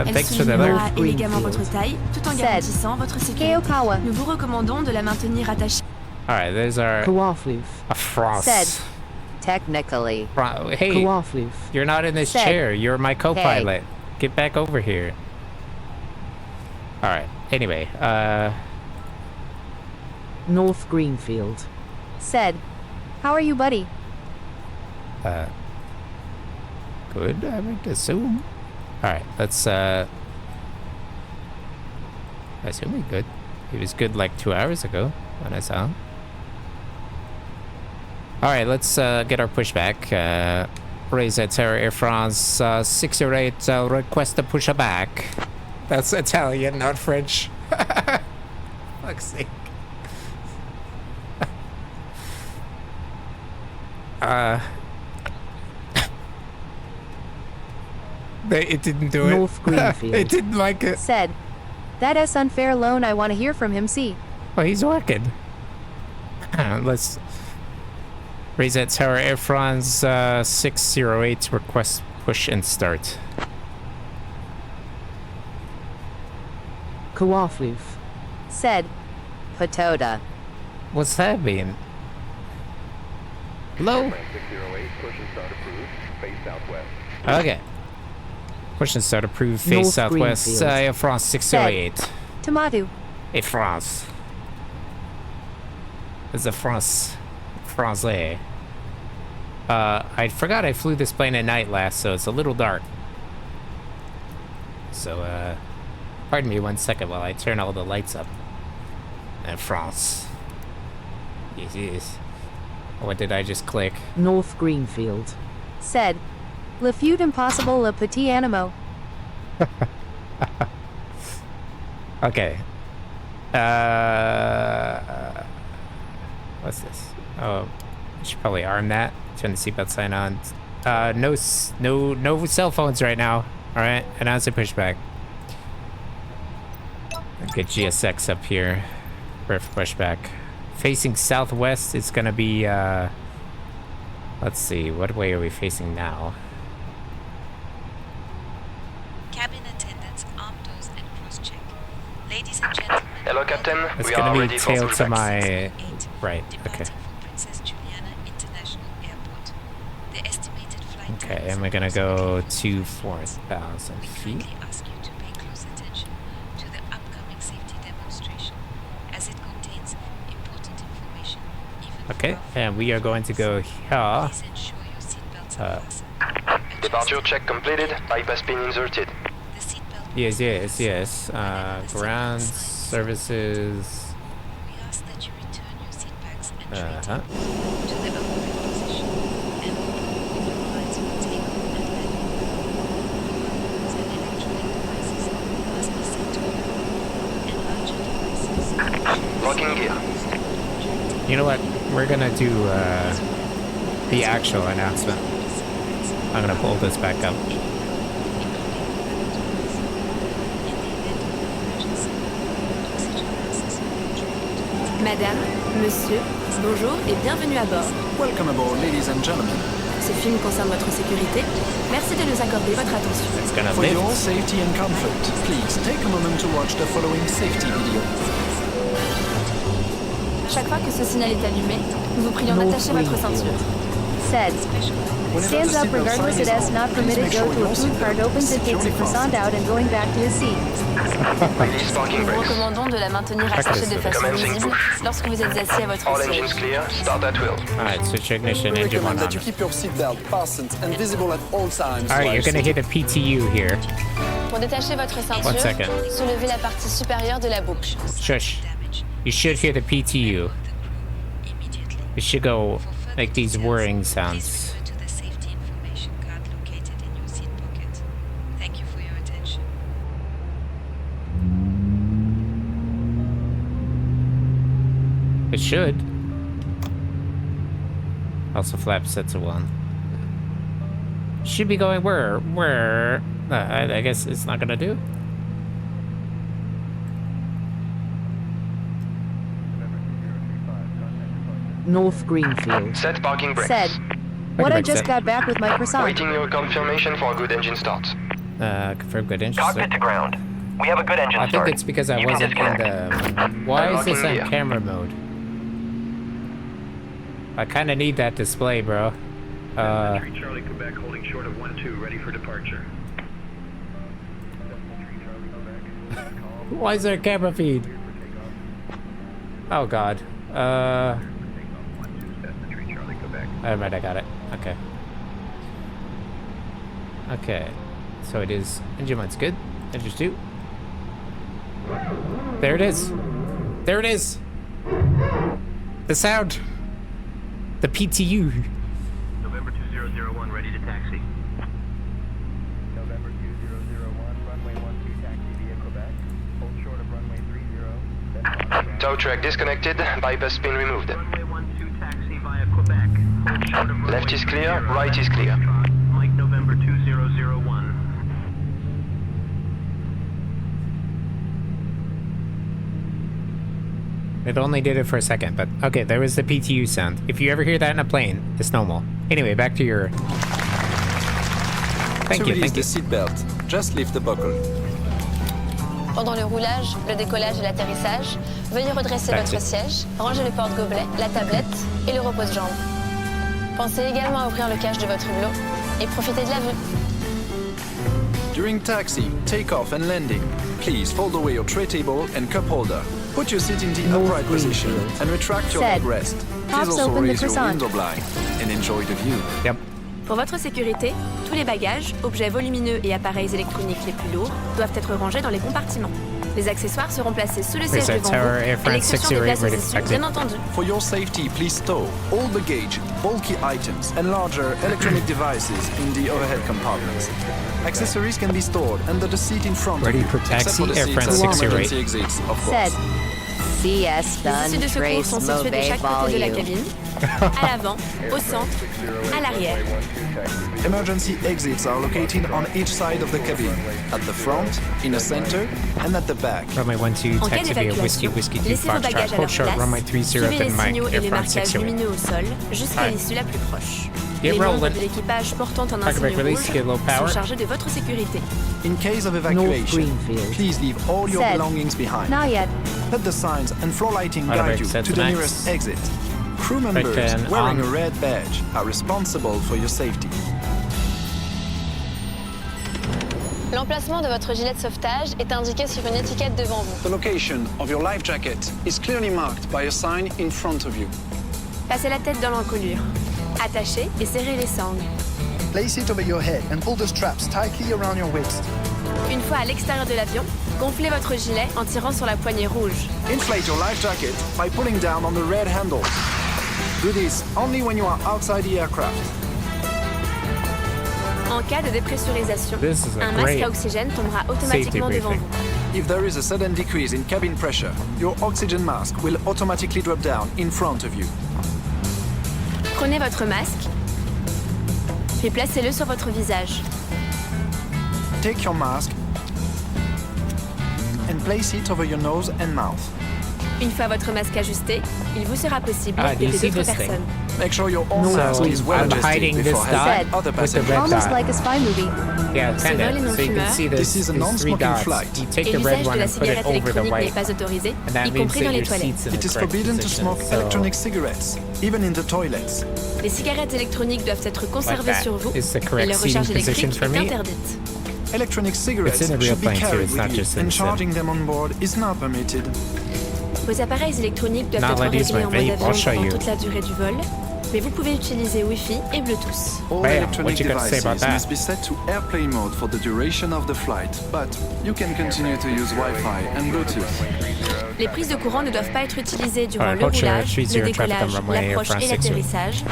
S16: Elle soulignera élégamment votre taille, tout en garantissant votre sécurité. Nous vous recommandons de la maintenir attachée.
S1: All right, there's our France.
S9: Said. Technically.
S1: Hey, you're not in this chair. You're my co-pilot. Get back over here. All right. Anyway,
S2: North Greenfield.
S9: Said. How are you, buddy?
S1: Good, I would assume. All right, let's, I assume we're good. He was good like 2 hours ago when I saw him. All right, let's get our pushback. Raise at Terra Air France 608, request a pushback. That's Italian, not French. Fuck's sake. It didn't do it.
S2: North Greenfield.
S1: It didn't like it.
S9: Said. That is unfair loan. I want to hear from him. See.
S1: Well, he's working. Let's raise that Tower Air France 608, request push and start.
S2: Kawafloof.
S9: Said. Patoda.
S1: What's that mean? Hello?
S13: 608, push and start approved, face southwest.
S1: Okay. Push and start approved, face
S2: North
S1: southwest, Air France 608.
S9: Tomato.
S1: Air France. It's a France. Francais. I forgot I flew this plane at night last, so it's a little dark. So, pardon me 1 second while I turn all the lights up. And France. Yes. What did I just click?
S2: North Greenfield.
S9: Said. Le feud impossible le petit animal.
S1: Okay. What's this? Oh, I should probably arm that. Turn the seatbelt sign on. No cell phones right now. All right, announce a pushback. Get GSX up here for pushback. Facing southwest, it's gonna be. Let's see, what way are we facing now?
S15: Cabin attendants, arm doors, and cruise check. Ladies and gentlemen.
S3: Hello, Captain.
S1: It's
S3: We
S1: gonna
S3: are
S1: be
S3: ready for
S1: tail to
S3: pushback.
S1: my right. Okay.
S15: Princess Juliana International Airport. The estimated flight
S1: Okay, and we're gonna go to 4,000 feet.
S15: ask you to pay close attention to the upcoming safety demonstration, as it contains important information, even
S1: Okay, and we are going to go here.
S17: Departure check completed. Bypass pin inserted.
S1: Yes. Ground services.
S17: Locking gear.
S1: You know what? We're gonna do the actual announcement. I'm gonna pull this back up.
S16: Madame, monsieur, bonjour et bienvenue à bord.
S18: Welcome aboard, ladies and gentlemen.
S16: Ce film concerne votre sécurité. Merci de nous accorder votre attention.
S18: For your safety and comfort, please take a moment to watch the following safety video.
S16: Chaque fois que ce signal est allumé, nous vous prions d'attacher votre ceinture.
S9: Said. Stands up regardless it has not permitted go to a food cart opens it takes a croissant out and going back to his seat.
S16: Nous vous recommandons de la maintenir attachée de façon visible lorsque vous êtes assis à votre
S17: All
S16: siège.
S17: engines clear. Start at will.
S1: Alright, switch ignition,
S18: We
S1: engine
S18: recommend
S1: on.
S18: that you keep your seatbelt fastened and visible at all times.
S1: Alright, you're gonna hit a PTU here.
S16: Pour détacher votre
S1: One
S16: ceinture,
S1: second.
S16: soulevez la partie supérieure de la boucle.
S1: Shush. You should hear the PTU. It should go like these whirring sounds. It should. Also flap sets of 1. Should be going where? I guess it's not gonna do.
S2: North Greenfield.
S17: Set parking brakes.
S9: Said. What I just got back with my croissant.
S17: Waiting your confirmation for a good engine start.
S1: Confirm good engine
S3: Cockpit to ground. We have a good engine
S1: I
S3: start.
S1: think it's because I
S3: You can
S1: wasn't in
S3: disconnect.
S1: the... Why is this
S17: Unlocking
S1: on
S17: gear.
S1: camera mode? I kind of need that display, bro.
S11: Charlie Quebec holding short of 1-2, ready for departure.
S1: Why is there a camera feed? Oh god. Alright, I got it. Okay. Okay. So it is engine 1's good. Engine 2. There it is. There it is. The sound. The PTU.
S11: November 2001, ready to taxi.
S13: November 2001, runway 12 taxi via Quebec. Hold short of runway 30.
S17: Tow track disconnected. Bypass pin removed.
S11: Runway 12 taxi via Quebec. Hold short of runway
S17: Left is clear.
S11: 30.
S17: Right is clear.
S11: Mike November 2001.
S1: It only did it for a second, but okay, there was the PTU sound. If you ever hear that in a plane, it's normal. Anyway, back to your... Thank you, thank you.
S18: To release the seatbelt, just lift the buckle.
S16: Pendant le roulage, le décollage et l'atterrissage, veuillez redresser
S1: That's
S16: votre
S1: it.
S16: siège, ranger le porte-gobelet, la tablette et le repose-jambes. Pensez également à ouvrir le cache de votre hublot et profitez de la vue.
S18: During taxi, takeoff and landing, please fold away your tray table and cup holder. Put your seat in the upright position and retract your
S9: Said.
S18: headrest.
S9: Pops
S18: Please also
S9: open the
S18: raise your
S9: croissant.
S18: window blind and enjoy the view.
S1: Yep.
S16: Pour votre sécurité, tous les bagages, objets volumineux et appareils électroniques les plus lourds doivent être rangés dans les compartiments. Les accessoires seront placés sous le siège
S1: Reset
S16: devant
S1: tower,
S16: vous,
S1: Air
S16: à
S1: France
S16: l'exception des
S1: 608
S16: places
S1: ready to
S16: issues,
S1: exit.
S16: bien entendu.
S18: For your safety, please stow all baggage, bulky items, and larger electronic devices in the overhead compartments. Accessories can be stored under the seat in front
S1: Ready
S18: of you,
S1: for
S18: except
S1: taxi,
S18: for the
S1: Air
S18: seats
S1: France
S18: at
S1: 608.
S18: emergency exits, of course.
S9: Said. CS
S16: Les
S9: done.
S16: issues de secours
S9: Trace
S16: sont situées de
S9: mauvais
S16: chaque côté de la
S9: volume.
S16: cabine, à l'avant, au centre, à l'arrière.
S18: Emergency exits are located on each side of the cabin, at the front, in the center, and at the back.
S1: Runway 12,
S16: En cas
S1: taxi via Whiskey,
S16: d'évacuation,
S1: Whiskey 2,
S16: laissez vos
S1: Foxtrot,
S16: bagages à
S1: hold
S16: leur
S1: short, runway
S16: place,
S1: 30,
S16: suivez les
S1: then Mike,
S16: signaux et
S1: Air
S16: les
S1: France
S16: marquages
S1: 608.
S16: lumineux au sol jusqu'à
S1: Alright.
S16: l'issue la plus proche.
S1: Get
S16: Les membres
S1: rolling.
S16: de l'équipage portant un
S1: Pocket brake
S16: insigne
S1: release,
S16: rouge
S1: get low power.
S16: sont chargés de votre sécurité.
S18: In case of evacuation,
S2: Greenfield.
S18: please leave all your
S9: Said.
S18: belongings behind.
S9: Not yet.
S18: Let the signs and floor lighting
S1: Auto
S18: guide
S1: brake
S18: you
S1: set
S18: to
S1: to
S18: the
S1: max.
S18: nearest exit. Crew members
S1: turn
S18: wearing
S1: on.
S18: a red badge are responsible for your safety.
S16: L'emplacement de votre gilet de sauvetage est indiqué sur une étiquette devant vous.
S18: The location of your life jacket is clearly marked by a sign in front of you.
S16: Passez la tête dans l'encolure. Attachez et serrez les sangles.
S18: Place it over your head and pull the straps tightly around your waist.
S16: Une fois à l'extérieur de l'avion, gonflez votre gilet en tirant sur la poignée rouge.
S18: Inflate your life jacket by pulling down on the red handle. Do this only when you are outside the aircraft.
S16: En cas de dépressurisation, un masque à oxygène tombera automatiquement devant vous.
S18: If there is a sudden decrease in cabin pressure, your oxygen mask will automatically drop down in front of you.
S16: Prenez votre masque, puis placez-le sur votre visage.
S18: Take your mask and place it over your nose and mouth.
S16: Une fois votre masque ajusté, il vous sera possible d'aider d'autres personnes.
S18: Make sure your own mask is well adjusted before helping other passengers.
S9: Almost like a spy movie.
S1: Yeah, kind of. So you can see
S18: this is a non-smoking flight.
S1: You take the red one and put it over the white,
S16: and
S1: that means that your seat's in the
S18: It is forbidden to smoke electronic cigarettes, even in the toilets.
S16: Les cigarettes électroniques doivent être conservées sur vous,
S1: is the
S16: et
S1: correct
S16: leur
S1: seating
S16: recharge
S1: position
S16: électrique
S1: for
S16: est
S1: me.
S16: interdite.
S18: Electronic cigarettes
S1: It's in a real
S18: should be
S1: plane too,
S18: carried
S1: it's not
S18: with
S1: just
S18: you,
S1: in
S18: and
S1: the sim.
S18: charging them on board is not permitted.
S16: Vos appareils électroniques doivent
S1: Not
S16: être
S1: let use
S16: réglés
S1: my
S16: en mode
S1: vape, I'll
S16: avion
S1: show
S16: pendant
S1: you.
S16: toute la durée du vol, mais vous pouvez utiliser Wi-Fi et Bluetooth.
S18: All
S1: Bam,
S18: electronic
S1: what you got to say about
S18: devices
S1: that?
S18: must be set to airplane mode for the duration of the flight, but you can continue to use Wi-Fi and Bluetooth.
S16: Les prises de courant ne doivent pas être utilisées durant
S1: Alright,
S16: le
S1: hold your
S16: roulage,
S1: 30
S16: le
S1: traffic on
S16: décollage,
S1: runway
S16: l'approche
S1: France
S16: et
S1: 60.
S16: l'atterrissage,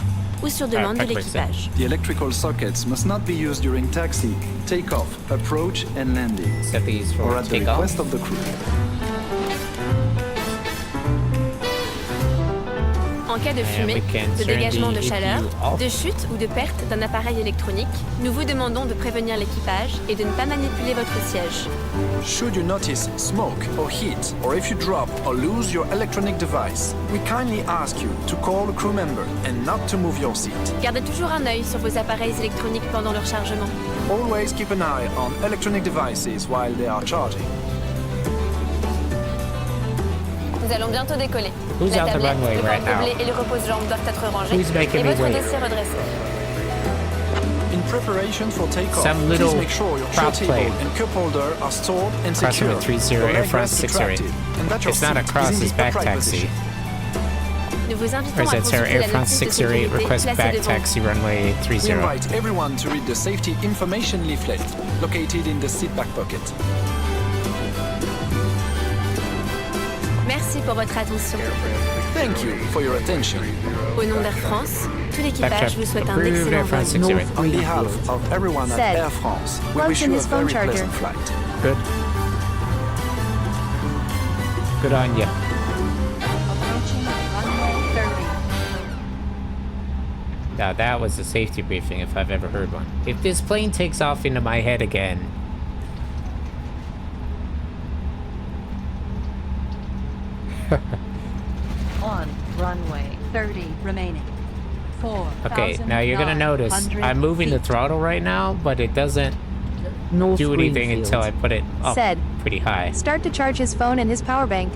S16: ou sur demande de l'équipage.
S18: The electrical sockets must not be used during taxi, takeoff, approach, and landing,
S1: Set these
S18: or
S1: for
S18: at the
S1: takeoff.
S18: request of the crew.
S16: En cas de fumée,
S1: we can
S16: de
S1: turn
S16: dégagement
S1: the
S16: de chaleur,
S1: EPU off.
S16: de chute ou de perte d'un appareil électronique, nous vous demandons de prévenir l'équipage et de ne pas manipuler votre siège.
S18: Should you notice smoke or heat, or if you drop or lose your electronic device, we kindly ask you to call a crew member and not to move your seat.
S16: Gardez toujours un œil sur vos appareils électroniques pendant leur chargement.
S18: Always keep an eye on electronic devices while they are charging.
S16: Nous allons bientôt décoller.
S1: Who's
S16: La
S1: out the
S16: tablette,
S1: runway
S16: le
S1: right now?
S16: porte-gobelet et le repose-jambes doivent être rangés
S1: Who's making
S16: et
S1: me
S16: votre
S1: wait?
S16: dossier redressé.
S18: In preparation for takeoff,
S1: Some little
S18: please make sure your
S1: prop
S18: tray table
S1: plane.
S18: and cup holder are stored and
S1: Crossing
S18: secure.
S1: with 30
S18: Your
S1: Air
S18: leg
S1: France
S18: rest
S1: 608.
S18: retracted, and that your
S1: It's not a
S18: seat
S1: cross,
S18: is in
S1: it's
S18: the
S1: back
S18: upright
S1: taxi.
S18: position.
S16: Nous vous
S1: Or
S16: invitons
S1: is
S16: à
S1: that Sarah
S16: consulter
S1: Air
S16: la
S1: France
S16: notice de
S1: 608
S16: sécurité
S1: request
S16: placée
S1: back
S16: devant.
S1: taxi runway
S18: We
S1: 30.
S18: invite everyone to read the safety information leaflet located in the seat back pocket.
S16: Merci pour votre attention.
S18: Thank you for your attention.
S16: Au nom d'Air France, tout l'équipage vous souhaite un
S1: Approved
S16: excellent
S1: Air
S16: vol.
S1: France 608.
S18: On behalf of everyone at
S9: Said.
S18: Air France, we
S9: Plugs
S18: wish
S9: in
S18: you a
S9: his phone
S18: very
S9: charger.
S18: pleasant flight.
S1: Good. Good on ya.
S6: Approaching runway 30.
S1: Now that was a safety briefing if I've ever heard one. If this plane takes off into my head again,
S5: On runway
S6: 30 remaining. 4.
S1: okay, now you're gonna notice I'm moving the throttle right now, but it doesn't
S2: North
S1: do anything
S2: Greenfield.
S1: until I put it up
S9: Said.
S1: pretty high.
S9: Start to charge his phone and his power bank.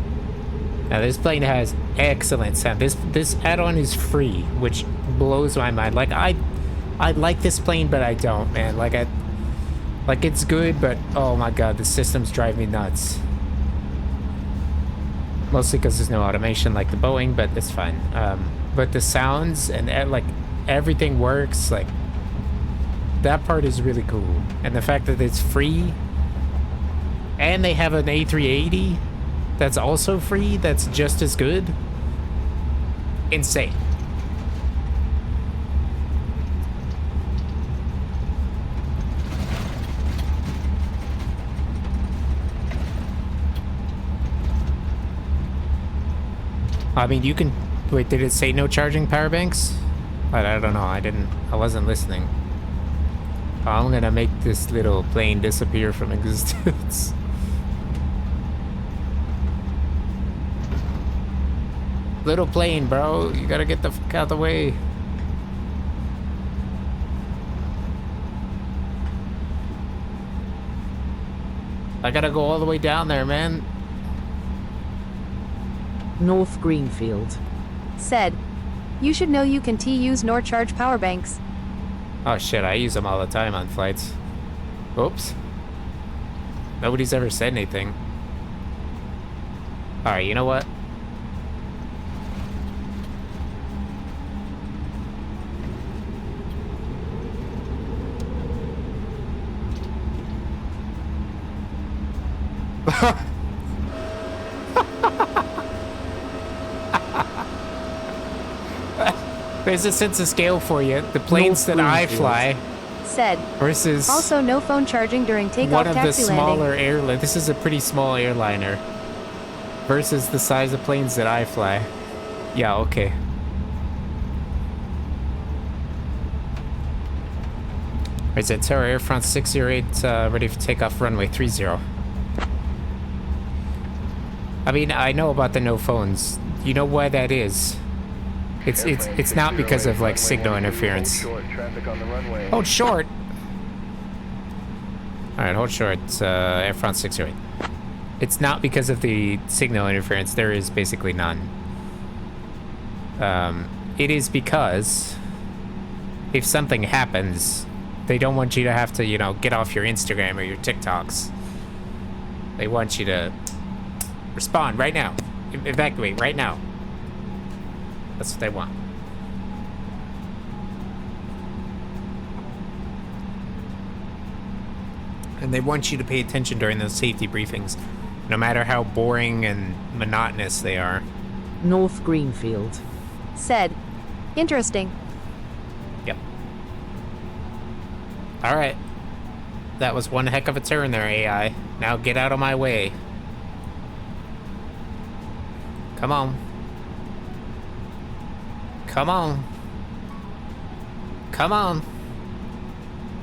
S1: Now this plane has excellent sound. This add-on is free, which blows my mind. Like I like this plane, but I don't, man. Like it's good, but oh my god, the systems drive me nuts. Mostly because there's no automation like the Boeing, but it's fine. But the sounds and like everything works. Like that part is really cool, and the fact that it's free, and they have an A380 that's also free. That's just as good. Insane. I mean, you can... Wait, did it say no charging power banks? I don't know. I wasn't listening. I'm gonna make this little plane disappear from existence. Little plane, bro. You gotta get the fuck out of the way. I gotta go all the way down there, man.
S2: North Greenfield.
S9: Said. You should know you can use nor charge power banks.
S1: Oh shit, I use them all the time on flights. Oops. Nobody's ever said anything. Alright, you know what? There's a sense of scale for you. The planes that I fly
S9: said
S1: versus
S9: also no phone charging during takeoff,
S1: one of the
S9: taxi
S1: smaller
S9: landing.
S1: airlines. This is a pretty small airliner versus the size of planes that I fly. Yeah, okay. Is it Tower Air France 608 ready for takeoff runway 30? I mean, I know about the no phones. You know why that is? It's not because of like signal interference. Hold short. All right, hold short. Air France 608. It's not because of the signal interference. There is basically none. It is because if something happens, they don't want you to have to, you know, get off your Instagram or your TikToks. They want you to respond right now. Evacuate right now. That's what they want. And they want you to pay attention during those safety briefings, no matter how boring and monotonous they are.
S2: North Greenfield
S9: said, interesting.
S1: Yep. All right. That was one heck of a turn there, AI. Now get out of my way. Come on. Come on. Come on.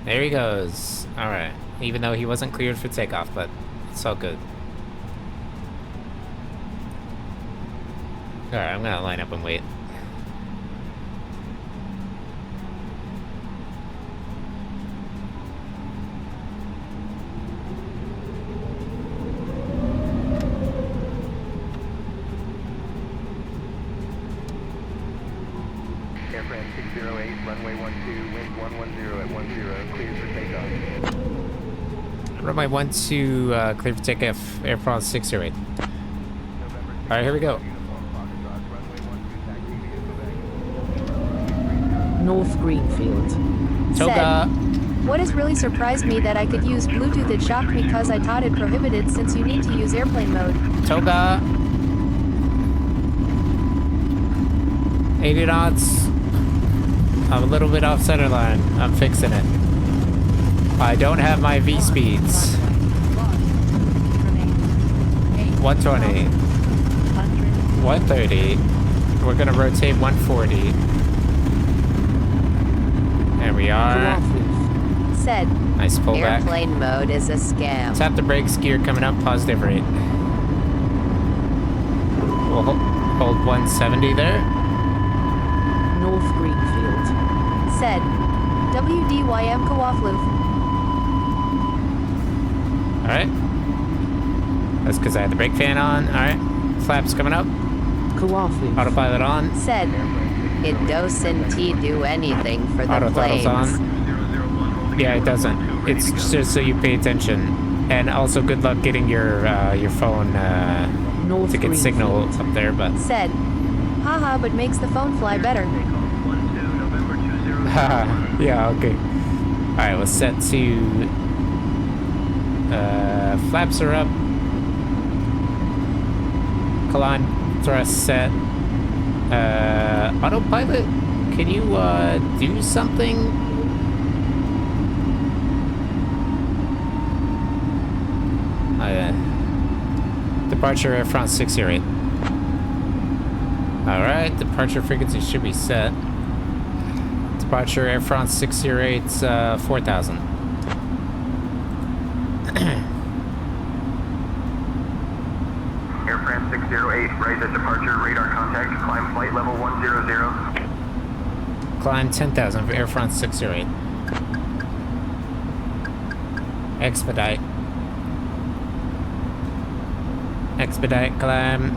S1: There he goes. All right. Even though he wasn't cleared for takeoff, but it's all good. All right, I'm gonna line up and wait.
S13: Air France 608, runway 12, wind 110 at 10, cleared for takeoff.
S1: Runway 12, clear for takeoff, Air France 608. All right, here we go.
S2: North Greenfield.
S1: Toga.
S9: Said, what has really surprised me that I could use Bluetooth. It shocked me because I thought it prohibited since you need to use airplane mode.
S1: Toga. 80 knots. I'm a little bit off center line. I'm fixing it. I don't have my V speeds. 120. 130. We're gonna rotate 140. There we are.
S9: Said,
S1: nice pullback.
S9: Airplane mode is a scam.
S1: Tap the brakes, gear coming up, positive rate. We'll hold 170 there.
S2: North Greenfield.
S9: Said, WDYM Kawaflu.
S1: Alright. That's because I had the brake fan on. Alright. Flaps coming up.
S2: Kawaflu.
S1: Autopilot on.
S9: Said, it doesn't do anything for the
S1: Auto
S9: planes.
S1: throttle's on. Yeah, it doesn't. It's just so you pay attention. And also good luck getting your phone to get signal up there, but...
S9: Said, haha, but makes the phone fly better.
S1: Haha, yeah, okay. Alright, we'll set to... flaps are up. Climb, thrust set. Autopilot, can you do something? Departure Air France 608. Alright, departure frequency should be set. Departure Air France 608, 4000.
S7: Air France 608, raise at departure, radar contact, climb flight level 100.
S1: Climb 10,000 for Air France 608. Expedite. Expedite climb.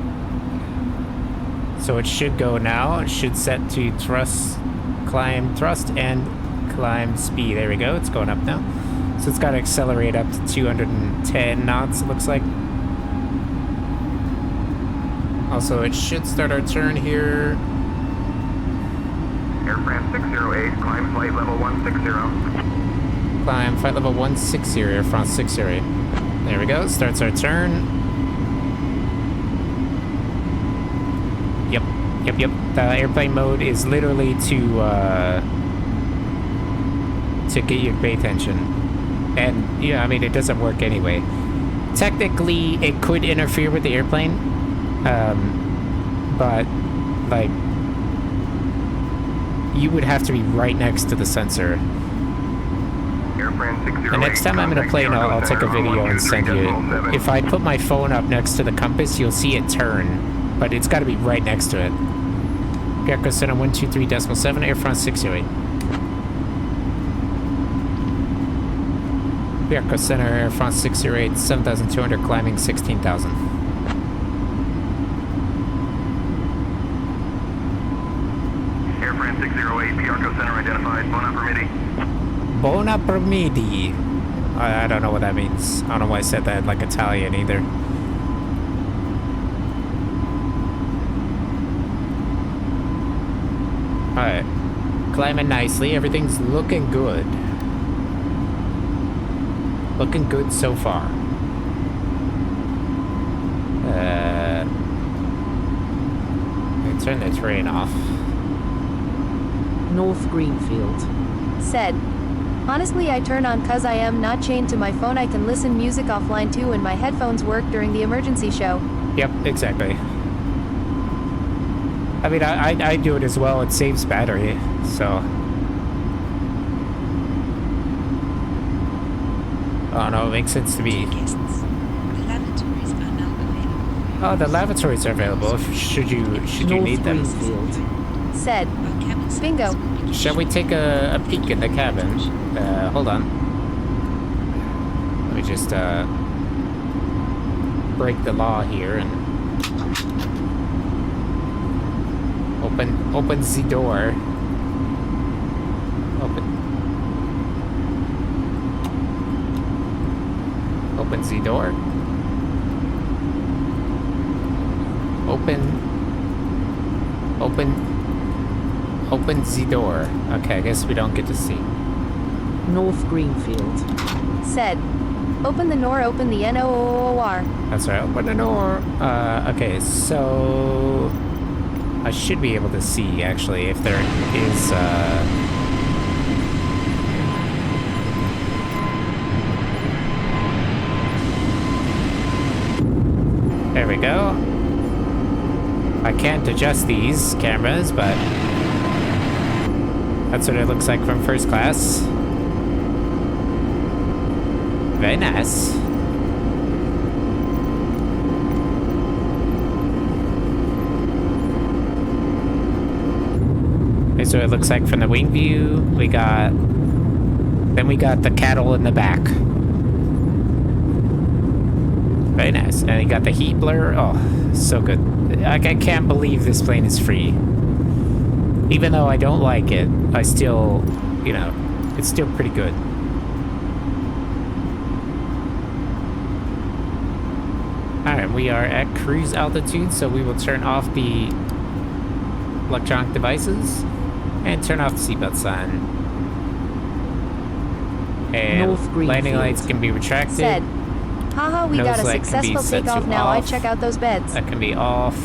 S1: So it should go now. It should set to thrust, climb, thrust, and climb speed. There we go. It's going up now. So it's got to accelerate up to 210 knots, it looks like. Also, it should start our turn here.
S7: Air France 608, climb flight level 160.
S1: Climb flight level 160, Air France 608. There we go. Starts our turn. Yep. The airplane mode is literally to get you to pay attention. And, yeah, I mean, it doesn't work anyway. Technically, it could interfere with the airplane. But, like, you would have to be right next to the sensor. The next time I'm gonna play, I'll take a video and send you it. If I put my phone up next to the compass, you'll see it turn, but it's got to be right next to it. Pierco Center 123.7, Air France 608. Pierco Center, Air France 608, 7,200, climbing 16,000.
S10: Air France 608, Pierco Center identified, Bona Permiti.
S1: Bona Permiti. I don't know what that means. I don't know why I said that like Italian either. Alright. Climbing nicely. Everything's looking good. Looking good so far. Turn the terrain off.
S2: North Greenfield.
S9: Said. Honestly, I turn on cause I am not chained to my phone. I can listen music offline too, and my headphones work during the emergency show.
S1: Yep, exactly. I mean, I do it as well. It saves battery, so. Oh no, it makes sense to me. Oh, the lavatories are available. Should you need them?
S9: Said. Bingo.
S1: Shall we take a peek in the cabin? Hold on. Let me just break the law here and open the door. Open the door. Open the door. Okay, I guess we don't get to see.
S2: North Greenfield.
S9: Said. Open the door, open the N-O-O-R.
S1: That's right, open the door. Okay, so I should be able to see, actually, if there is, There we go. I can't adjust these cameras, but that's what it looks like from first class. Very nice. Here's what it looks like from the wing view. We got the cattle in the back. Very nice. And you got the heat blur. Oh, so good. I can't believe this plane is free. Even though I don't like it, I still, you know, it's still pretty good. Alright, we are at cruise altitude, so we will turn off the electronic devices and turn off the seatbelt sign. And landing lights can be retracted.
S9: Said. Haha, we got a successful takeoff now. I check out those beds.
S1: That can be off.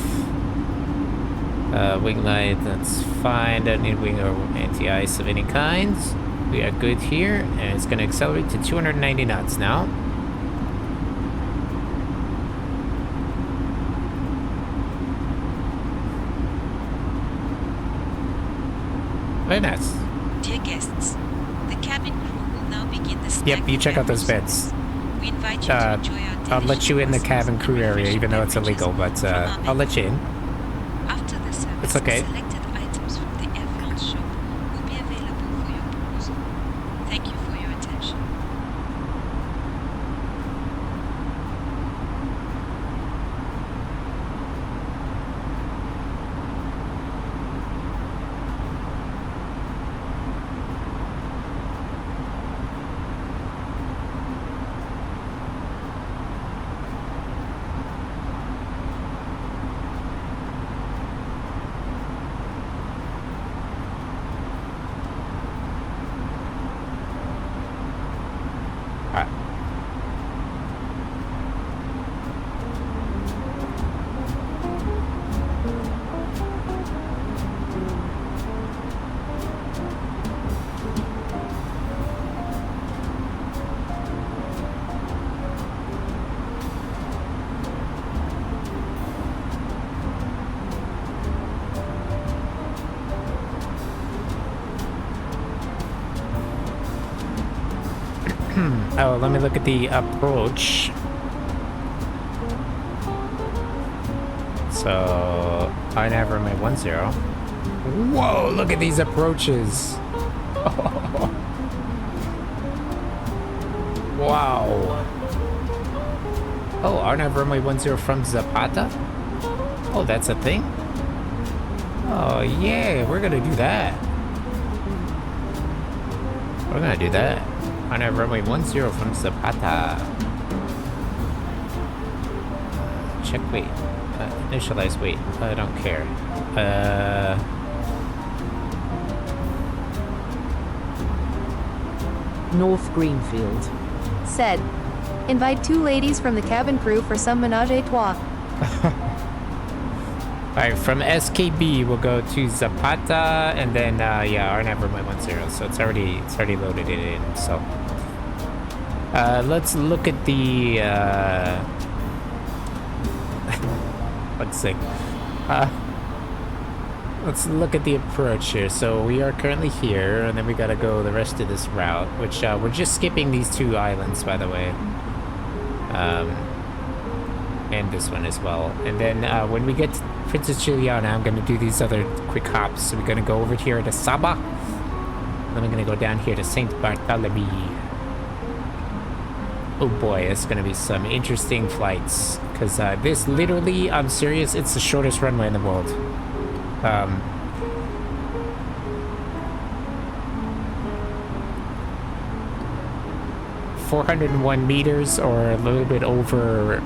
S1: Wing light, that's fine. Don't need wing or anti-ice of any kinds. We are good here, and it's going to accelerate to 290 knots now. Very nice.
S15: Dear guests, the cabin crew will now begin the
S1: Yep, you check out those beds.
S15: We invite you to enjoy our
S1: I'll let you in the cabin crew area, even though it's illegal, but I'll let you in.
S15: After the service,
S1: it's okay.
S15: Selected items from the Air France shop will be available for your perusal. Thank you for your attention.
S1: Oh, let me look at the approach. So, I never made 10. Whoa, look at these approaches. Wow. Oh, RNAV runway 10 from Zapata? Oh, that's a thing? Oh, yeah, we're gonna do that. We're gonna do that. RNAV runway 10 from Zapata. Check weight. Initialize weight. I don't care.
S2: North Greenfield.
S9: Said. Invite 2 ladies from the cabin crew for some menage a trois.
S1: Alright, from SKB we'll go to Zapata and then yeah, RNAV runway 10. So it's already loaded it in, so. Let's look at the let's see. Let's look at the approach here. So we are currently here, and then we gotta go the rest of this route, which we're just skipping these 2 islands, by the way. And this one as well. And then when we get to Princess Juliana, I'm gonna do these other quick hops. So we're gonna go over here to Saba. Then we're gonna go down here to Saint Barthélemy. Oh boy, it's gonna be some interesting flights. Because this literally, I'm serious, it's the shortest runway in the world. 401 meters or a little bit over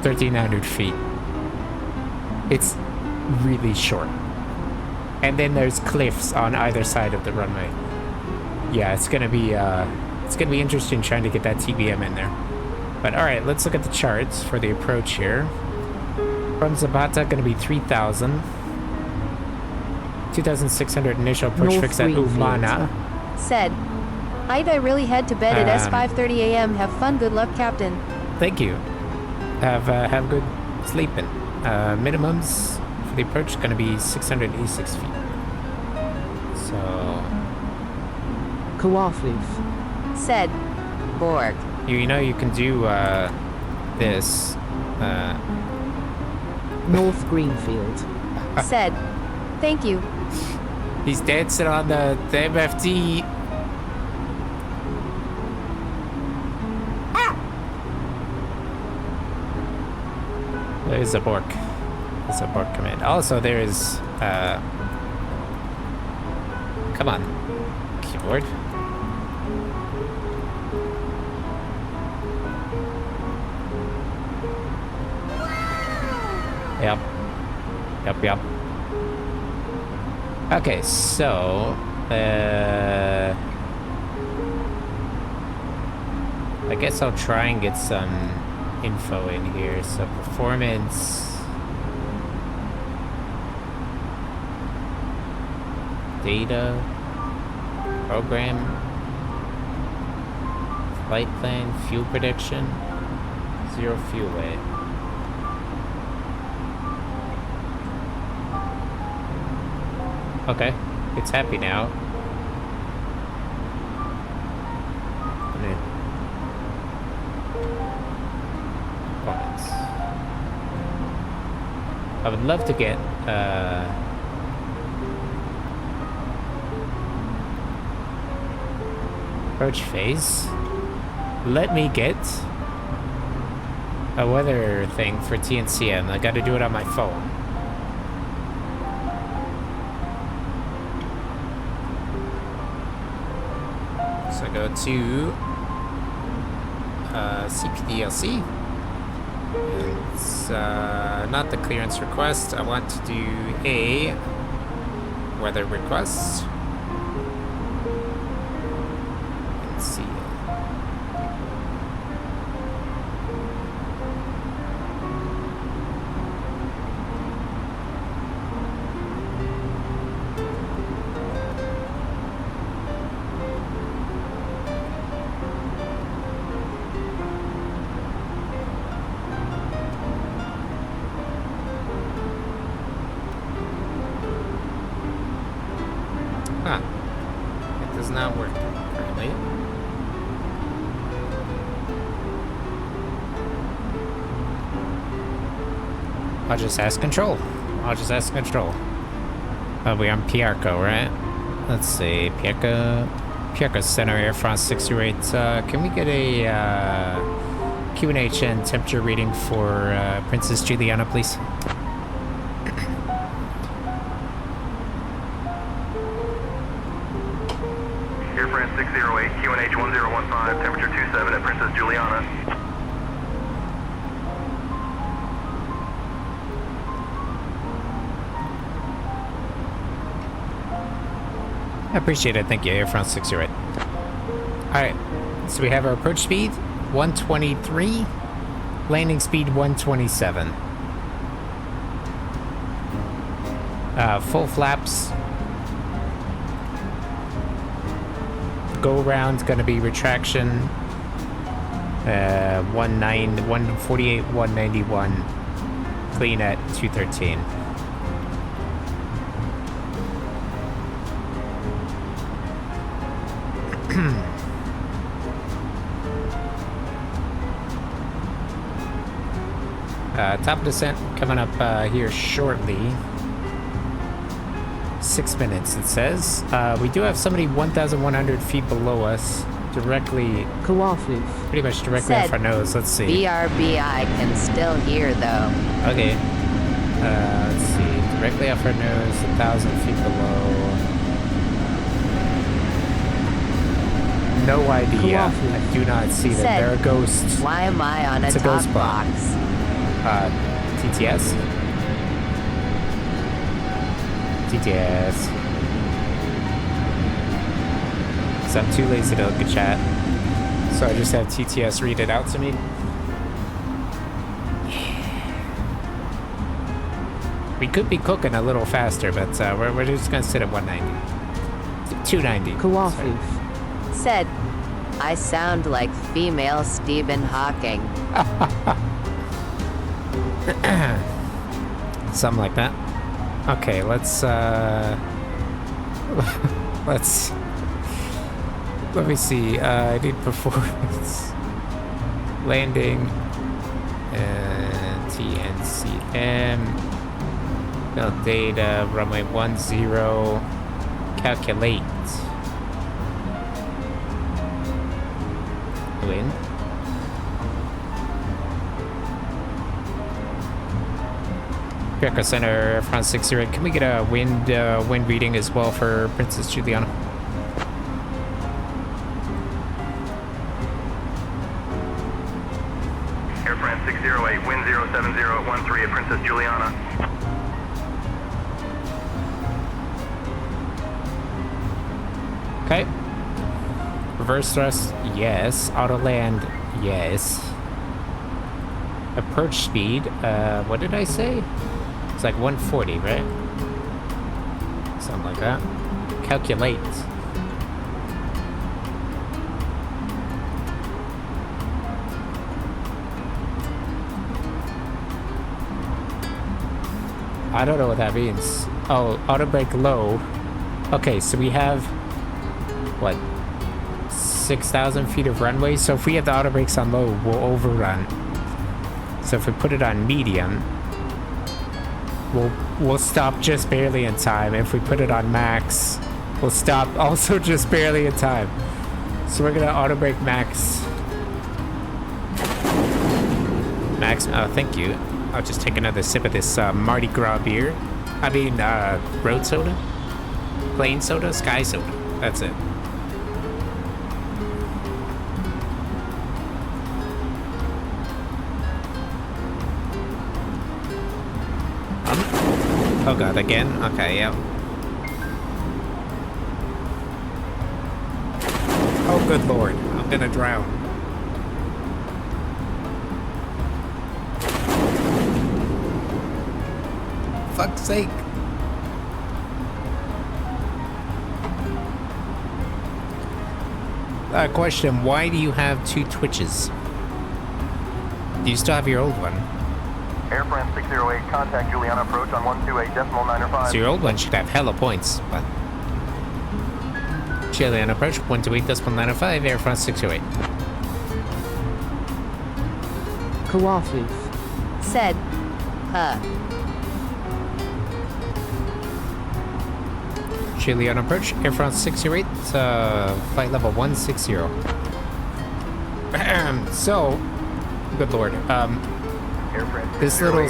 S1: 1,300 feet. It's really short. And then there's cliffs on either side of the runway. Yeah, it's gonna be interesting trying to get that TBM in there. But all right, let's look at the charts for the approach here. From Zapata, gonna be 3,000. 2,600 initial approach fix at Umana.
S9: Said. I really head to bed at S5:30 a.m. Have fun. Good luck, Captain.
S1: Thank you. Have good sleeping. Minimums for the approach gonna be 686 feet. So.
S2: Kawafloof.
S9: Said. Borg.
S1: You know you can do this.
S2: North Greenfield.
S9: Said. Thank you.
S1: He's dancing on the MFD. There's a Borg. There's a Borg command. Also, there's come on, keyboard. Yep. Okay, so I guess I'll try and get some info in here. So performance, data, program, flight plan, fuel prediction, 0 fuel weight. Okay, it's happy now. I would love to get approach phase. Let me get a weather thing for TNCM. I gotta do it on my phone. So go to CPDLC. It's not the clearance request. I want to do a weather request. Let's see. I'll just ask control. We're on Piarco, right? Let's see, Piarco Center, Air France 608. Can we get a QNH and temperature reading for Princess Juliana, please?
S10: Air France 608, QNH 1015, temperature 27 at Princess Juliana.
S1: I appreciate it. Thank you, Air France 608. Alright, so we have our approach speed, 123. Landing speed, 127. Full flaps. Go around's gonna be retraction. 148, 191. Clean at 213. Top of descent coming up here shortly. 6 minutes, it says. We do have somebody 1,100 feet below us, directly, pretty much directly off our nose. Let's see.
S19: BRB, I can still hear though.
S1: Okay. Let's see. Directly off our nose, 1,000 feet below. No idea. I do not see them. There are ghosts.
S19: Why am I on a
S1: ghost
S19: top
S1: box? TTS. TTS. So I'm too lazy to look at chat. So I just have TTS read it out to me. We could be cooking a little faster, but we're just gonna sit at 190. 290.
S2: Kawafu.
S19: Said, I sound like female Stephen Hawking.
S1: Something like that. Okay, let's let me see. I need performance. Landing. TNCM. Build data. Runway 10. Calculate. Wind. Piarco Center, Air France 608. Can we get a wind reading as well for Princess Juliana?
S10: Air France 608, wind 070 at 13 at Princess Juliana.
S1: Okay. Reverse thrust, yes. Auto land, yes. Approach speed, what did I say? It's like 140, right? Something like that. Calculate. I don't know what that means. Oh, auto brake low. Okay, so we have, what, 6,000 feet of runway? So if we have the auto brakes on low, we'll overrun. So if we put it on medium, we'll stop just barely in time. If we put it on max, we'll stop also just barely in time. So we're gonna auto brake max. Oh, thank you. I'll just take another sip of this Mardi Gras beer. I mean, road soda? Plain soda? Sky soda. That's it. Oh god, again? Okay, yeah. Oh good lord, I'm gonna drown. Fuck's sake. Question, why do you have two Twitches? Do you still have your old one?
S10: Air France 608, contact Juliana approach on 128.905.
S1: So your old one should have hella points, but... Juliana approach, 128.905, Air France 608.
S2: Kawafu.
S19: Said, Huh.
S1: Chile on approach, Air France 608, flight level 160. So, good lord, this little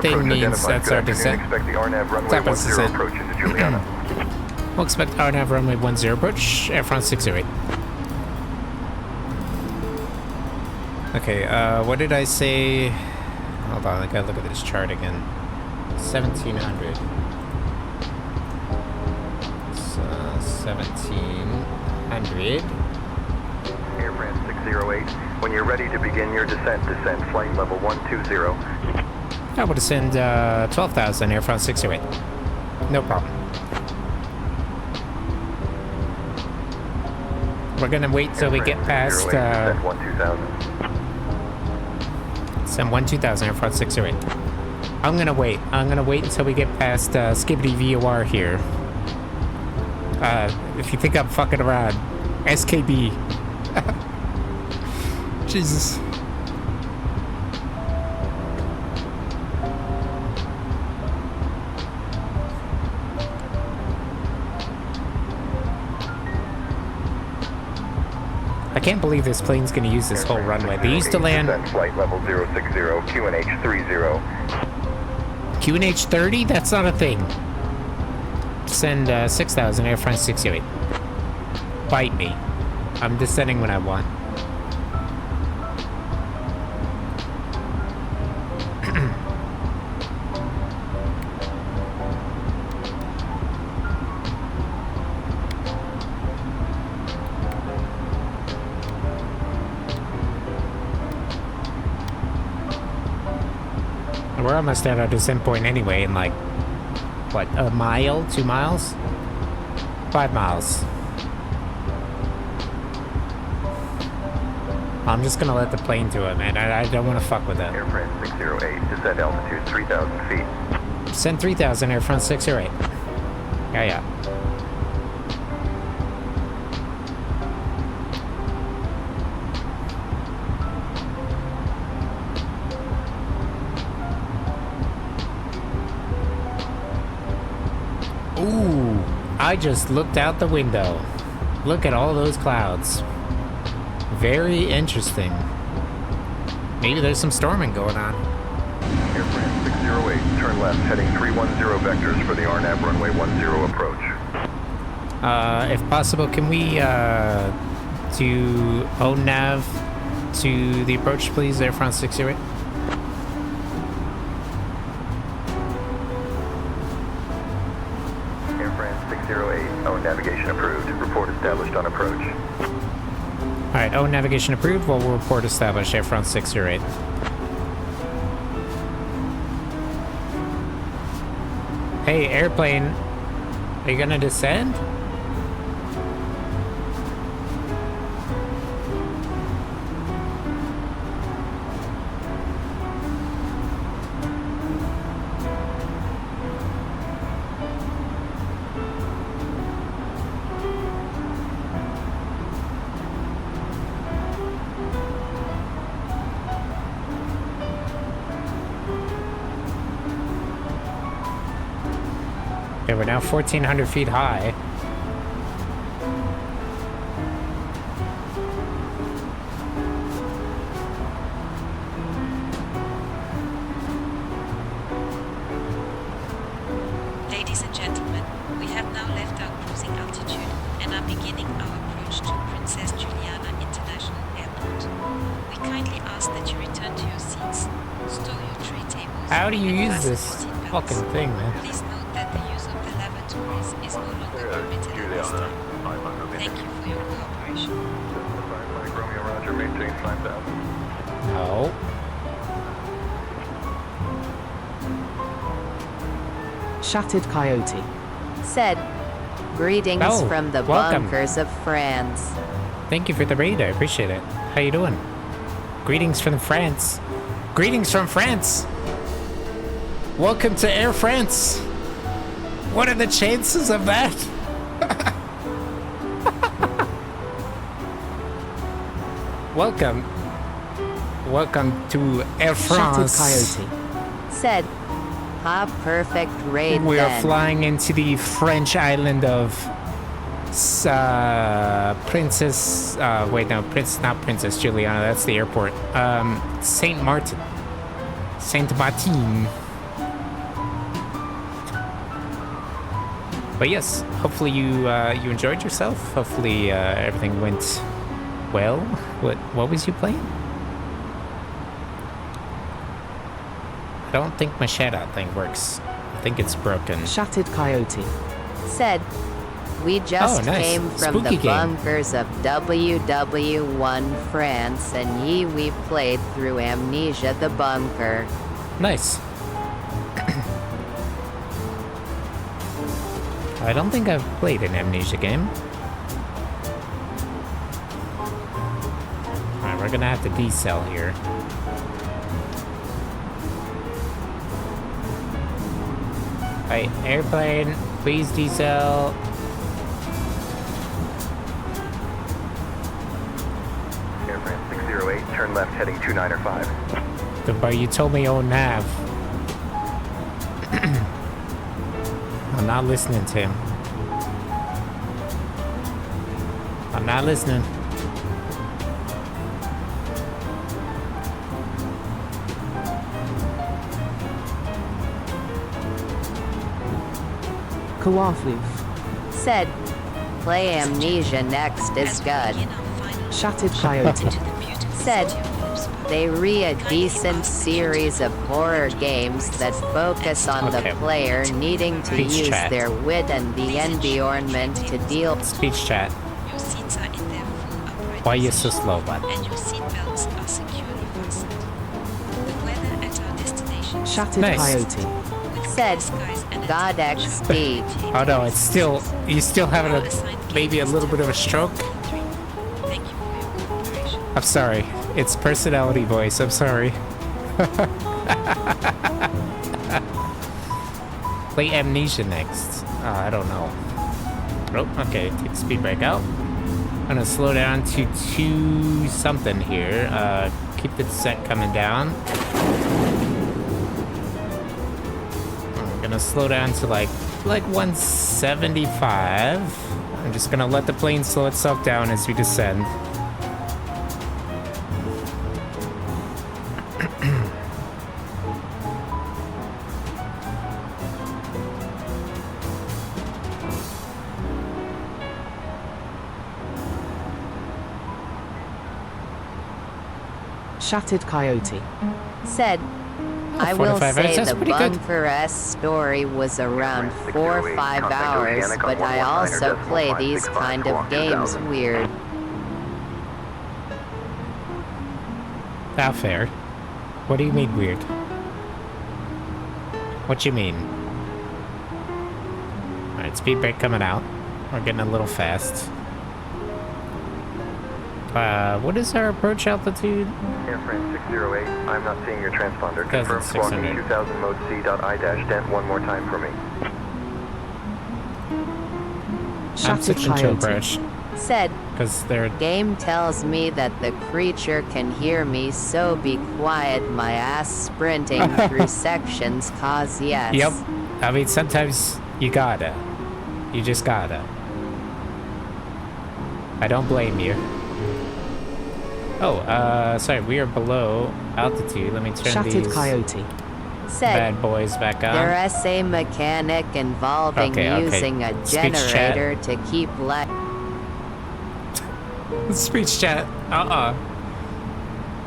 S1: thing means that's our descent. That was descent. We'll expect RNAV runway 10 approach, Air France 608. Okay, what did I say? Hold on, I gotta look at this chart again. 1700. 1700.
S10: Air France 608, when you're ready to begin your descent flight level 120.
S1: I would descend 12,000 Air France 608. No problem. We're gonna wait till we get past send 12,000 Air France 608. I'm gonna wait until we get past Skibbity VOR here. If you think I'm fucking around, SKB. Jesus. I can't believe this plane's gonna use this whole runway. They used to land
S10: flight level 060, QNH 30.
S1: QNH 30? That's not a thing. Send 6,000 Air France 608. Bite me. I'm descending when I want. We're almost at our descent point anyway in like, what, a mile? 2 miles? 5 miles. I'm just gonna let the plane do it, man. I don't want to fuck with that.
S10: Air France 608, descent altitude 3,000 feet.
S1: Send 3,000 Air France 608. Yeah. Ooh, I just looked out the window. Look at all those clouds. Very interesting. Maybe there's some storming going on.
S10: Air France 608, turn left, heading 310 vectors for the RNAV runway 10 approach.
S1: If possible, can we do ONAV to the approach, please, Air France 608?
S10: Air France 608, O navigation approved. Report established on approach.
S1: Alright, O navigation approved. Well, we'll report established, Air France 608. Hey, airplane, are you gonna descend? Okay, we're now 1,400 feet high.
S15: Ladies and gentlemen, we have now left our cruising altitude and are beginning our approach to Princess Juliana International Airport. We kindly ask that you return to your seats, store your tray tables.
S1: How do you use this fucking thing, man?
S15: Please note that the use of the lavatories is no longer permitted at this time. Thank you for your cooperation.
S10: Romeo Roger, maintain 5,000.
S1: No.
S2: Shattered Coyote.
S19: Said, greetings
S1: Oh,
S19: from the
S1: welcome.
S19: bunkers of France.
S1: Thank you for the raid, I appreciate it. How you doing? Greetings from France. Greetings from France! Welcome to Air France! What are the chances of that? Welcome. Welcome to Air France.
S2: Shattered Coyote.
S19: Said, ha, perfect raid
S1: We are
S19: then.
S1: flying into the French island of Princess. Wait, no, not Princess Juliana. That's the airport. Saint Martin. Saint Martin. But yes, hopefully you enjoyed yourself. Hopefully everything went well. What was you playing? I don't think my shout-out thing works. I think it's broken.
S2: Shattered Coyote.
S19: Said, we just
S1: nice.
S19: came from
S1: Spooky
S19: the
S1: game.
S19: bunkers of WW1 France, and we played through Amnesia the Bunker.
S1: Nice. I don't think I've played an Amnesia game. Alright, we're gonna have to decel here. Alright, airplane, please decel.
S13: Air France 608, turn left heading 2905.
S1: But you told me own nav. I'm not listening to him. I'm not listening.
S2: Kawafloof.
S19: Said, play Amnesia next is good.
S2: Shattered Coyote.
S19: Said, they a decent series of horror games that focus on the player needing to
S1: Speech
S19: use
S1: chat.
S19: their wit and the environment to deal.
S1: Speech chat. Why are you so slow, bud?
S15: And your seatbelts are securely fastened. The weather at our destination.
S2: Shattered
S1: Nice.
S2: Coyote.
S19: Said, God XD.
S1: Oh no, it's still, you still having maybe a little bit of a stroke? I'm sorry. It's personality voice. I'm sorry. Play Amnesia next. I don't know. Oh, okay. Take speed brake out. I'm gonna slow down to 2 something here. Keep the set coming down. I'm gonna slow down to like 175. I'm just gonna let the plane slow itself down as we descend.
S2: Shattered Coyote.
S19: Said, I will
S1: 45
S19: say
S1: minutes, that's
S19: the
S1: pretty good.
S19: Bunker S story was around 4 or 5 hours, but I also play these kind of games weird.
S1: Not fair. What do you mean weird? What you mean? Alright, speed brake coming out. We're getting a little fast. What is our approach altitude?
S13: Air France 608, I'm not seeing your transponder.
S1: 2000,
S13: Confirm squawking
S1: 600.
S13: 2000 mode C.I-dent one more time for me.
S1: I'm
S2: Shattered
S1: switching to
S2: Coyote.
S1: approach.
S19: Said,
S1: Because they're...
S19: game tells me that the creature can hear me, so be quiet, my ass sprinting through sections cause yes.
S1: Yep. I mean, sometimes you gotta. You just gotta. I don't blame you. Oh, sorry, we are below altitude. Let me turn
S2: Shattered
S1: these
S2: Coyote.
S19: Said,
S1: bad boys back on.
S19: there is a mechanic involving
S1: Okay.
S19: using a
S1: Speech chat.
S19: generator to keep light.
S1: Speech chat.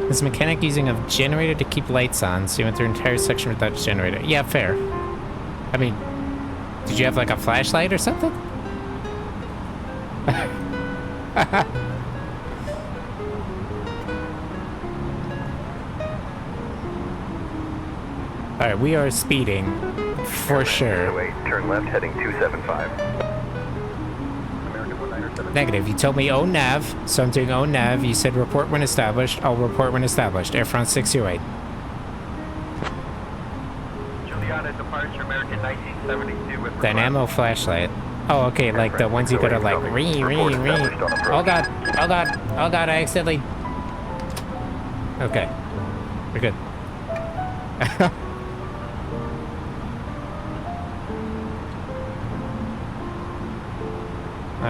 S1: This mechanic using a generator to keep lights on, so you went through an entire section without a generator. Yeah, fair. I mean, did you have like a flashlight or something? Alright, we are speeding. For sure.
S13: Turn left heading 275.
S1: Negative. You told me own nav, so I'm doing own nav. You said report when established. I'll report when established. Air France 608.
S13: Juliana departure, American 1972 with
S1: Dynamo flashlight. Oh, okay, like the ones you gotta like ring. Oh god, oh god, oh god, I accidentally. Okay, we're good.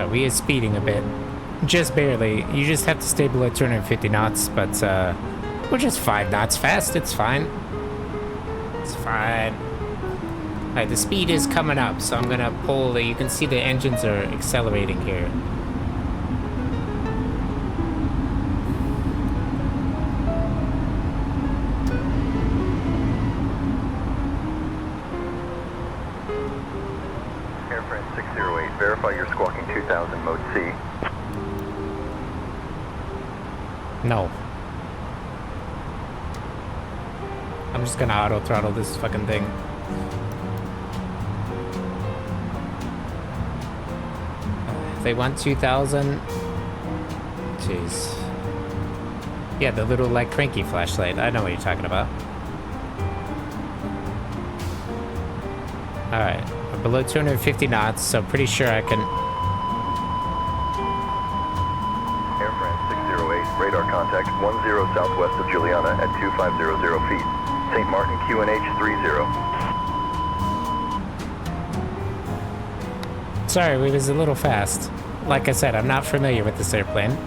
S1: We is speeding a bit. Just barely. You just have to stay below 250 knots, but we're just 5 knots fast. It's fine. It's fine. Alright, the speed is coming up, so I'm gonna pull. You can see the engines are accelerating here.
S10: Air France 608, verify you're squawking 2000 mode C.
S1: No. I'm just gonna auto throttle this fucking thing. They want 2000. Jeez. Yeah, the little like cranky flashlight. I know what you're talking about. Alright. I'm below 250 knots, so pretty sure I can.
S10: Air France 608, radar contact 10 southwest of Juliana at 2500 feet. St. Martin QNH 30.
S1: Sorry, we was a little fast. Like I said, I'm not familiar with this airplane.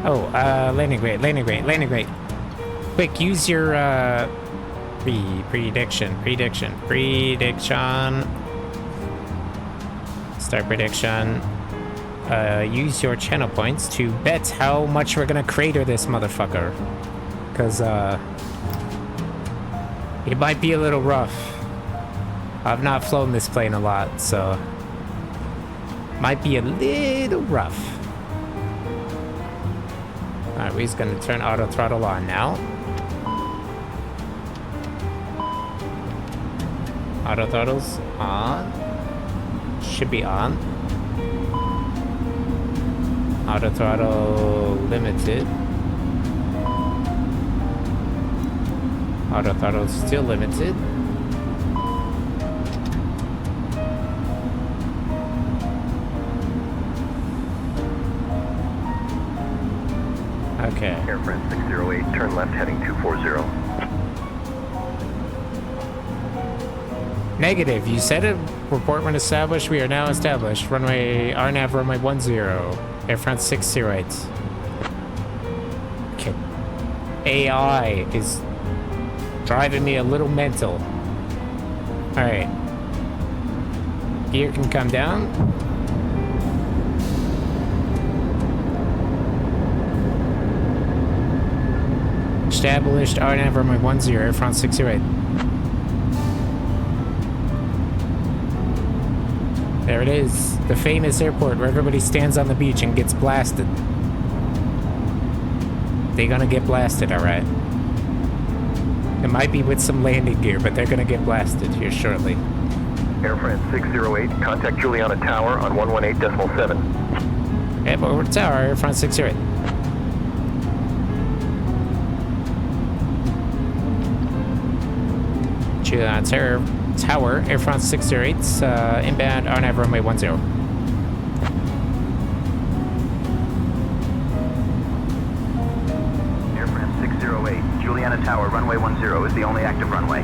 S1: Oh, landing rate. Quick, use your, prediction. Start prediction. Use your channel points to bet how much we're gonna crater this motherfucker. Cause, it might be a little rough. I've not flown this plane a lot, so might be a little rough. Alright, we're just gonna turn auto throttle on now. Auto throttle's on. Should be on. Auto throttle limited. Auto throttle still limited. Okay.
S10: Air France 608, turn left heading 240.
S1: Negative. You said a report when established. We are now established. Runway RNAV runway 10. Air France 608. Okay. AI is driving me a little mental. Alright. Gear can come down. Established RNAV runway 10, Air France 608. There it is. The famous airport where everybody stands on the beach and gets blasted. They're gonna get blasted, alright. It might be with some landing gear, but they're gonna get blasted here shortly.
S10: Air France 608, contact Juliana Tower on 118.7.
S1: Airport Tower, Air France 608. Juliana Tower, Air France 608, inbound RNAV runway 10.
S10: Air France 608, Juliana Tower, runway 10 is the only active runway.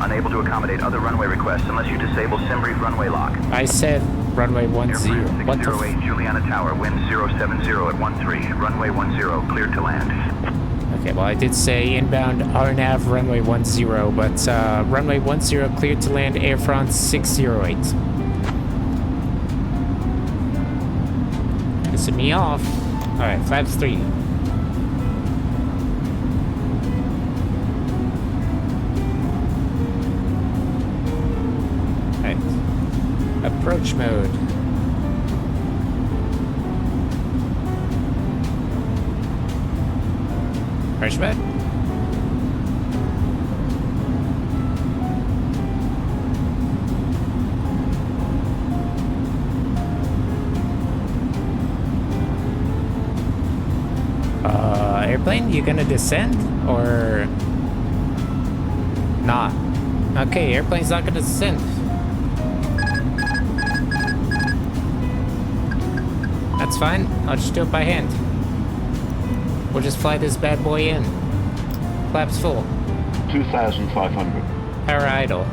S10: Unable to accommodate other runway requests unless you disable SimBrief runway lock.
S1: I said runway 10.
S10: Air France 608, Juliana Tower, wind 070 at 13, runway 10, cleared to land.
S1: Okay, well, I did say inbound RNAV runway 10, but runway 10 cleared to land Air France 608. Pissing me off. Alright, flaps 3. Alright. Approach mode. Approach mode. Airplane, you gonna descend or not? Okay, airplane's not gonna descend. That's fine. I'll just do it by hand. We'll just fly this bad boy in. Flaps full.
S20: 2,500.
S1: Power idle.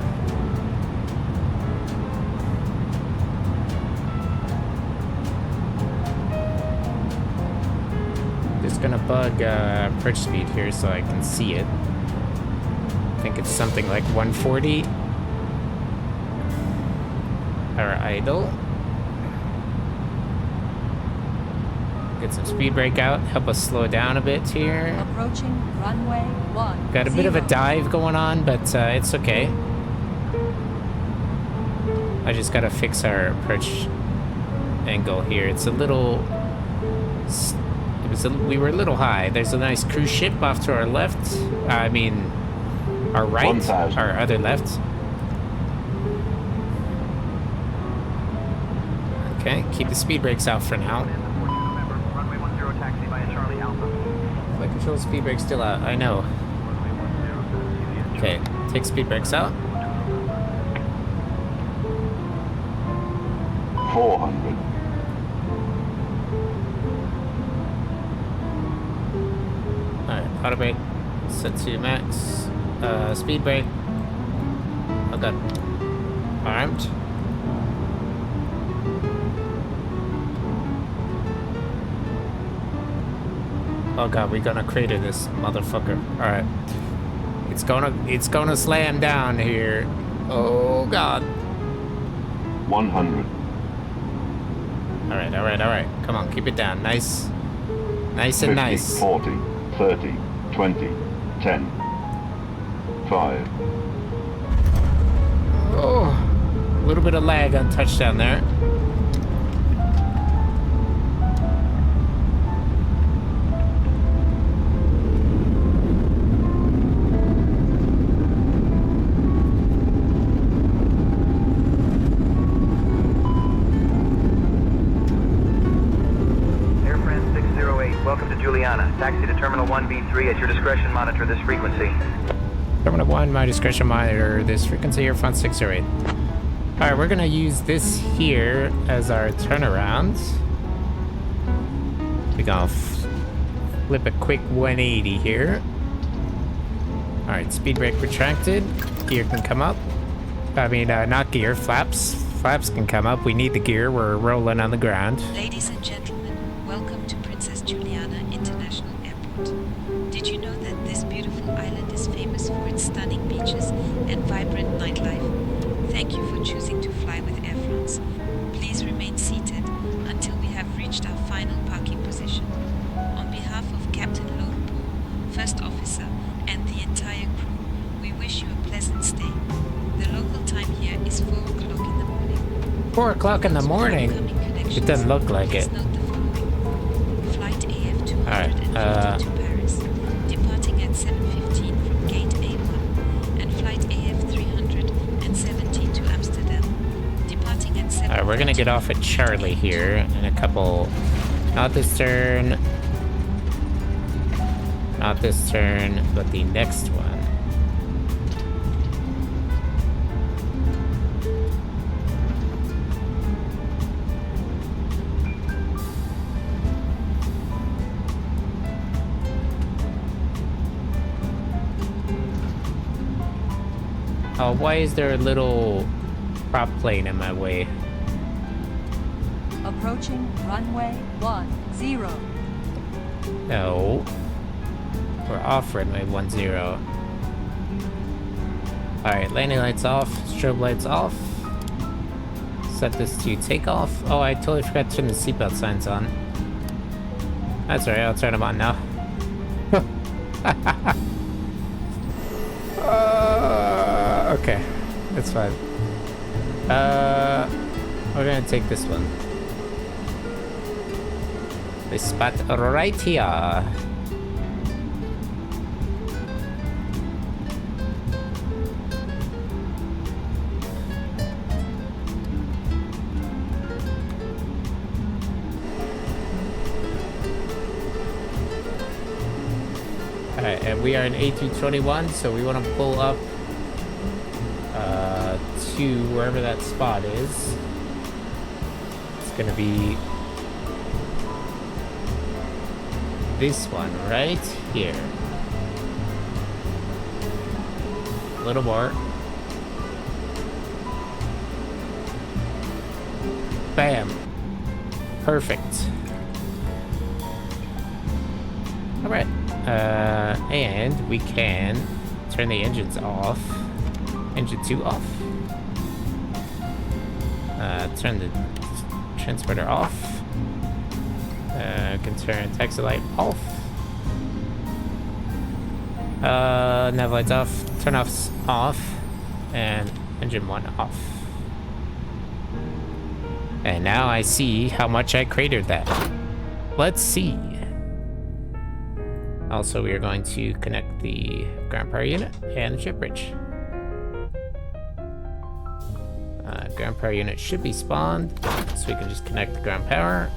S1: Just gonna bug approach speed here so I can see it. I think it's something like 140. Power idle. Get some speed brake out. Help us slow down a bit here.
S6: Approaching runway 10.
S1: Got a bit of a dive going on, but it's okay. I just gotta fix our approach angle here. It's a little... we were a little high. There's a nice cruise ship off to our left. I mean, our right.
S20: 1,000.
S1: Our other left. Okay, keep the speed brakes out for now. Flight control speed brakes still out. I know. Okay, take speed brakes out.
S20: 400.
S1: Alright, auto brake set to max. Speed brake. Oh god. Armed. Oh god, we're gonna crater this motherfucker. Alright. It's gonna slam down here. Oh god.
S20: 100.
S1: Alright. Come on, keep it down. Nice and
S20: 50,
S1: nice.
S20: 40, 30, 20, 10, 5.
S1: Oh, a little bit of lag on touchdown there.
S10: Taxi to Terminal 1B3 at your discretion. Monitor this frequency.
S1: Terminal 1, my discretion, monitor this frequency here, front 608. Alright, we're gonna use this here as our turnaround. We're gonna flip a quick 180 here. Alright, speed brake retracted. Gear can come up. I mean, not gear, flaps. Flaps can come up. We need the gear. We're rolling on the ground.
S15: Ladies and gentlemen, welcome to Princess Juliana International Airport. Did you know that this beautiful island is famous for its stunning beaches and vibrant nightlife? Thank you for choosing to fly with Air France. Please remain seated until we have reached our final parking position. On behalf of Captain Lodpo, First Officer, and the entire crew, we wish you a pleasant stay. The local time here is 4 o'clock in the morning.
S1: 4 o'clock in the morning? It doesn't look like it.
S15: Flight AF252
S1: Alright,
S15: to Paris, departing at 7:15 from Gate A1, and Flight AF317 to Amsterdam, departing at 7:15.
S1: Alright, we're gonna get off at Charlie here in a couple. Not this turn, but the next one. Oh, why is there a little prop plane in my way?
S6: Approaching runway 10.
S1: No. We're off runway 10. Alright, landing lights off, strobe lights off. Set this to takeoff. Oh, I totally forgot to turn the seatbelt signs on. That's alright, I'll turn them on now. Okay, that's fine. We're gonna take this one. This spot right here. Alright, and we are in A321, so we want to pull up to wherever that spot is. It's gonna be this one right here. little more. Bam. Perfect. Alright. And we can turn the engines off. Engine 2 off. Turn the transporter off. Can turn taxi light off. Nav lights off. Turn offs off. And engine 1 off. And now I see how much I cratered that. Let's see. Also, we are going to connect the ground power unit and the jet bridge. Ground power unit should be spawned, so we can just connect the ground power.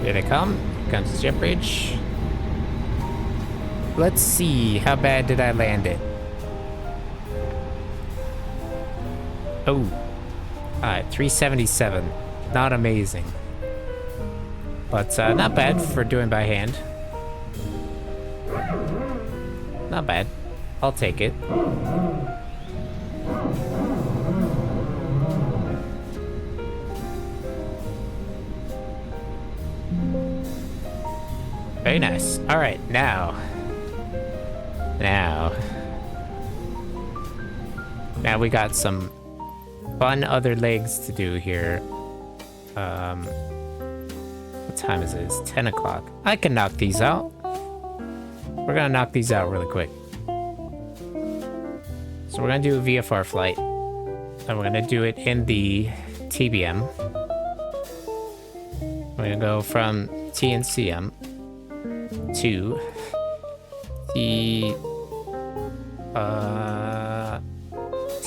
S1: Here they come. Here comes the jet bridge. Let's see, how bad did I land it? Oh, alright, 377. Not amazing, but not bad for doing by hand. Not bad. I'll take it. Very nice. All right, now we got some fun other legs to do here. What time is it? It's 10 o'clock. I can knock these out. We're gonna knock these out really quick. So we're gonna do a VFR flight, and we're gonna do it in the TBM. We're gonna go from TNCM to T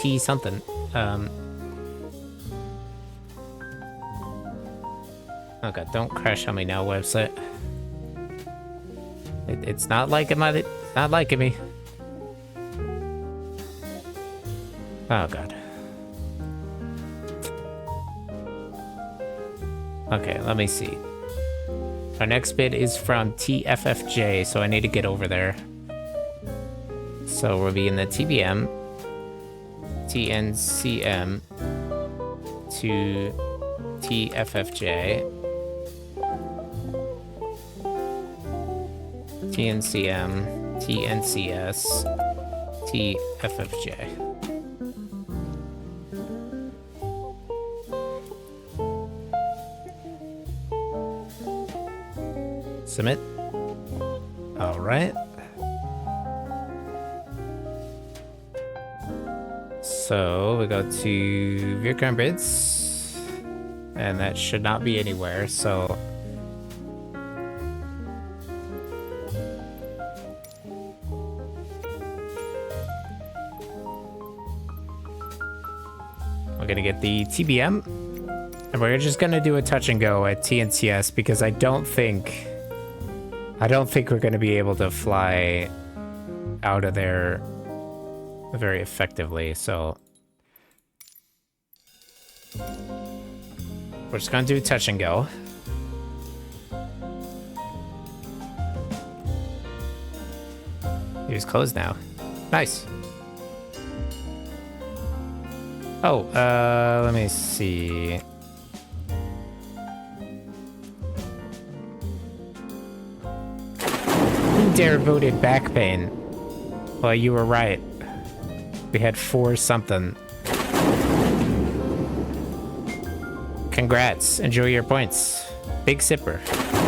S1: T something. Oh god, don't crash on me now, website. It's not liking it's not liking me. Oh god. Okay, let me see. Our next bit is from TFFJ, so I need to get over there. So we'll be in the TBM, TNCM to TFFJ, TNCM, TNCS, TFFJ. Submit. All right. So we go to view current bids, and that should not be anywhere. So we're gonna get the TBM, and we're just gonna do a touch and go at TNCS because I don't think we're gonna be able to fly out of there very effectively, so we're just gonna do a touch and go. It was closed now. Nice. Oh, let me see. Who dare voted back pain? Well, you were right. We had 4 something. Congrats. Enjoy your points. Big sipper.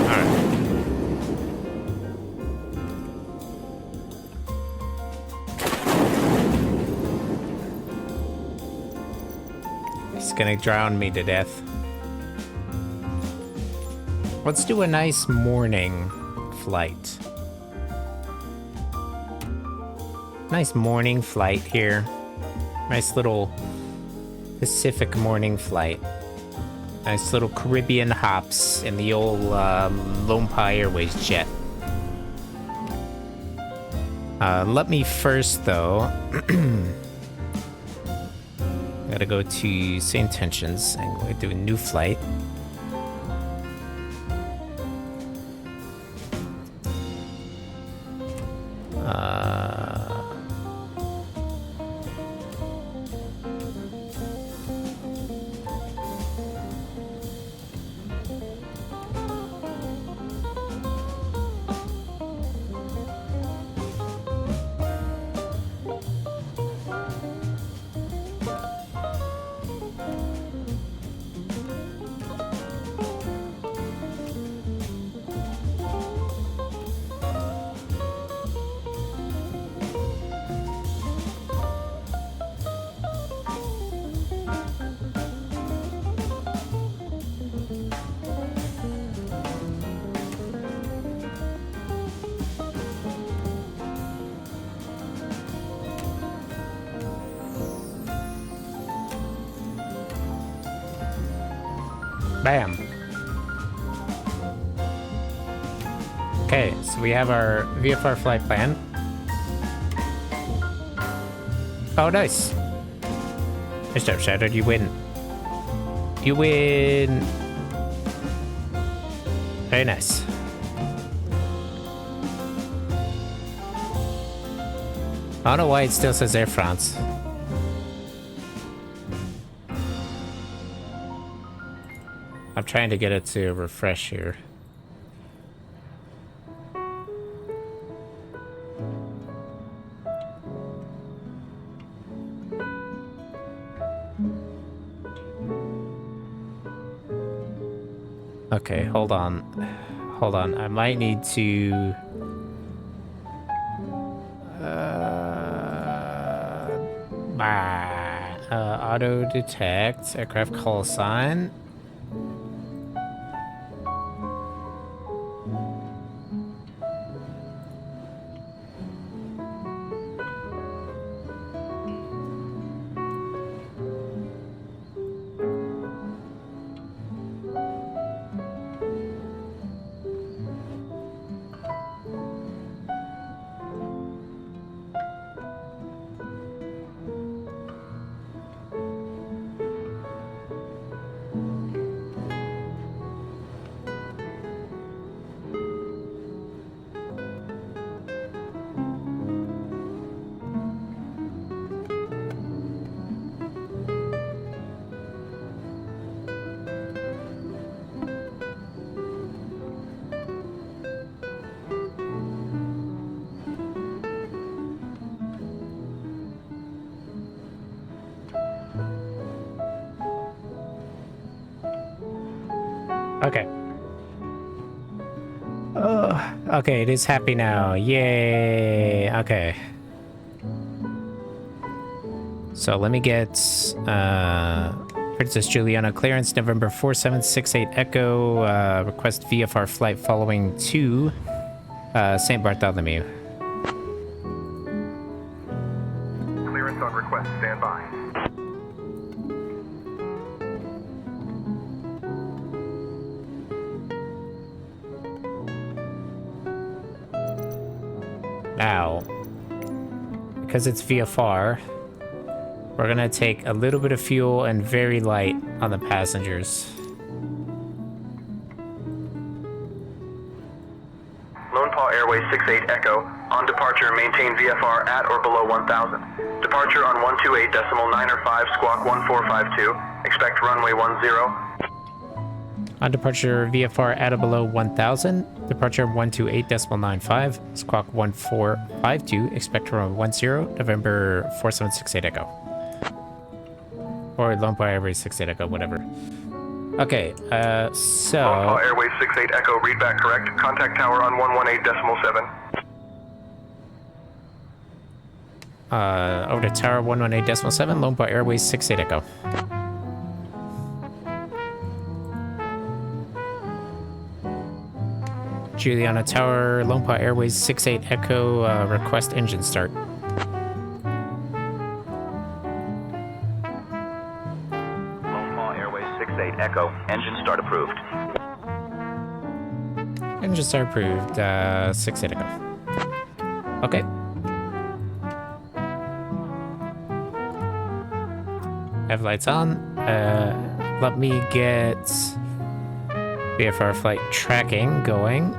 S1: Alright. He's gonna drown me to death. Let's do a nice morning flight. Nice morning flight here. Nice little Pacific morning flight. Nice little Caribbean hops in the old Lompa Airways jet. Let me first, though, gotta go to say intentions and we're doing a new flight. Bam. Okay, so we have our VFR flight plan. Oh, nice. Mr. Shattered, you win. You win. Very nice. I don't know why it still says Air France. I'm trying to get it to refresh here. Okay, hold on. Hold on. I might need to... auto detect aircraft call sign. Okay. Oh, okay, it is happy now. Yay. Okay. So let me get Princess Juliana clearance, November 4768 Echo, request VFR flight following to St. Bartholomew.
S10: Clearance on request, stand by.
S1: Now, because it's VFR, we're gonna take a little bit of fuel and very light on the passengers.
S10: Lone Paw Airways 68 Echo. On departure, maintain VFR at or below 1000. Departure on 128.905 squawk 1452. Expect runway 10.
S1: On departure, VFR at or below 1000. Departure 128.95, squawk 1452. Expect runway 10, November 4768 Echo. Or Lone Paw Airways 68 Echo, whatever. Okay, so...
S10: Lone Paw Airways 68 Echo, read back correct. Contact tower on 118.7.
S1: Over to tower 118.7, Lone Paw Airways 68 Echo. Juliana Tower, Lone Paw Airways 68 Echo, request engine start.
S10: Lone Paw Airways 68 Echo, engine start approved.
S1: Engine start approved, 68 Echo. Okay. Have lights on. Let me get VFR flight tracking going.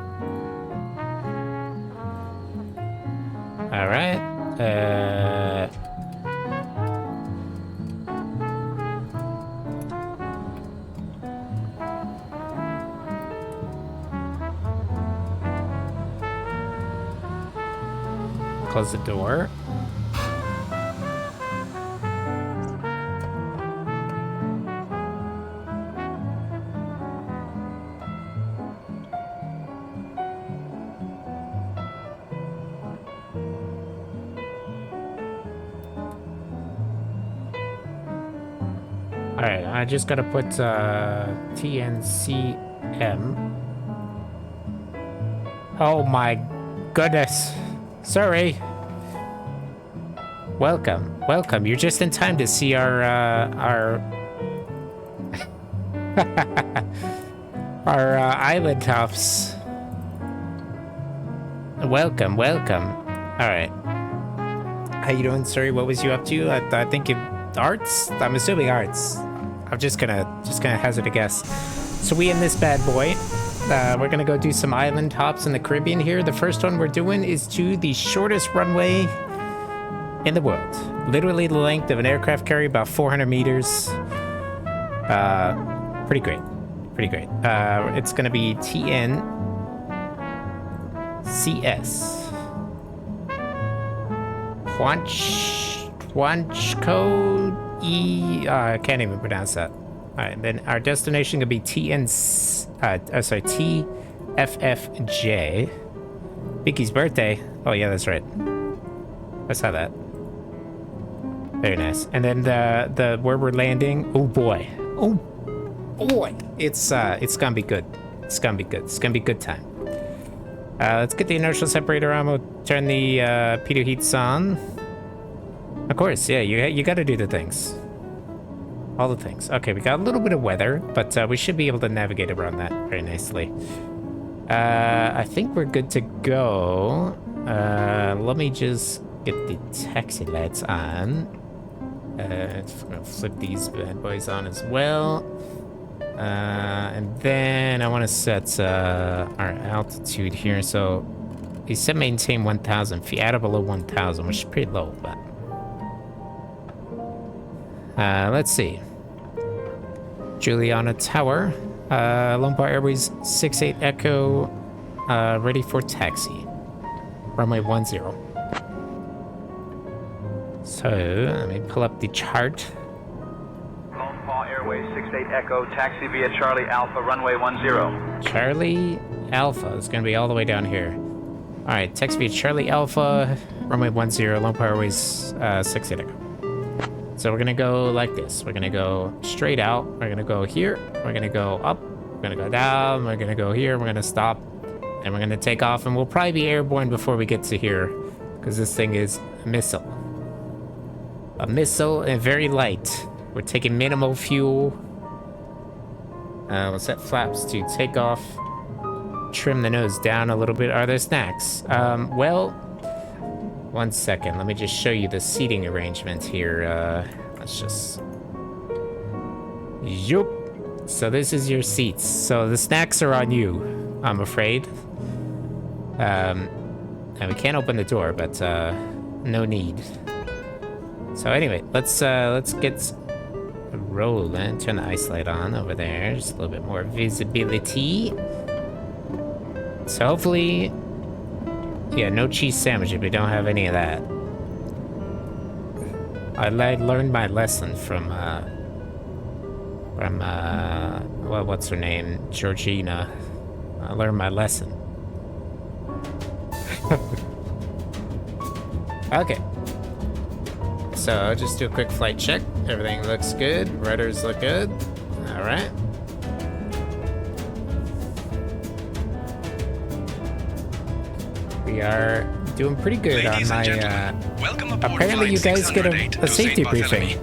S1: All right. Close the door. Alright, I just gotta put TNCM. Oh my goodness. Sorry. Welcome. Welcome. You're just in time to see our Our island tops. Welcome, welcome. All right. How you doing, sir? What was you up to? I think arts. I'm assuming arts. I'm just gonna hazard a guess. So we in this bad boy. We're gonna go do some island hops in the Caribbean here. The first one we're doing is to the shortest runway in the world. Literally the length of an aircraft carrier, about 400 meters. Pretty great. Pretty great. It's gonna be TNCS. Huanchco E. I can't even pronounce that. All right, then our destination could be TFFJ. Vicky's birthday. Oh yeah, that's right. I saw that. Very nice. And then the where we're landing. Oh boy. Oh boy. It's gonna be good. It's gonna be good. It's gonna be a good time. Let's get the inertial separator on. We'll turn the pitot heats on. Of course, yeah. You got to do the things. All the things. Okay, we got a little bit of weather, but we should be able to navigate around that very nicely. I think we're good to go. Let me just get the taxi lights on. I'm gonna flip these bad boys on as well. And then I want to set our altitude here. So he said maintain 1,000 feet, out of below 1,000, which is pretty low, but let's see. Juliana Tower, Lone Pine Airways 68 Echo, ready for taxi. Runway 10. So let me pull up the chart.
S11: Lone Pine Airways 68 Echo, taxi via Charlie Alpha, runway 10.
S1: Charlie Alpha is going to be all the way down here. All right, taxi via Charlie Alpha, runway 10, Lone Pine Airways 68 Echo. So we're gonna go like this. We're gonna go straight out. We're gonna go here. We're gonna go up. We're gonna go down. We're gonna go here. We're gonna stop. And we're gonna take off. And we'll probably be airborne before we get to here. Because this thing is a missile. A missile and very light. We're taking minimal fuel. We'll set flaps to take off. Trim the nose down a little bit. Are there snacks? Well... One second, let me just show you the seating arrangement here. Let's just... Yup. So this is your seats. So the snacks are on you, I'm afraid. And we can't open the door, but no need. So anyway, let's get rolling. Turn the ice light on over there. Just a little bit more visibility. So hopefully... Yeah, no cheese sandwich if we don't have any of that. I learned my lesson from well, what's her name? Georgina. I learned my lesson. Okay. So I'll just do a quick flight check. Everything looks good. Rudders look good. All right. We are doing pretty good on my, apparently you guys get a safety briefing.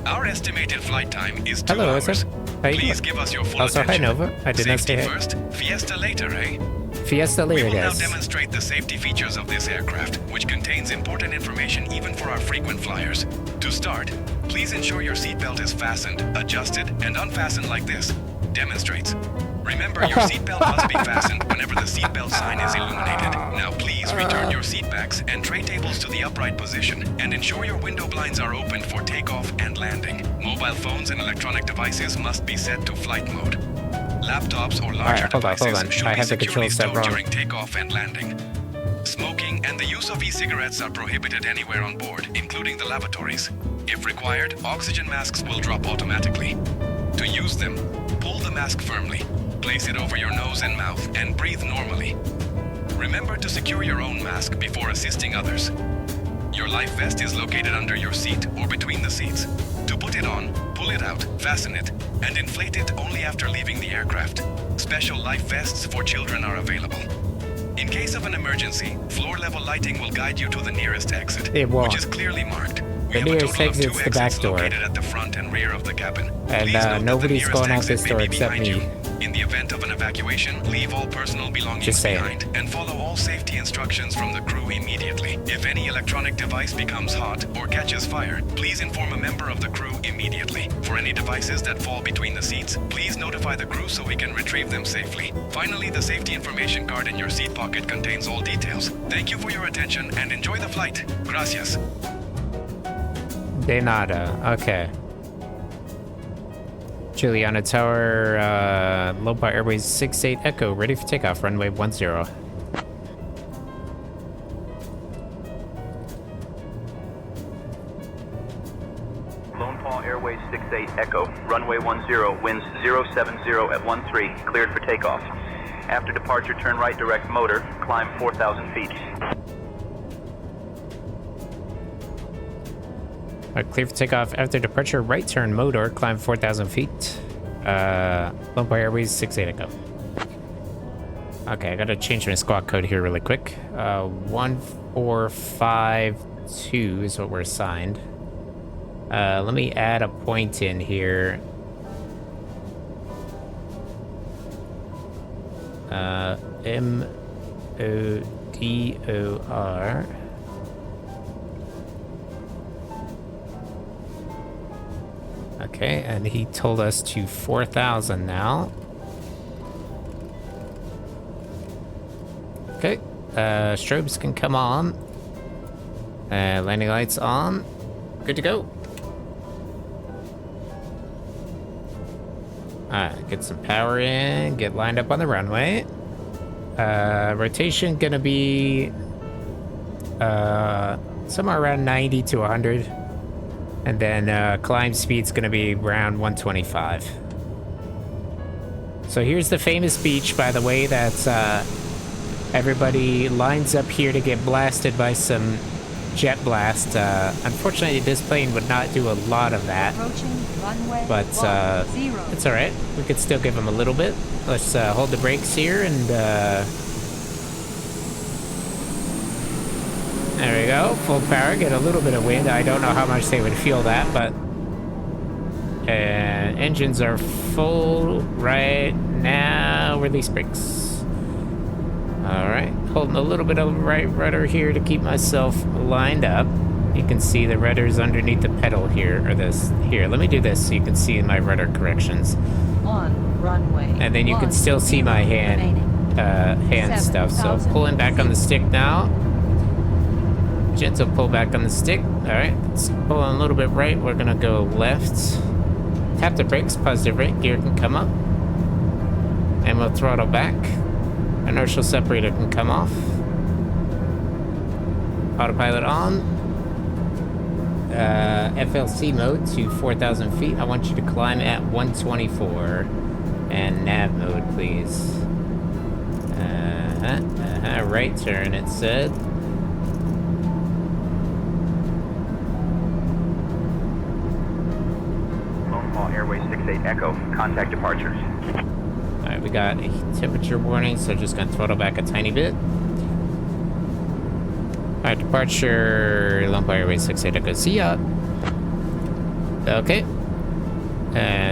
S4: Our estimated flight time is 2
S1: Hello,
S4: hours.
S1: Please
S4: give us your full
S1: also,
S4: attention.
S1: hi Nova. I did not say
S4: Safety
S1: hi.
S4: first, fiesta later, eh?
S1: Fiesta later,
S4: We will
S1: guys.
S4: now demonstrate the safety features of this aircraft, which contains important information even for our frequent flyers. To start, please ensure your seatbelt is fastened, adjusted, and unfastened like this. Demonstrates. Remember, your seatbelt must be fastened whenever the seatbelt sign is illuminated. Now please return your seatbacks and tray tables to the upright position, and ensure your window blinds are open for takeoff and landing. Mobile phones and electronic devices must be set to flight mode. Laptops or larger devices should be securely stowed during takeoff and landing. Smoking and the use of e-cigarettes are prohibited anywhere on board, including the lavatories. If required, oxygen masks will drop automatically. To use them, pull the mask firmly, place it over your nose and mouth, and breathe normally. Remember to secure your own mask before assisting others. Your life vest is located under your seat or between the seats. To put it on, pull it out, fasten it, and inflate it only after leaving the aircraft. Special life vests for children are available. In case of an emergency, floor-level lighting will guide you to the nearest exit, which is clearly marked.
S1: The nearest exit's the back door.
S4: Located at the front and rear of the cabin.
S1: And nobody's going out this door except me.
S4: In the event of an evacuation, leave all personal belongings behind and follow all safety instructions from the crew immediately. If any electronic device becomes hot or catches fire, please inform a member of the crew immediately. For any devices that fall between the seats, please notify the crew so we can retrieve them safely. Finally, the safety information card in your seat pocket contains all details. Thank you for your attention and enjoy the flight. Gracias.
S1: De nada. Okay. Juliana Tower, Lopa Airways 68 Echo, ready for takeoff, runway 10.
S11: Lone Paul Airways 68 Echo, runway 10, winds 070 at 13, cleared for takeoff. After departure, turn right direct motor, climb 4,000 feet.
S1: Clear for takeoff after departure, right turn motor, climb 4,000 feet. Lone Paul Airways 68 Echo. Okay, I gotta change my squawk code here really quick. 1452 is what we're assigned. Let me add a point in here. MODOR. Okay, and he told us to 4,000 now. Okay, strobes can come on. Landing lights on. Good to go. Alright, get some power in, get lined up on the runway. Rotation gonna be somewhere around 90 to 100. And then climb speed's gonna be around 125. So here's the famous beach, by the way, that everybody lines up here to get blasted by some jet blast. Unfortunately, this plane would not do a lot of that. But it's alright. We could still give them a little bit. Let's hold the brakes here and there we go, full power, get a little bit of wind. I don't know how much they would feel that, but engines are full right now. Release brakes. All right, holding a little bit of right rudder here to keep myself lined up. You can see the rudder's underneath the pedal here, or this. Here, let me do this so you can see my rudder corrections.
S6: On runway.
S1: And then you can still see my hand stuff. So pulling back on the stick now. Gentle pull back on the stick. Alright, let's pull on a little bit right. We're gonna go left. Tap the brakes, positive right gear can come up. And we'll throttle back. Inertial separator can come off. Autopilot on. FLC mode to 4,000 feet. I want you to climb at 124. And nav mode, please. Right turn, it said.
S11: Airways 68 Echo, contact departures.
S1: Alright, we got a temperature warning, so just gonna throttle back a tiny bit. Alright, departure, Lone Paul Airways 68 Echo, see ya. Okay.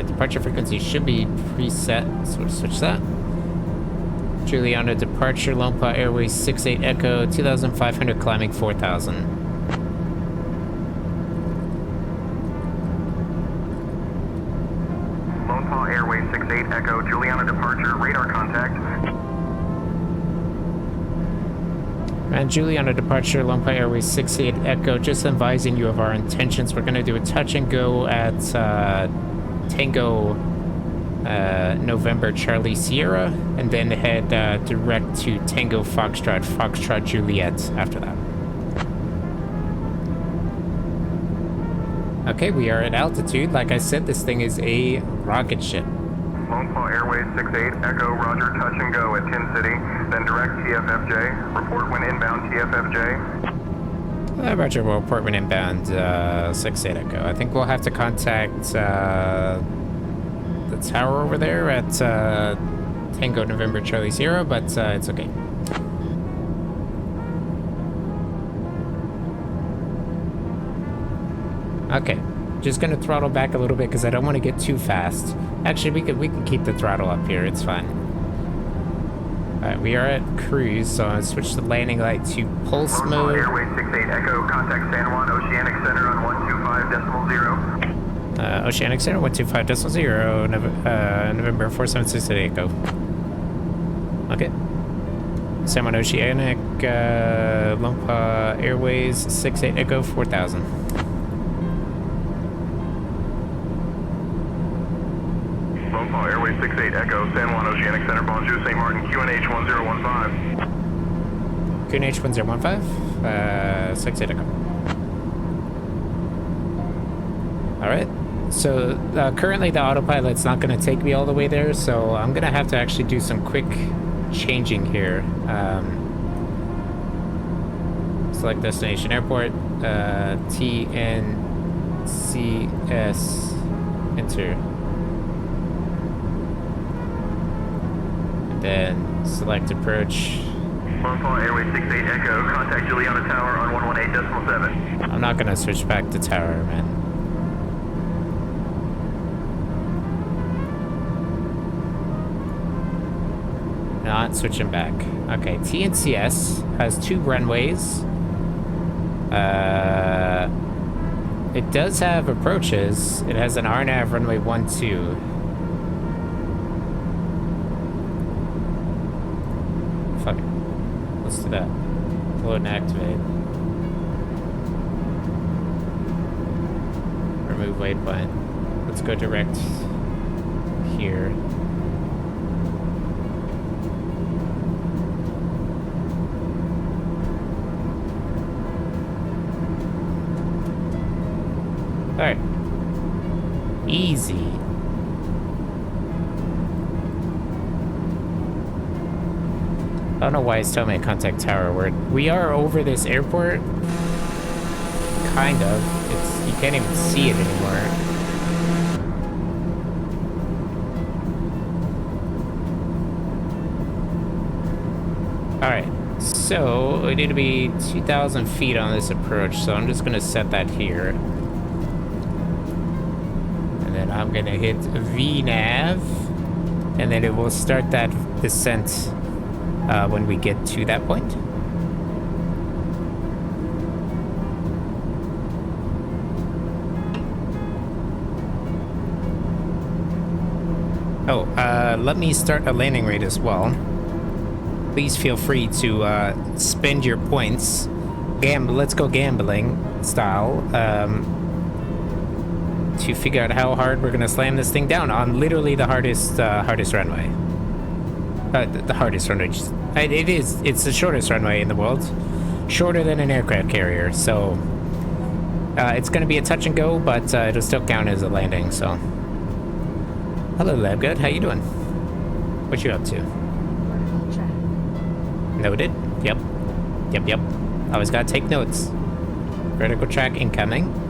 S1: Departure frequency should be preset, so we'll switch that. Juliana departure, Lone Paul Airways 68 Echo, 2,500 climbing 4,000.
S10: Airways 68 Echo, Juliana departure, radar contact.
S1: And Juliana departure, Lone Paul Airways 68 Echo, just advising you of our intentions. We're going to do a touch and go at Tango November Charlie Sierra, and then head direct to Tango Foxtrot Juliet after that. Okay, we are at altitude. Like I said, this thing is a rocket ship.
S10: Lone Paul Airways 68 Echo, roger, touch and go at Tin City, then direct TFFJ. Report when inbound TFFJ.
S1: Roger, we'll report when inbound 68 Echo. I think we'll have to contact the tower over there at Tango November Charlie Sierra, but it's okay. Okay, just gonna throttle back a little bit because I don't want to get too fast. Actually, we can keep the throttle up here. It's fine. All right, we are at cruise, so I'll switch the landing light to pulse mode.
S10: Airways 68 Echo, contact San Juan Oceanic Center on 125.0.
S1: Oceanic Center 125.0, November 4768 Echo. Okay. San Juan Oceanic, Lompa Airways 68 Echo 4000.
S10: Lompa Airways 68 Echo, San Juan Oceanic Center, Bonjour, St. Martin, QNH 1015.
S1: QNH 1015, 68 Echo. Alright, so currently the autopilot's not going to take me all the way there, so I'm going to have to actually do some quick changing here. Select destination airport, TNCS, enter. And then select approach.
S10: Lompa Airways 68 Echo, contact Juliana Tower on 118.7.
S1: I'm not going to switch back to tower, man. Not switching back. Okay, TNCS has 2 runways. It does have approaches. It has an RNAV runway 12. Fuck it. Let's do that. Load and activate. Remove waypoint. Let's go direct here. Alright. Easy. I don't know why it's telling me to contact tower. We are over this airport. Kind of. You can't even see it anymore. Alright. So, we need to be 2,000 feet on this approach, so I'm just going to set that here. I'm gonna hit VNAV, and then it will start that descent when we get to that point. Oh, let me start a landing rate as well. Please feel free to spend your points. Let's go gambling style. To figure out how hard we're gonna slam this thing down on literally the hardest runway. The hardest runway. It's the shortest runway in the world. Shorter than an aircraft carrier, so it's gonna be a touch and go, but it'll still count as a landing, so. Hello, LabGud, how you doing? What you up to? Noted. Yep. Always gotta take notes. Vertical track incoming.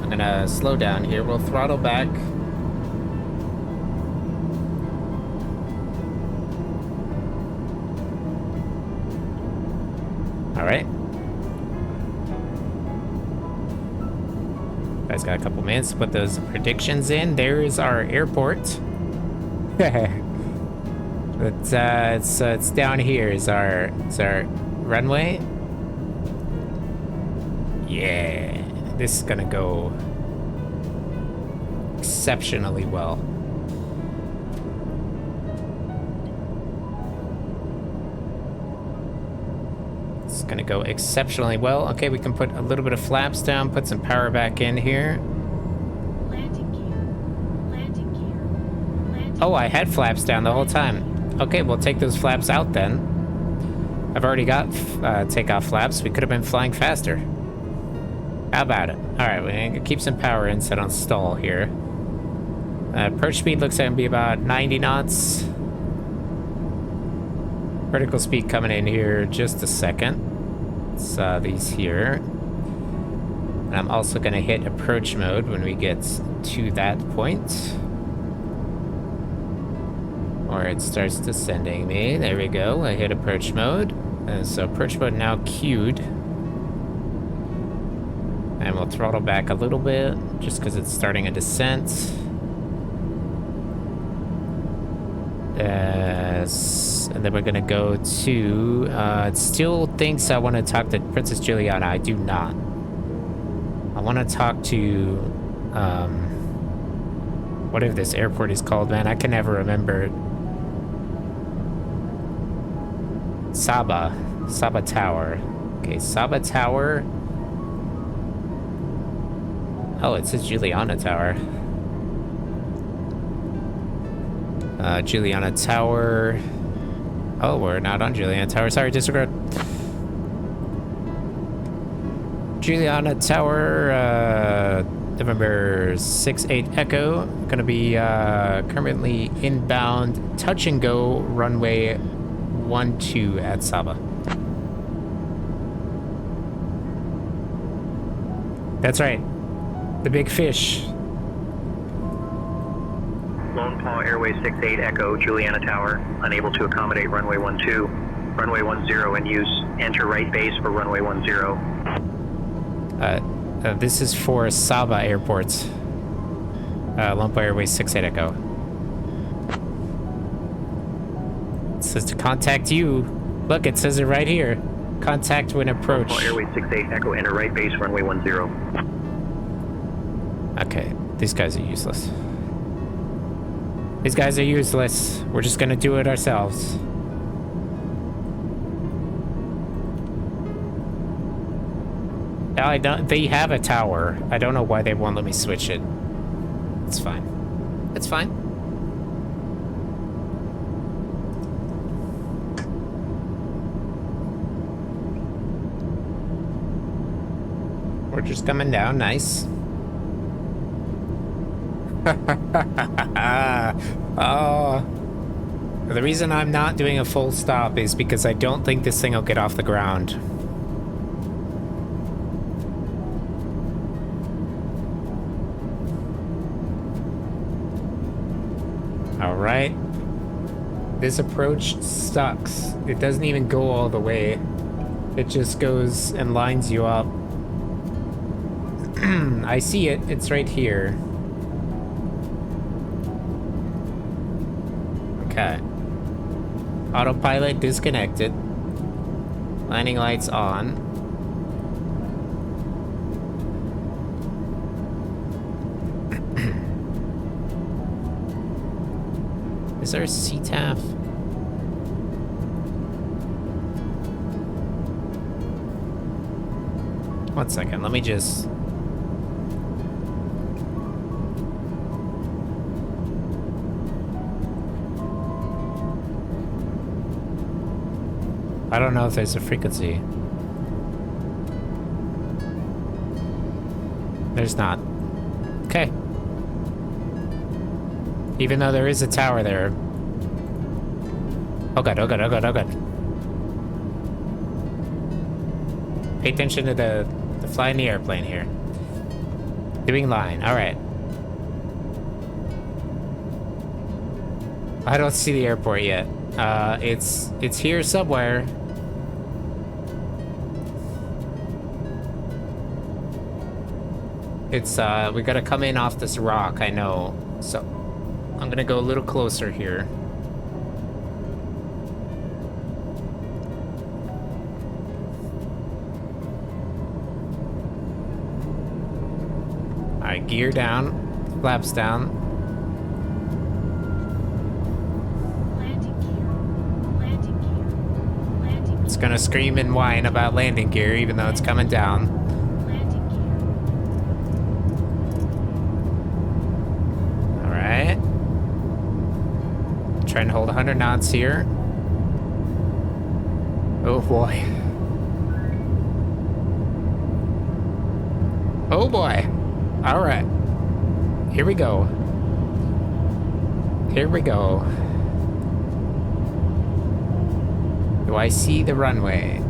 S1: I'm gonna slow down here. We'll throttle back. All right. Guys got a couple minutes to put those predictions in. There's our airport. It's down here. It's our runway. Yeah. This is gonna go exceptionally well. It's gonna go exceptionally well. Okay, we can put a little bit of flaps down, put some power back in here.
S16: Landing gear.
S1: Oh, I had flaps down the whole time. Okay, we'll take those flaps out then. I've already got takeoff flaps. We could have been flying faster. How about it? Alright, we're gonna keep some power in, set on stall here. Approach speed looks like it'll be about 90 knots. Vertical speed coming in here just a second. It's these here. And I'm also gonna hit approach mode when we get to that point. Or it starts descending me. There we go. I hit approach mode. And so approach mode now queued. And we'll throttle back a little bit, just because it's starting a descent. Yes. And then we're gonna go to, it still thinks I want to talk to Princess Juliana. I do not. I want to talk to, whatever this airport is called, man. I can never remember. Saba Tower. Okay, Saba Tower. Oh, it says Juliana Tower. Juliana Tower. Oh, we're not on Juliana Tower. Sorry, disregard. Juliana Tower, November 6-8 Echo. Gonna be currently inbound touch and go runway 12 at Saba. That's right. The big fish.
S11: Lone Paw Airways 68 Echo, Juliana Tower, unable to accommodate runway 12. Runway 10 in use. Enter right base for runway 10.
S1: This is for Saba Airport. Lone Paw Airways 68 Echo. It says to contact you. Look, it says it right here. Contact when approach.
S11: Lone Paw Airways 68 Echo, enter right base, runway 10.
S1: Okay, these guys are useless. These guys are useless. We're just gonna do it ourselves. I don't. They have a tower. I don't know why they won't let me switch it. It's fine. It's fine. We're just coming down. Nice. Oh. The reason I'm not doing a full stop is because I don't think this thing will get off the ground. All right. This approach sucks. It doesn't even go all the way. It just goes and lines you up. I see it. It's right here. Okay. Autopilot disconnected. Landing lights on. Is there a CTAF? One second, let me just... I don't know if there's a frequency. There's not. Okay. Even though there is a tower there. Oh god, oh god, oh god, oh god. Pay attention to the fly in the airplane here. Doing line, alright. I don't see the airport yet. It's here somewhere. It's, we gotta come in off this rock, I know. So, I'm gonna go a little closer here. Alright, gear down, flaps down. It's gonna scream and whine about landing gear even though it's coming down. Alright. Trying to hold 100 knots here. Oh boy. Oh boy. Alright. Here we go. Here we go. Do I see the runway?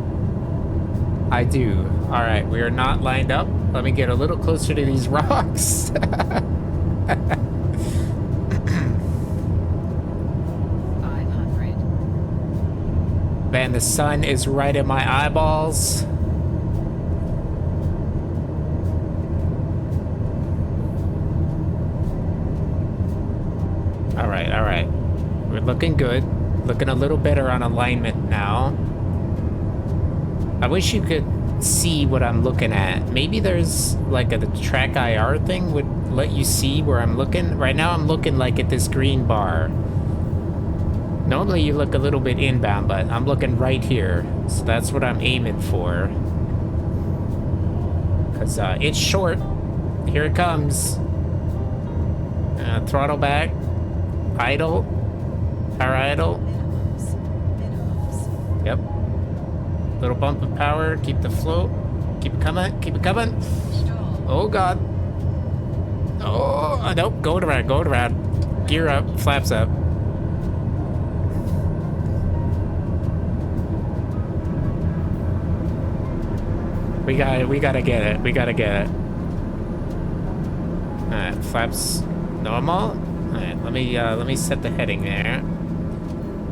S1: I do. Alright, we are not lined up. Let me get a little closer to these rocks. Man, the sun is right in my eyeballs. All right. We're looking good. Looking a little better on alignment now. I wish you could see what I'm looking at. Maybe there's like a track IR thing would let you see where I'm looking. Right now I'm looking like at this green bar. Normally you look a little bit inbound, but I'm looking right here. So that's what I'm aiming for. Because it's short. Here it comes. Throttle back. Idle. Power idle. Yep. Little bump of power. Keep the float. Keep it coming. Keep it coming. Oh, God. Oh, nope. Go around. Go around. Gear up. Flaps up. We gotta get it. We gotta get it. Alright, flaps normal. Alright, let me set the heading there.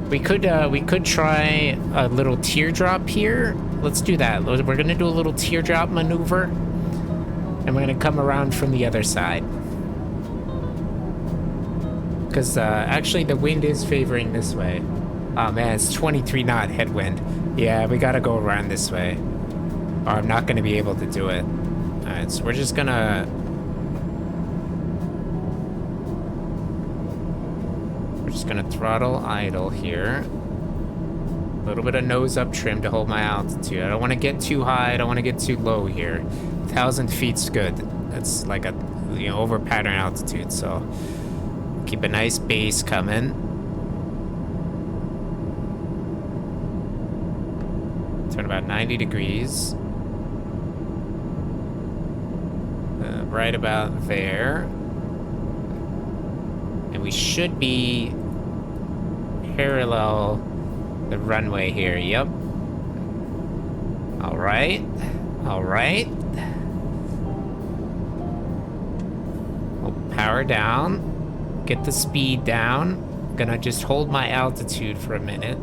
S1: We could try a little teardrop here. Let's do that. We're gonna do a little teardrop maneuver, and we're gonna come around from the other side. Because actually the wind is favoring this way. Oh man, it's 23 knot headwind. Yeah, we gotta go around this way, or I'm not gonna be able to do it. Alright, so we're just gonna... We're just gonna throttle idle here. A little bit of nose up trim to hold my altitude. I don't want to get too high. I don't want to get too low here. 1,000 feet's good. That's like a, you know, over pattern altitude. So keep a nice base coming. Turn about 90 degrees. Right about there. And we should be parallel the runway here. Yep. All right. All right. We'll power down. Get the speed down. Gonna just hold my altitude for a minute.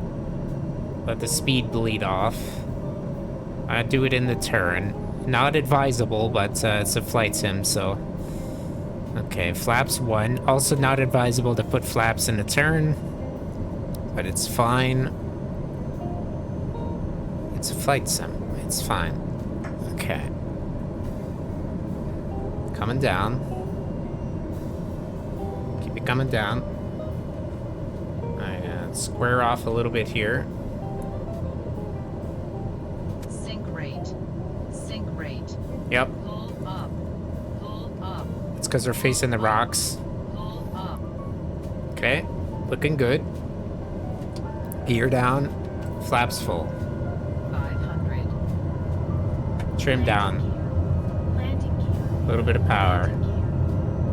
S1: Let the speed bleed off. I do it in the turn. Not advisable, but it's a flight sim, so... Okay, flaps 1. Also not advisable to put flaps in the turn, but it's fine. It's a flight sim. It's fine. Okay. Coming down. Keep it coming down. I square off a little bit here. Yep.
S5: Pull up. Pull up.
S1: It's because we're facing the rocks.
S5: Pull up.
S1: Okay. Looking good. Gear down. Flaps full.
S5: 500.
S1: Trim down.
S5: Landing gear.
S1: A little bit of power.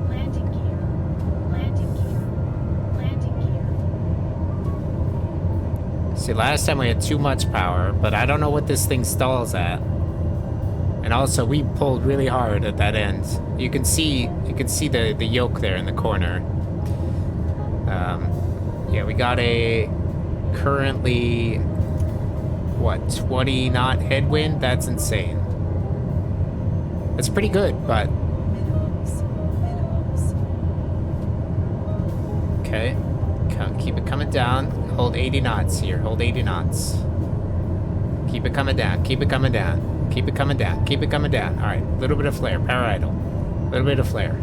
S5: Landing gear. Landing gear. Landing gear.
S1: See, last time we had too much power, but I don't know what this thing stalls at. And also, we pulled really hard at that end. You can see the yoke there in the corner. Yeah, we got a currently, what, 20 knot headwind? That's insane. That's pretty good, but... Okay. Keep it coming down. Hold 80 knots here. Hold 80 knots. Keep it coming down. Keep it coming down. Keep it coming down. Keep it coming down. All right. A little bit of flare. Power idle. A little bit of flare.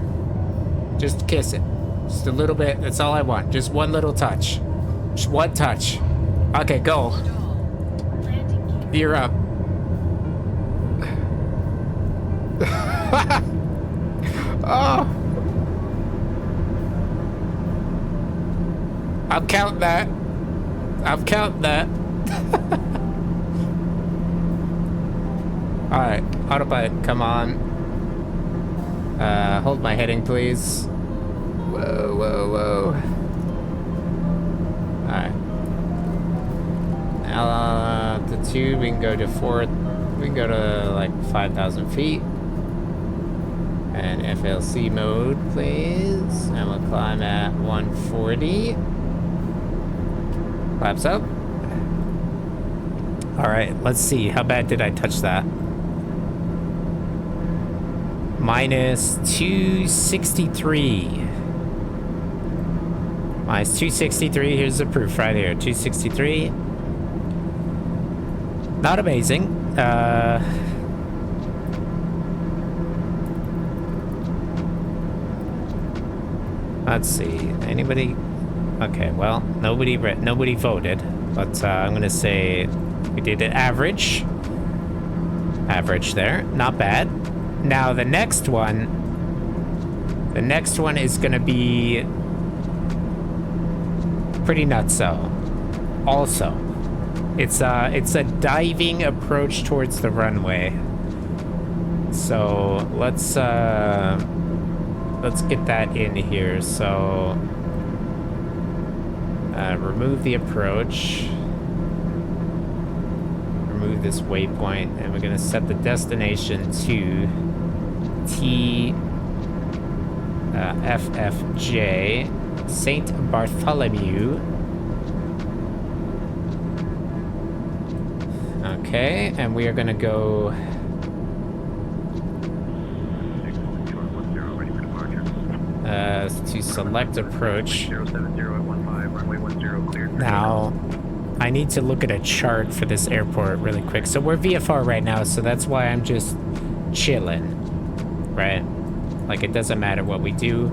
S1: Just kiss it. Just a little bit. That's all I want. Just one little touch. Just one touch. Okay, go. Gear up. Oh. I'm counting that. I'm counting that. Alright, autopilot, come on. Hold my heading, please. Whoa, whoa, whoa. Alright. Altitude, we can go to like 5,000 feet. And FLC mode, please. And we'll climb at 140. Flaps up. Alright, let's see. How bad did I touch that? Minus 263. Minus 263, here's the proof right here. 263. Not amazing. Let's see. Anybody? Okay, well, nobody voted, but I'm gonna say we did an average. Average there, not bad. Now the next one is gonna be pretty nutso. Also, it's a diving approach towards the runway. So let's get that in here. So remove the approach. Remove this waypoint, and we're gonna set the destination to FFJ, St. Bartholomew. Okay, and we are gonna go. To select approach. Now, I need to look at a chart for this airport really quick. So we're VFR right now, so that's why I'm just chilling, right? Like, it doesn't matter what we do.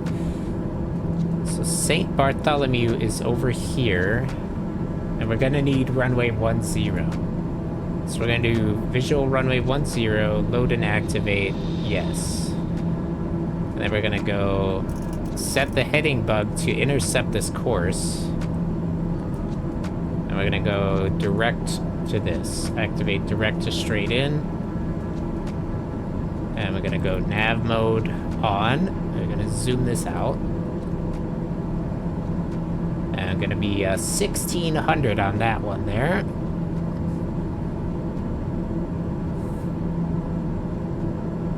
S1: So St. Bartholomew is over here, and we're gonna need runway 10. So we're gonna do visual runway 10, load and activate, yes. And then we're gonna go set the heading bug to intercept this course. And we're gonna go direct to this. Activate direct to straight in. And we're gonna go nav mode on. We're gonna zoom this out. And I'm gonna be 1600 on that one there.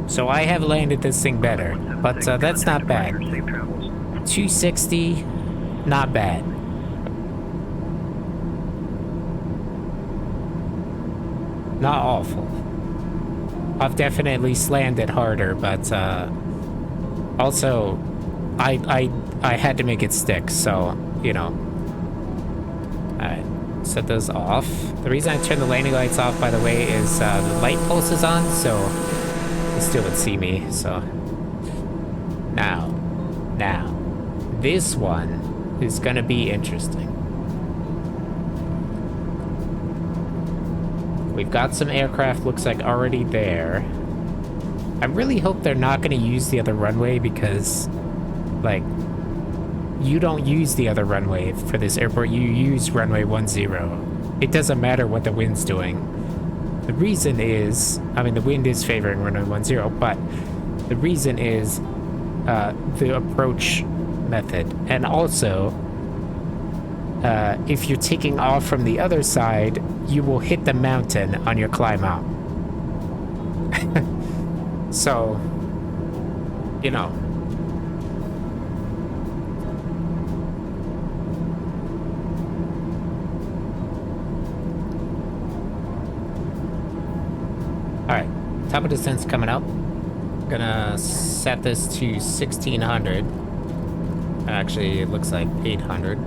S1: So I have landed this thing better, but that's not bad. 260, not bad. Not awful. I've definitely slammed it harder, but also I had to make it stick, so you know. Alright, set those off. The reason I turned the landing lights off, by the way, is the light pulse is on, so you still would see me, so. Now, this one is gonna be interesting. We've got some aircraft, looks like, already there. I really hope they're not gonna use the other runway because, like, you don't use the other runway for this airport, you use runway 10. It doesn't matter what the wind's doing. The reason is, I mean, the wind is favoring runway 10, but the reason is the approach method. And also, if you're taking off from the other side, you will hit the mountain on your climb out. So, you know. Alright, top of descent's coming up. Gonna set this to 1600. Actually, it looks like 800.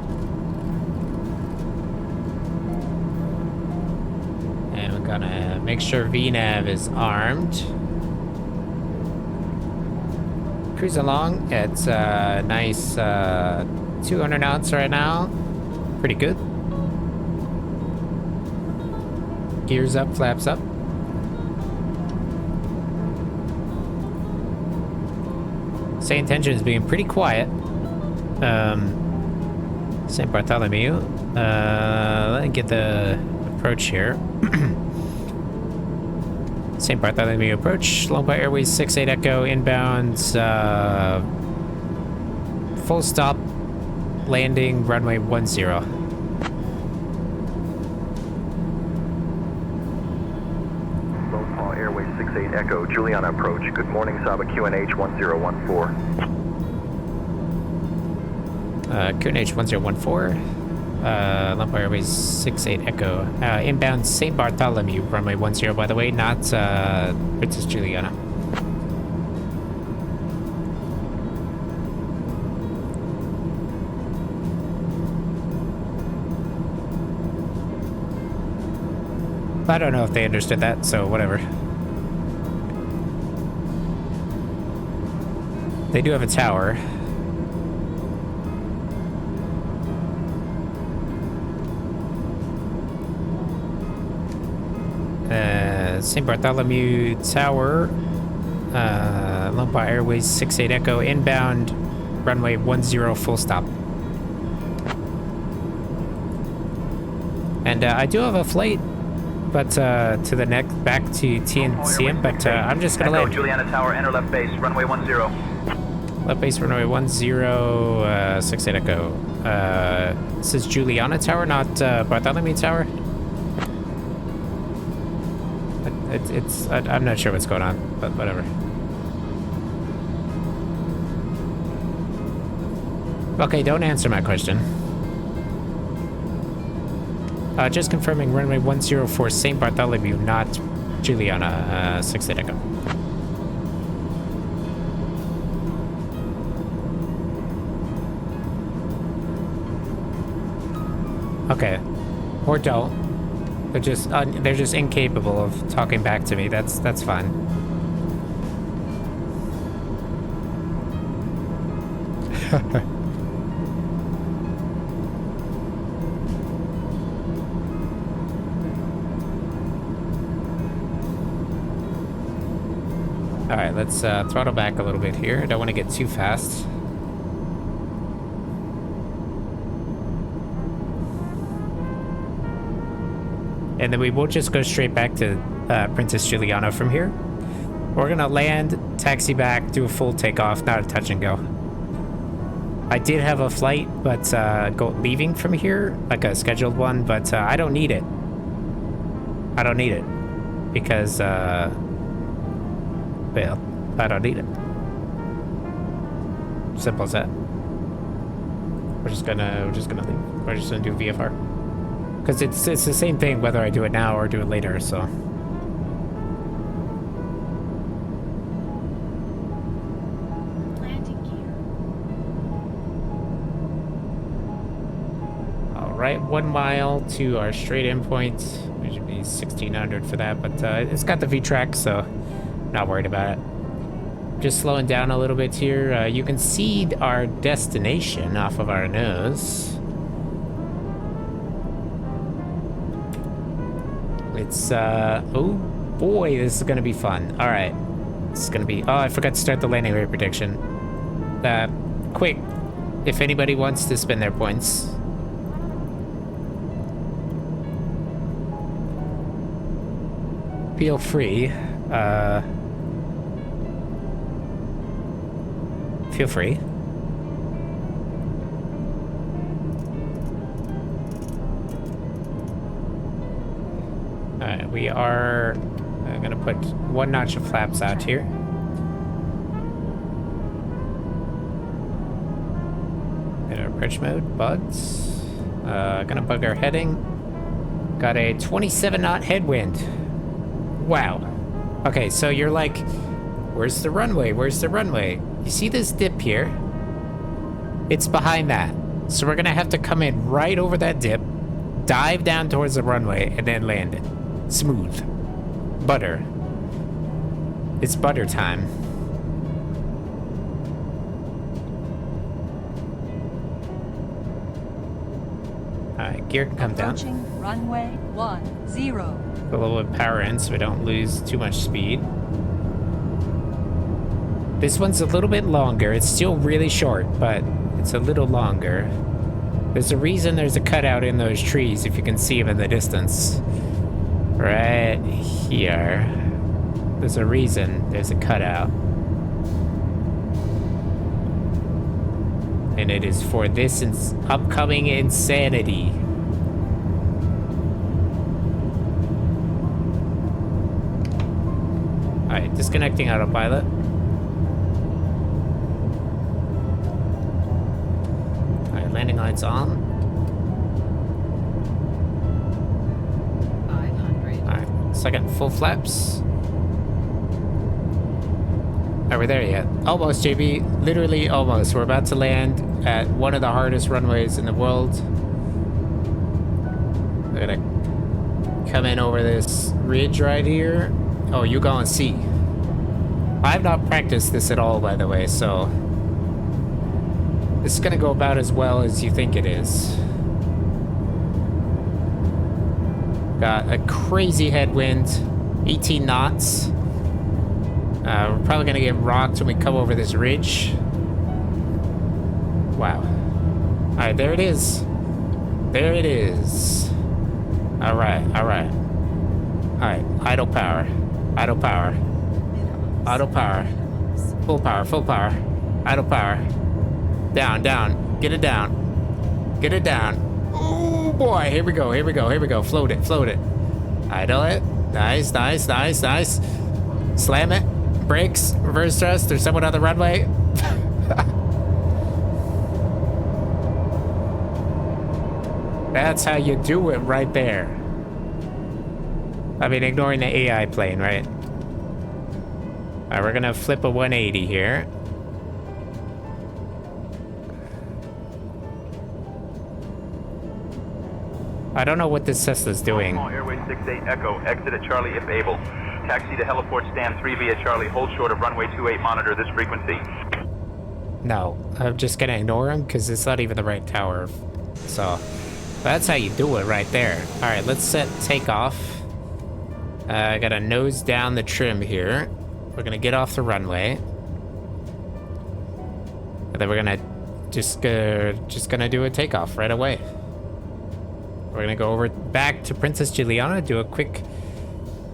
S1: And we're gonna make sure VNav is armed. Cruise along at nice 200 knots right now. Pretty good. Gears up, flaps up. St. Tension is being pretty quiet. St. Bartholomew. Let me get the approach here. St. Bartholomew approach. Longboat Airways 68 Echo inbound. Full stop. Landing runway 10.
S10: Longboat Airways 68 Echo, Juliana approach. Good morning, Saba QNH 1014.
S1: QNH 1014. Longboat Airways 68 Echo. Inbound St. Bartholomew, runway 10, by the way, not Princess Juliana. I don't know if they understood that, so whatever. They do have a tower. St. Bartholomew Tower. Lompa Airways 68 Echo inbound. Runway 10 full stop. And I do have a flight, but to the next back to TNCM, but I'm just gonna land.
S11: Juliana Tower, enter left base, runway 10.
S1: Left base, runway 10, 68 Echo. This is Juliana Tower, not Bartholomew Tower. I'm not sure what's going on, but whatever. Okay, don't answer my question. Just confirming runway 10 for St. Bartholomew, not Juliana, 68 Echo. Okay. Or don't. They're just incapable of talking back to me. That's fine. All right, let's throttle back a little bit here. I don't want to get too fast. And then we will just go straight back to Princess Juliana from here. We're gonna land, taxi back, do a full takeoff, not a touch and go. I did have a flight, but leaving from here, like a scheduled one, but I don't need it. I don't need it because, well, I don't need it. Simple as that. We're just gonna leave. We're just gonna do VFR. Because it's the same thing whether I do it now or do it later, so.
S5: Landing gear.
S1: Alright, 1 mile to our straight in point. It should be 1600 for that, but it's got the V-track, so not worried about it. Just slowing down a little bit here. You can see our destination off of our nose. It's, oh boy, this is gonna be fun. All right, this is gonna be, oh, I forgot to start the landing rate prediction. Quick, if anybody wants to spend their points. Feel free, feel free. We are gonna put 1 notch of flaps out here. In our approach mode, bugs. Gonna bug our heading. Got a 27 knot headwind. Wow. Okay, so you're like, where's the runway? Where's the runway? You see this dip here? It's behind that. So we're gonna have to come in right over that dip, dive down towards the runway, and then land it. Smooth. Butter. It's butter time. Alright, gear can come down.
S5: Runway 10.
S1: Put a little bit of power in so we don't lose too much speed. This one's a little bit longer. It's still really short, but it's a little longer. There's a reason there's a cutout in those trees, if you can see them in the distance. Right here. There's a reason there's a cutout. And it is for this upcoming insanity. Alright, disconnecting autopilot. Alright, landing lights on. Second, full flaps. Are we there yet? Almost, JB. Literally almost. We're about to land at one of the hardest runways in the world. We're gonna come in over this ridge right here. Oh, you going C. I've not practiced this at all, by the way, so this is gonna go about as well as you think it is. Got a crazy headwind, 18 knots. We're probably gonna get rocked when we come over this ridge. Wow. All right, there it is. There it is. All right, all right. All right, idle power. Idle power. Idle power. Full power, full power. Idle power. Down, down. Get it down. Get it down. Oh boy, here we go, here we go, here we go. Float it, float it. Idle it. Nice, nice, nice, nice. Slam it. Brakes, reverse thrust. There's someone on the runway. That's how you do it right there. I mean, ignoring the AI plane, right? All right, we're gonna flip a 180 here. I don't know what this Cessna's doing.
S11: Airways 68 Echo, exit at Charlie if able. Taxi to heliport stand 3 via Charlie, hold short of runway 28, monitor this frequency.
S1: No, I'm just gonna ignore him because it's not even the right tower. So that's how you do it right there. All right, let's set takeoff. I gotta nose down the trim here. We're gonna get off the runway. And then we're gonna just gonna do a takeoff right away. We're gonna go over back to Princess Juliana, do a quick,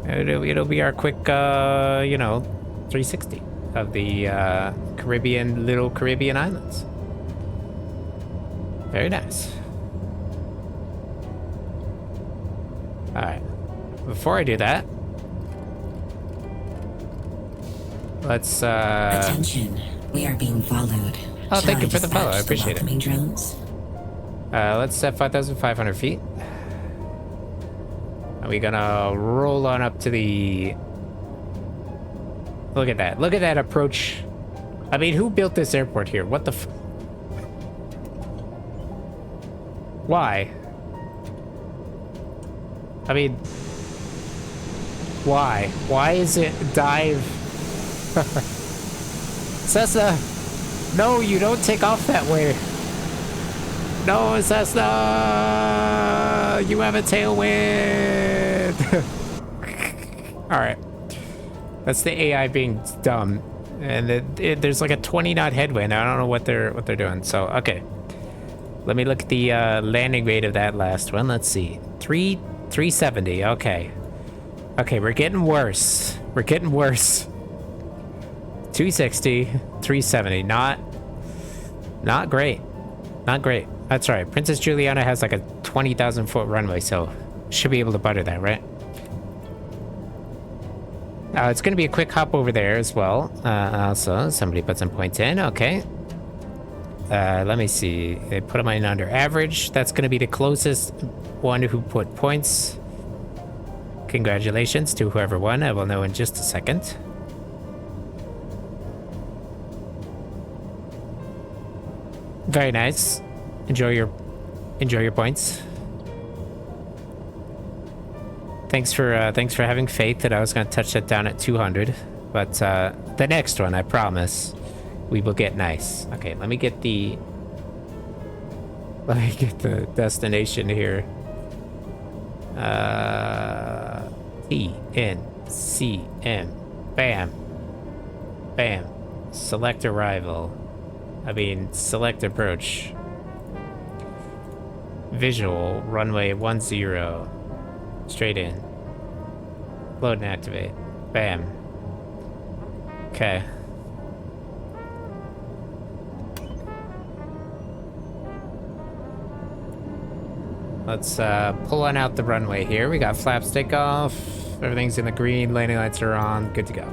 S1: it'll be our quick, 360 of the little Caribbean islands. Very nice. All right, before I do that, let's,
S21: Attention, we are being followed.
S1: Oh, thank you for the follow, I appreciate it.
S21: Drones.
S1: Let's set 5,500 feet. And we're gonna roll on up to the... Look at that. Look at that approach. I mean, who built this airport here? What the f... Why? I mean... Why? Why is it dive... Cessna! No, you don't take off that way. No, Cessna! You have a tailwind! Alright. That's the AI being dumb. And there's like a 20 knot headwind. I don't know what they're doing. So, okay. Let me look at the landing rate of that last one. Let's see. 370. Okay. Okay, we're getting worse. We're getting worse. 260, 370. Not great. Not great. That's right. Princess Juliana has like a 20,000 foot runway, so should be able to butter that, right? It's going to be a quick hop over there as well. Also, somebody put some points in. Okay. Let me see. They put them in under average. That's going to be the closest one who put points. Congratulations to whoever won. I will know in just a second. Very nice. Enjoy your points. Thanks for having faith that I was going to touch that down at 200, but the next one, I promise, we will get nice. Okay, let me get the destination here. TNCM. Bam. Bam. Select arrival. Select approach. Visual, runway 10. Straight in. Load and activate. Bam. Okay. Let's pull on out the runway here. We got flaps take off. Everything's in the green. Landing lights are on. Good to go.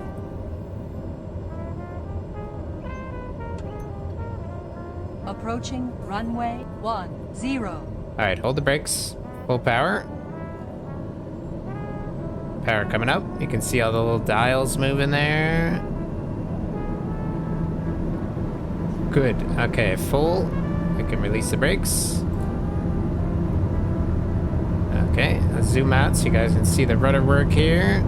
S5: Approaching runway 10.
S1: Alright, hold the brakes. Full power. Power coming up. You can see all the little dials moving there. Good. Okay, full. I can release the brakes. Okay, let's zoom out so you guys can see the rudder work here.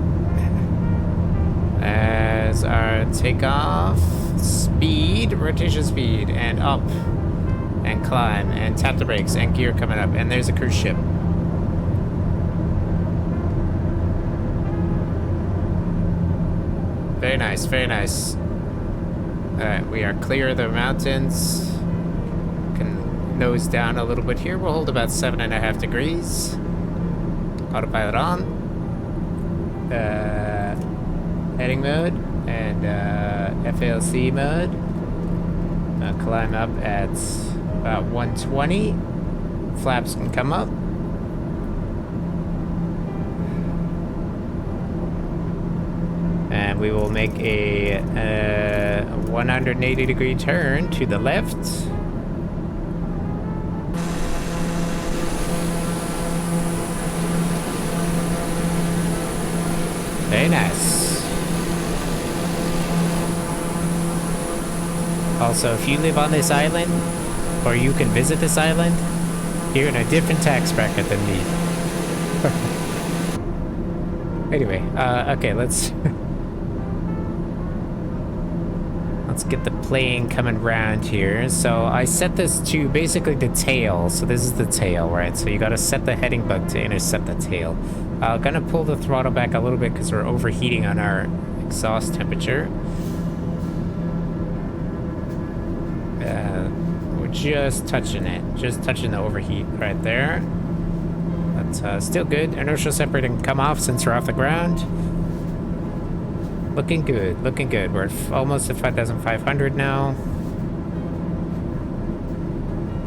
S1: As our takeoff speed, rotation speed, and up, and climb, and tap the brakes, and gear coming up, and there's a cruise ship. Very nice, very nice. Alright, we are clear of the mountains. Can nose down a little bit here. We'll hold about 7.5 degrees. Autopilot on. Heading mode and FLC mode. Climb up at about 120. Flaps can come up. And we will make a 180-degree turn to the left. Very nice. Also, if you live on this island, or you can visit this island, you're in a different tax bracket than me. Anyway, okay, let's get the plane coming round here. So I set this to basically the tail. So this is the tail, right? So you gotta set the heading bug to intercept the tail. I'm gonna pull the throttle back a little bit because we're overheating on our exhaust temperature. We're just touching it. Just touching the overheat right there. That's still good. Inertial separator can come off since we're off the ground. Looking good, looking good. We're almost at 5,500 now.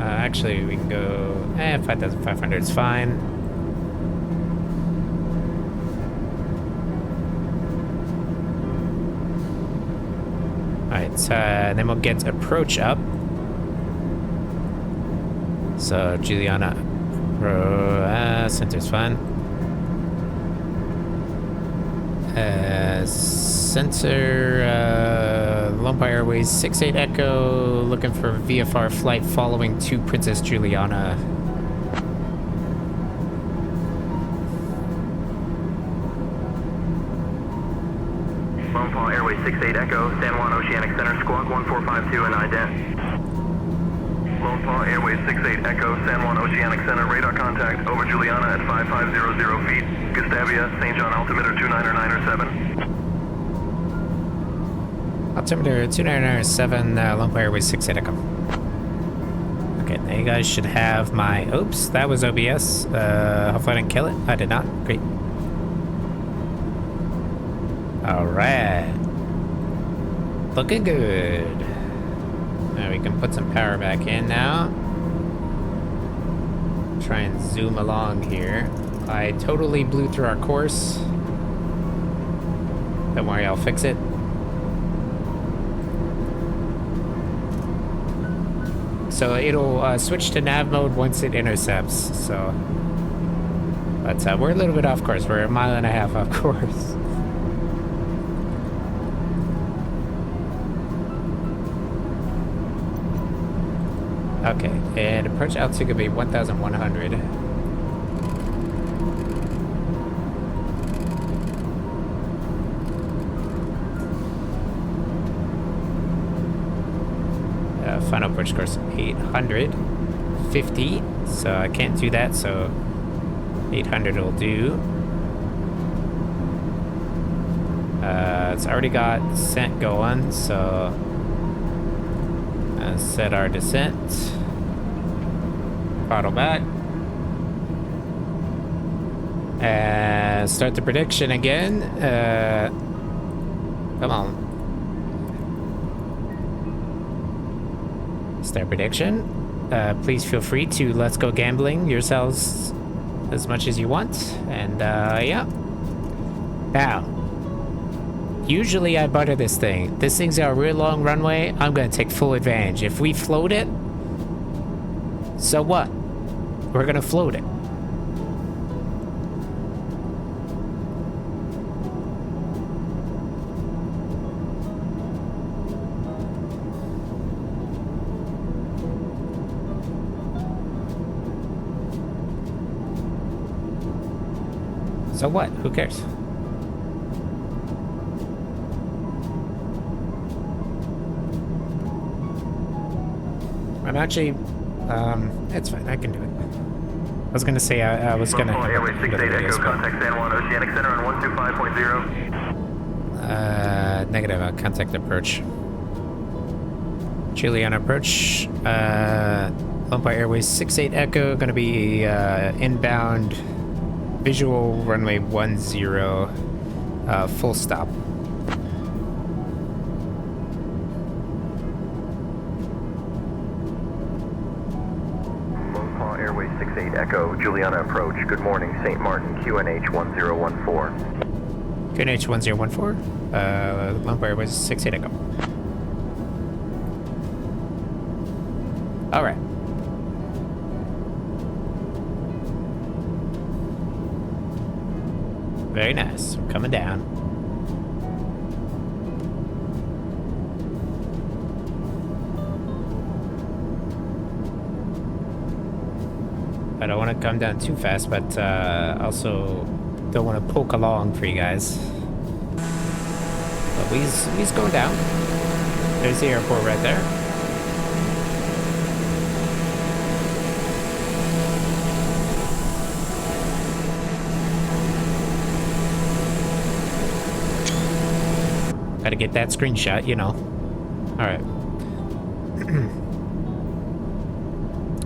S1: Actually, we can go... 5,500 is fine. Alright, then we'll get approach up. So, Juliana, center's fine. Center, Lompa Airways 68 Echo, looking for VFR flight following to Princess Juliana.
S10: Lompa Airways 68 Echo, San Juan Oceanic Center, Squawk 1452 and ident. Lompa Airways 68 Echo, San Juan Oceanic Center, radar contact over Juliana at 5500 feet, Gustavia, St. John altimeter 29907.
S1: Altimeter 29907, Lompa Airways 68 Echo. Okay, now you guys should have my... Oops, that was OBS. Hopefully I didn't kill it. I did not. Great. Alright. Looking good. Now we can put some power back in now. Try and zoom along here. I totally blew through our course. Don't worry, I'll fix it. So it'll switch to nav mode once it intercepts, so... But we're a little bit off course. We're 1.5 miles off course. Okay, and approach altitude could be 1,100. Final approach course 850, so I can't do that, so 800 will do. It's already got descent going, so set our descent. Throttle back. And start the prediction again. Come on. Start prediction. Please feel free to let's go gambling yourselves as much as you want. And yeah. Now, usually I butter this thing. This thing's got a real long runway. I'm gonna take full advantage. If we float it, so what? We're gonna float it. So what? Who cares? I'm actually, it's fine. I can do it. I was gonna say I was gonna.
S10: Airways 68 Echo, contact San Juan Oceanic Center on 125.0.
S1: Negative. Contact approach. Juliana approach. Lone Pine Airways 68 Echo. Gonna be inbound. Visual runway 10. Full stop.
S10: Airways 68 Echo, Juliana approach. Good morning, St. Martin, QNH 1014.
S1: QNH 1014, Lone Pine Airways 68 Echo. All right. Very nice. We're coming down. I don't want to come down too fast, but also don't want to poke along for you guys. But we's going down. There's the airport right there. Gotta get that screenshot, you know. All right.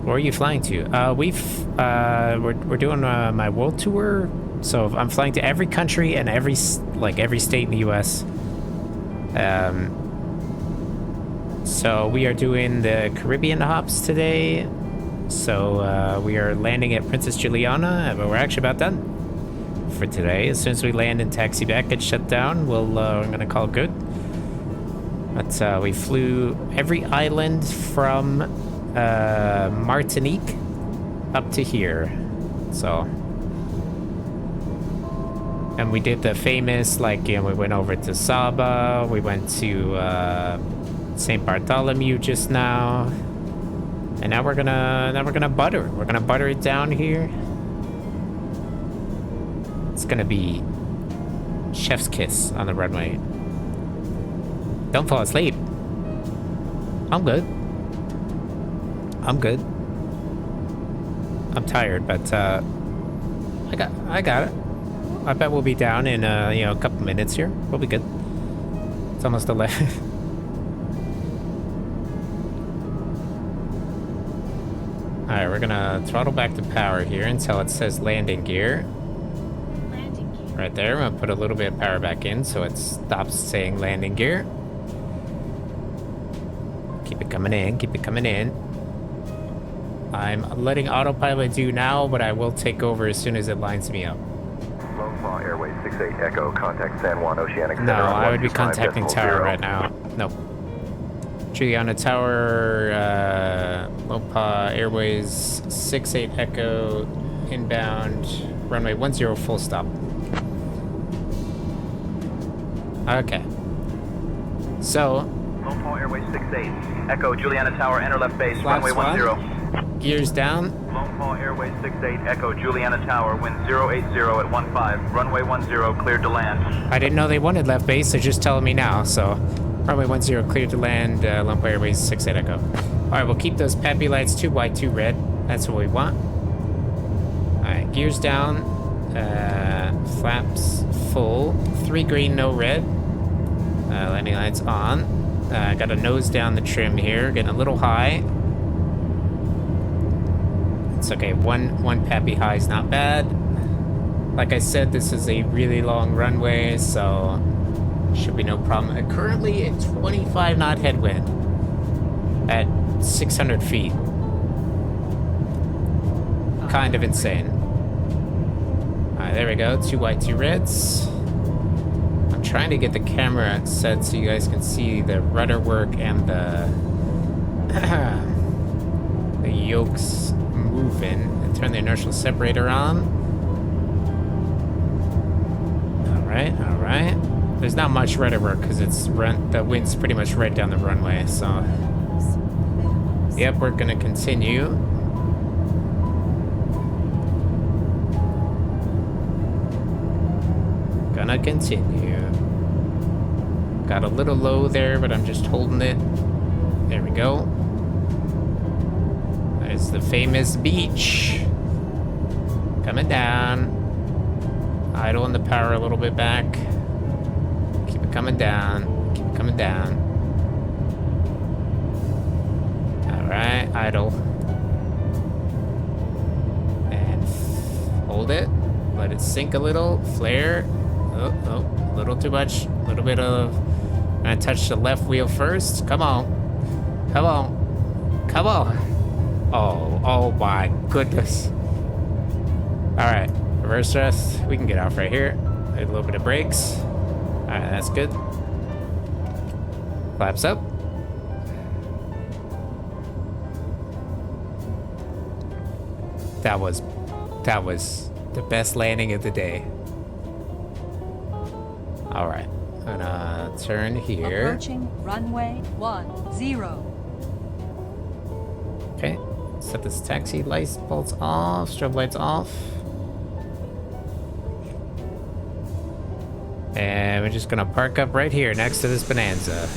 S1: Where are you flying to? We're doing my world tour, so I'm flying to every country and every state in the U.S. So we are doing the Caribbean hops today. So we are landing at Princess Juliana, but we're actually about done for today. As soon as we land and taxi back, get shut down, I'm gonna call it good. But we flew every island from Martinique up to here, so, and we did the famous, we went over to Saba, we went to St. Bartholomew just now, and now we're gonna butter it down here. It's gonna be chef's kiss on the runway. Don't fall asleep. I'm good. I'm tired, but I got it. I bet we'll be down in a couple minutes here. We'll be good. It's almost 11. All right, we're gonna throttle back to power here until it says landing gear. Right there. I'm gonna put a little bit of power back in so it stops saying landing gear. Keep it coming in. Keep it coming in. I'm letting autopilot do now, but I will take over as soon as it lines me up.
S10: Lone Paw Airways 68 Echo, contact San Juan Oceanic Center.
S1: No, I would be contacting Tower right now. Nope. Juliana Tower, Lone Paw Airways 68 Echo, inbound, runway 10 full stop. Okay. So.
S11: Lone Paw Airways 68 Echo, Juliana Tower, enter left base, runway 10.
S1: Gears down.
S11: Lone Paw Airways 68 Echo, Juliana Tower, wind 080 at 15, runway 10, cleared to land.
S1: I didn't know they wanted left base, they're just telling me now, so runway 10, cleared to land, Lone Paw Airways 68 Echo. Alright, we'll keep those peppy lights 2 white, 2 red. That's what we want. Alright, gears down, flaps full, 3 green, no red. Landing lights on. Got a nose down the trim here, getting a little high. It's okay, one peppy high is not bad. Like I said, this is a really long runway, so should be no problem. Currently, a 25 knot headwind at 600 feet. Kind of insane. Alright, there we go, 2 white, 2 reds. I'm trying to get the camera set so you guys can see the rudder work and the yokes moving, and turn the inertial separator on. All right. There's not much rudder work because the wind's pretty much right down the runway. So, yep, we're gonna continue. Gonna continue. Got a little low there, but I'm just holding it. There we go. There's the famous beach. Coming down. Idling the power a little bit back. Keep it coming down. Keep it coming down. Alright, idle. And hold it. Let it sink a little. Flare. Oh, a little too much. A little bit of... I'm gonna touch the left wheel first. Come on. Come on. Come on. Oh my goodness. Alright, reverse thrust. We can get off right here. A little bit of brakes. Alright, that's good. Flaps up. That was the best landing of the day. Alright, I'm gonna turn here.
S5: Approaching runway 10.
S1: Okay, set this taxi lights bolts off, strobe lights off. And we're just gonna park up right here next to this Bonanza.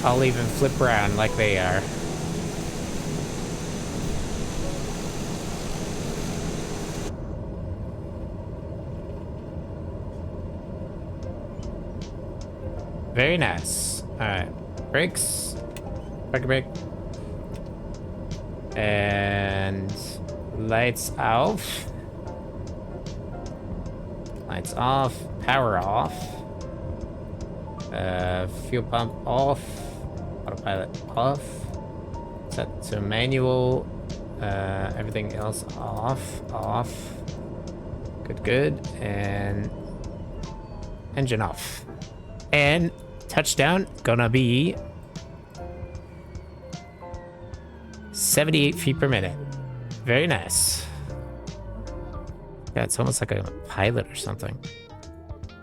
S1: I'll even flip around like they are. Very nice. Alright. Brakes. Parking brake. And lights off. Lights off. Power off. Fuel pump off. Autopilot off. Set to manual. Everything else off. Good. And engine off. And touchdown gonna be 78 feet per minute. Very nice. Yeah, it's almost like a pilot or something.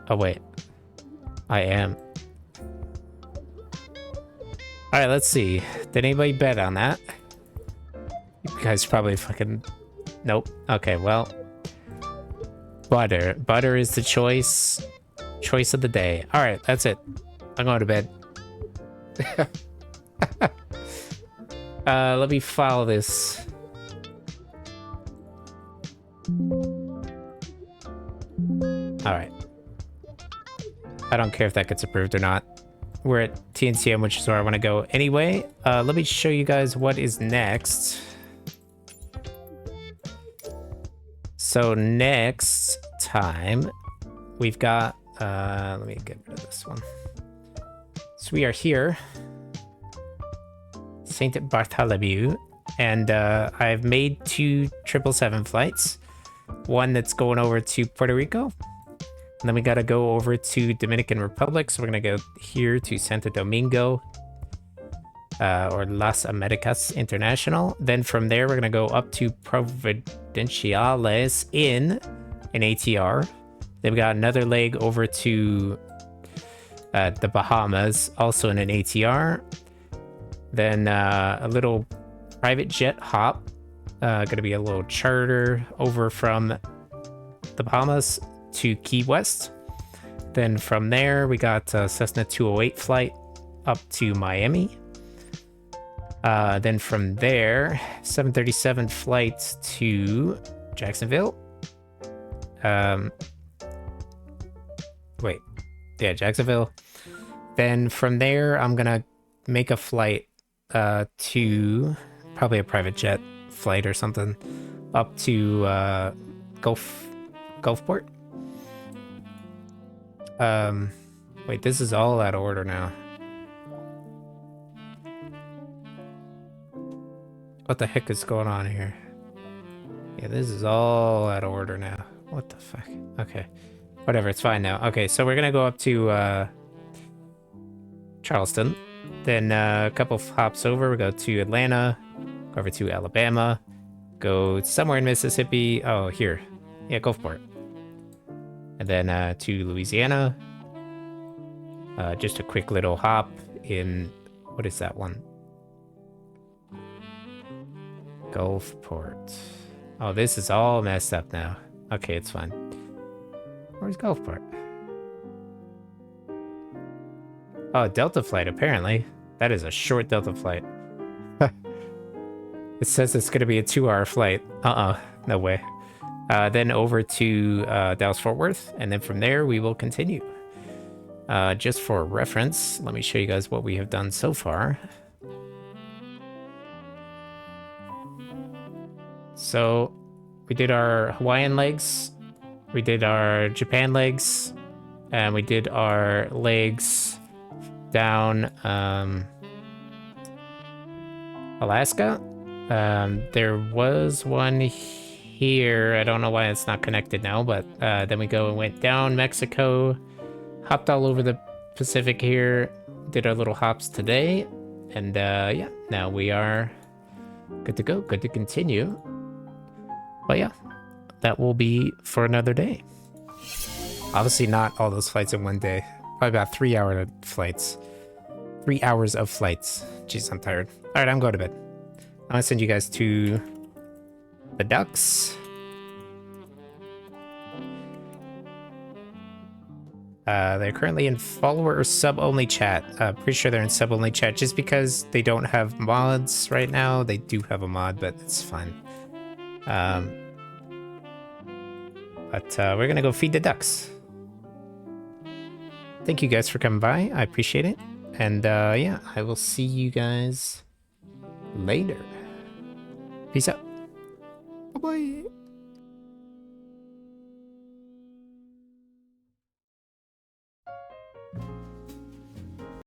S1: Oh wait, I am. All right, let's see. Did anybody bet on that? You guys probably fucking... Nope. Okay, well. Butter. Butter is the choice. Choice of the day. All right, that's it. I'm going to bed. Let me file this. All right. I don't care if that gets approved or not. We're at TNCM, which is where I want to go anyway. Let me show you guys what is next. So next time, we've got... let me get rid of this one. So we are here. St. Bartholomew. And I've made 2 777 flights. One that's going over to Puerto Rico. And then we got to go over to Dominican Republic. So we're going to go here to Santo Domingo. Or Las Americas International. Then from there, we're going to go up to Providenciales in an ATR. Then we got another leg over to the Bahamas, also in an ATR. Then a little private jet hop. Gonna be a little charter over from the Bahamas to Key West. Then from there, we got a Cessna 208 flight up to Miami. Then from there, 737 flights to Jacksonville. Jacksonville. Then from there, I'm gonna make a flight to probably a private jet flight or something up to Gulfport. Wait, this is all out of order now. What the heck is going on here? Yeah, this is all out of order now. What the fuck? Okay. Whatever, it's fine now. Okay, so we're gonna go up to Charleston. Then a couple of hops over, we go to Atlanta, go over to Alabama, go somewhere in Mississippi. Oh, here. Yeah, Gulfport. And then to Louisiana. Just a quick little hop in... What is that one? Gulfport. Oh, this is all messed up now. Okay, it's fine. Where's Gulfport? Oh, Delta flight, apparently. That is a short Delta flight. It says it's going to be a 2-hour flight. No way. Then over to Dallas-Fort Worth, and then from there we will continue. Just for reference, let me show you guys what we have done so far. So, we did our Hawaiian legs, we did our Japan legs, and we did our legs down Alaska. There was one here. I don't know why it's not connected now, but then we went down Mexico, hopped all over the Pacific here, did our little hops today, and yeah, now we are good to go, good to continue. But yeah, that will be for another day. Obviously not all those flights in one day. Probably about 3 hour flights. 3 hours of flights. Jeez, I'm tired. All right, I'm going to bed. I'm gonna send you guys to the ducks. They're currently in follower or sub-only chat. Pretty sure they're in sub-only chat just because they don't have mods right now. They do have a mod, but it's fine. But we're gonna go feed the ducks. Thank you guys for coming by. I appreciate it. And yeah, I will see you guys later. Peace out. Bye-bye.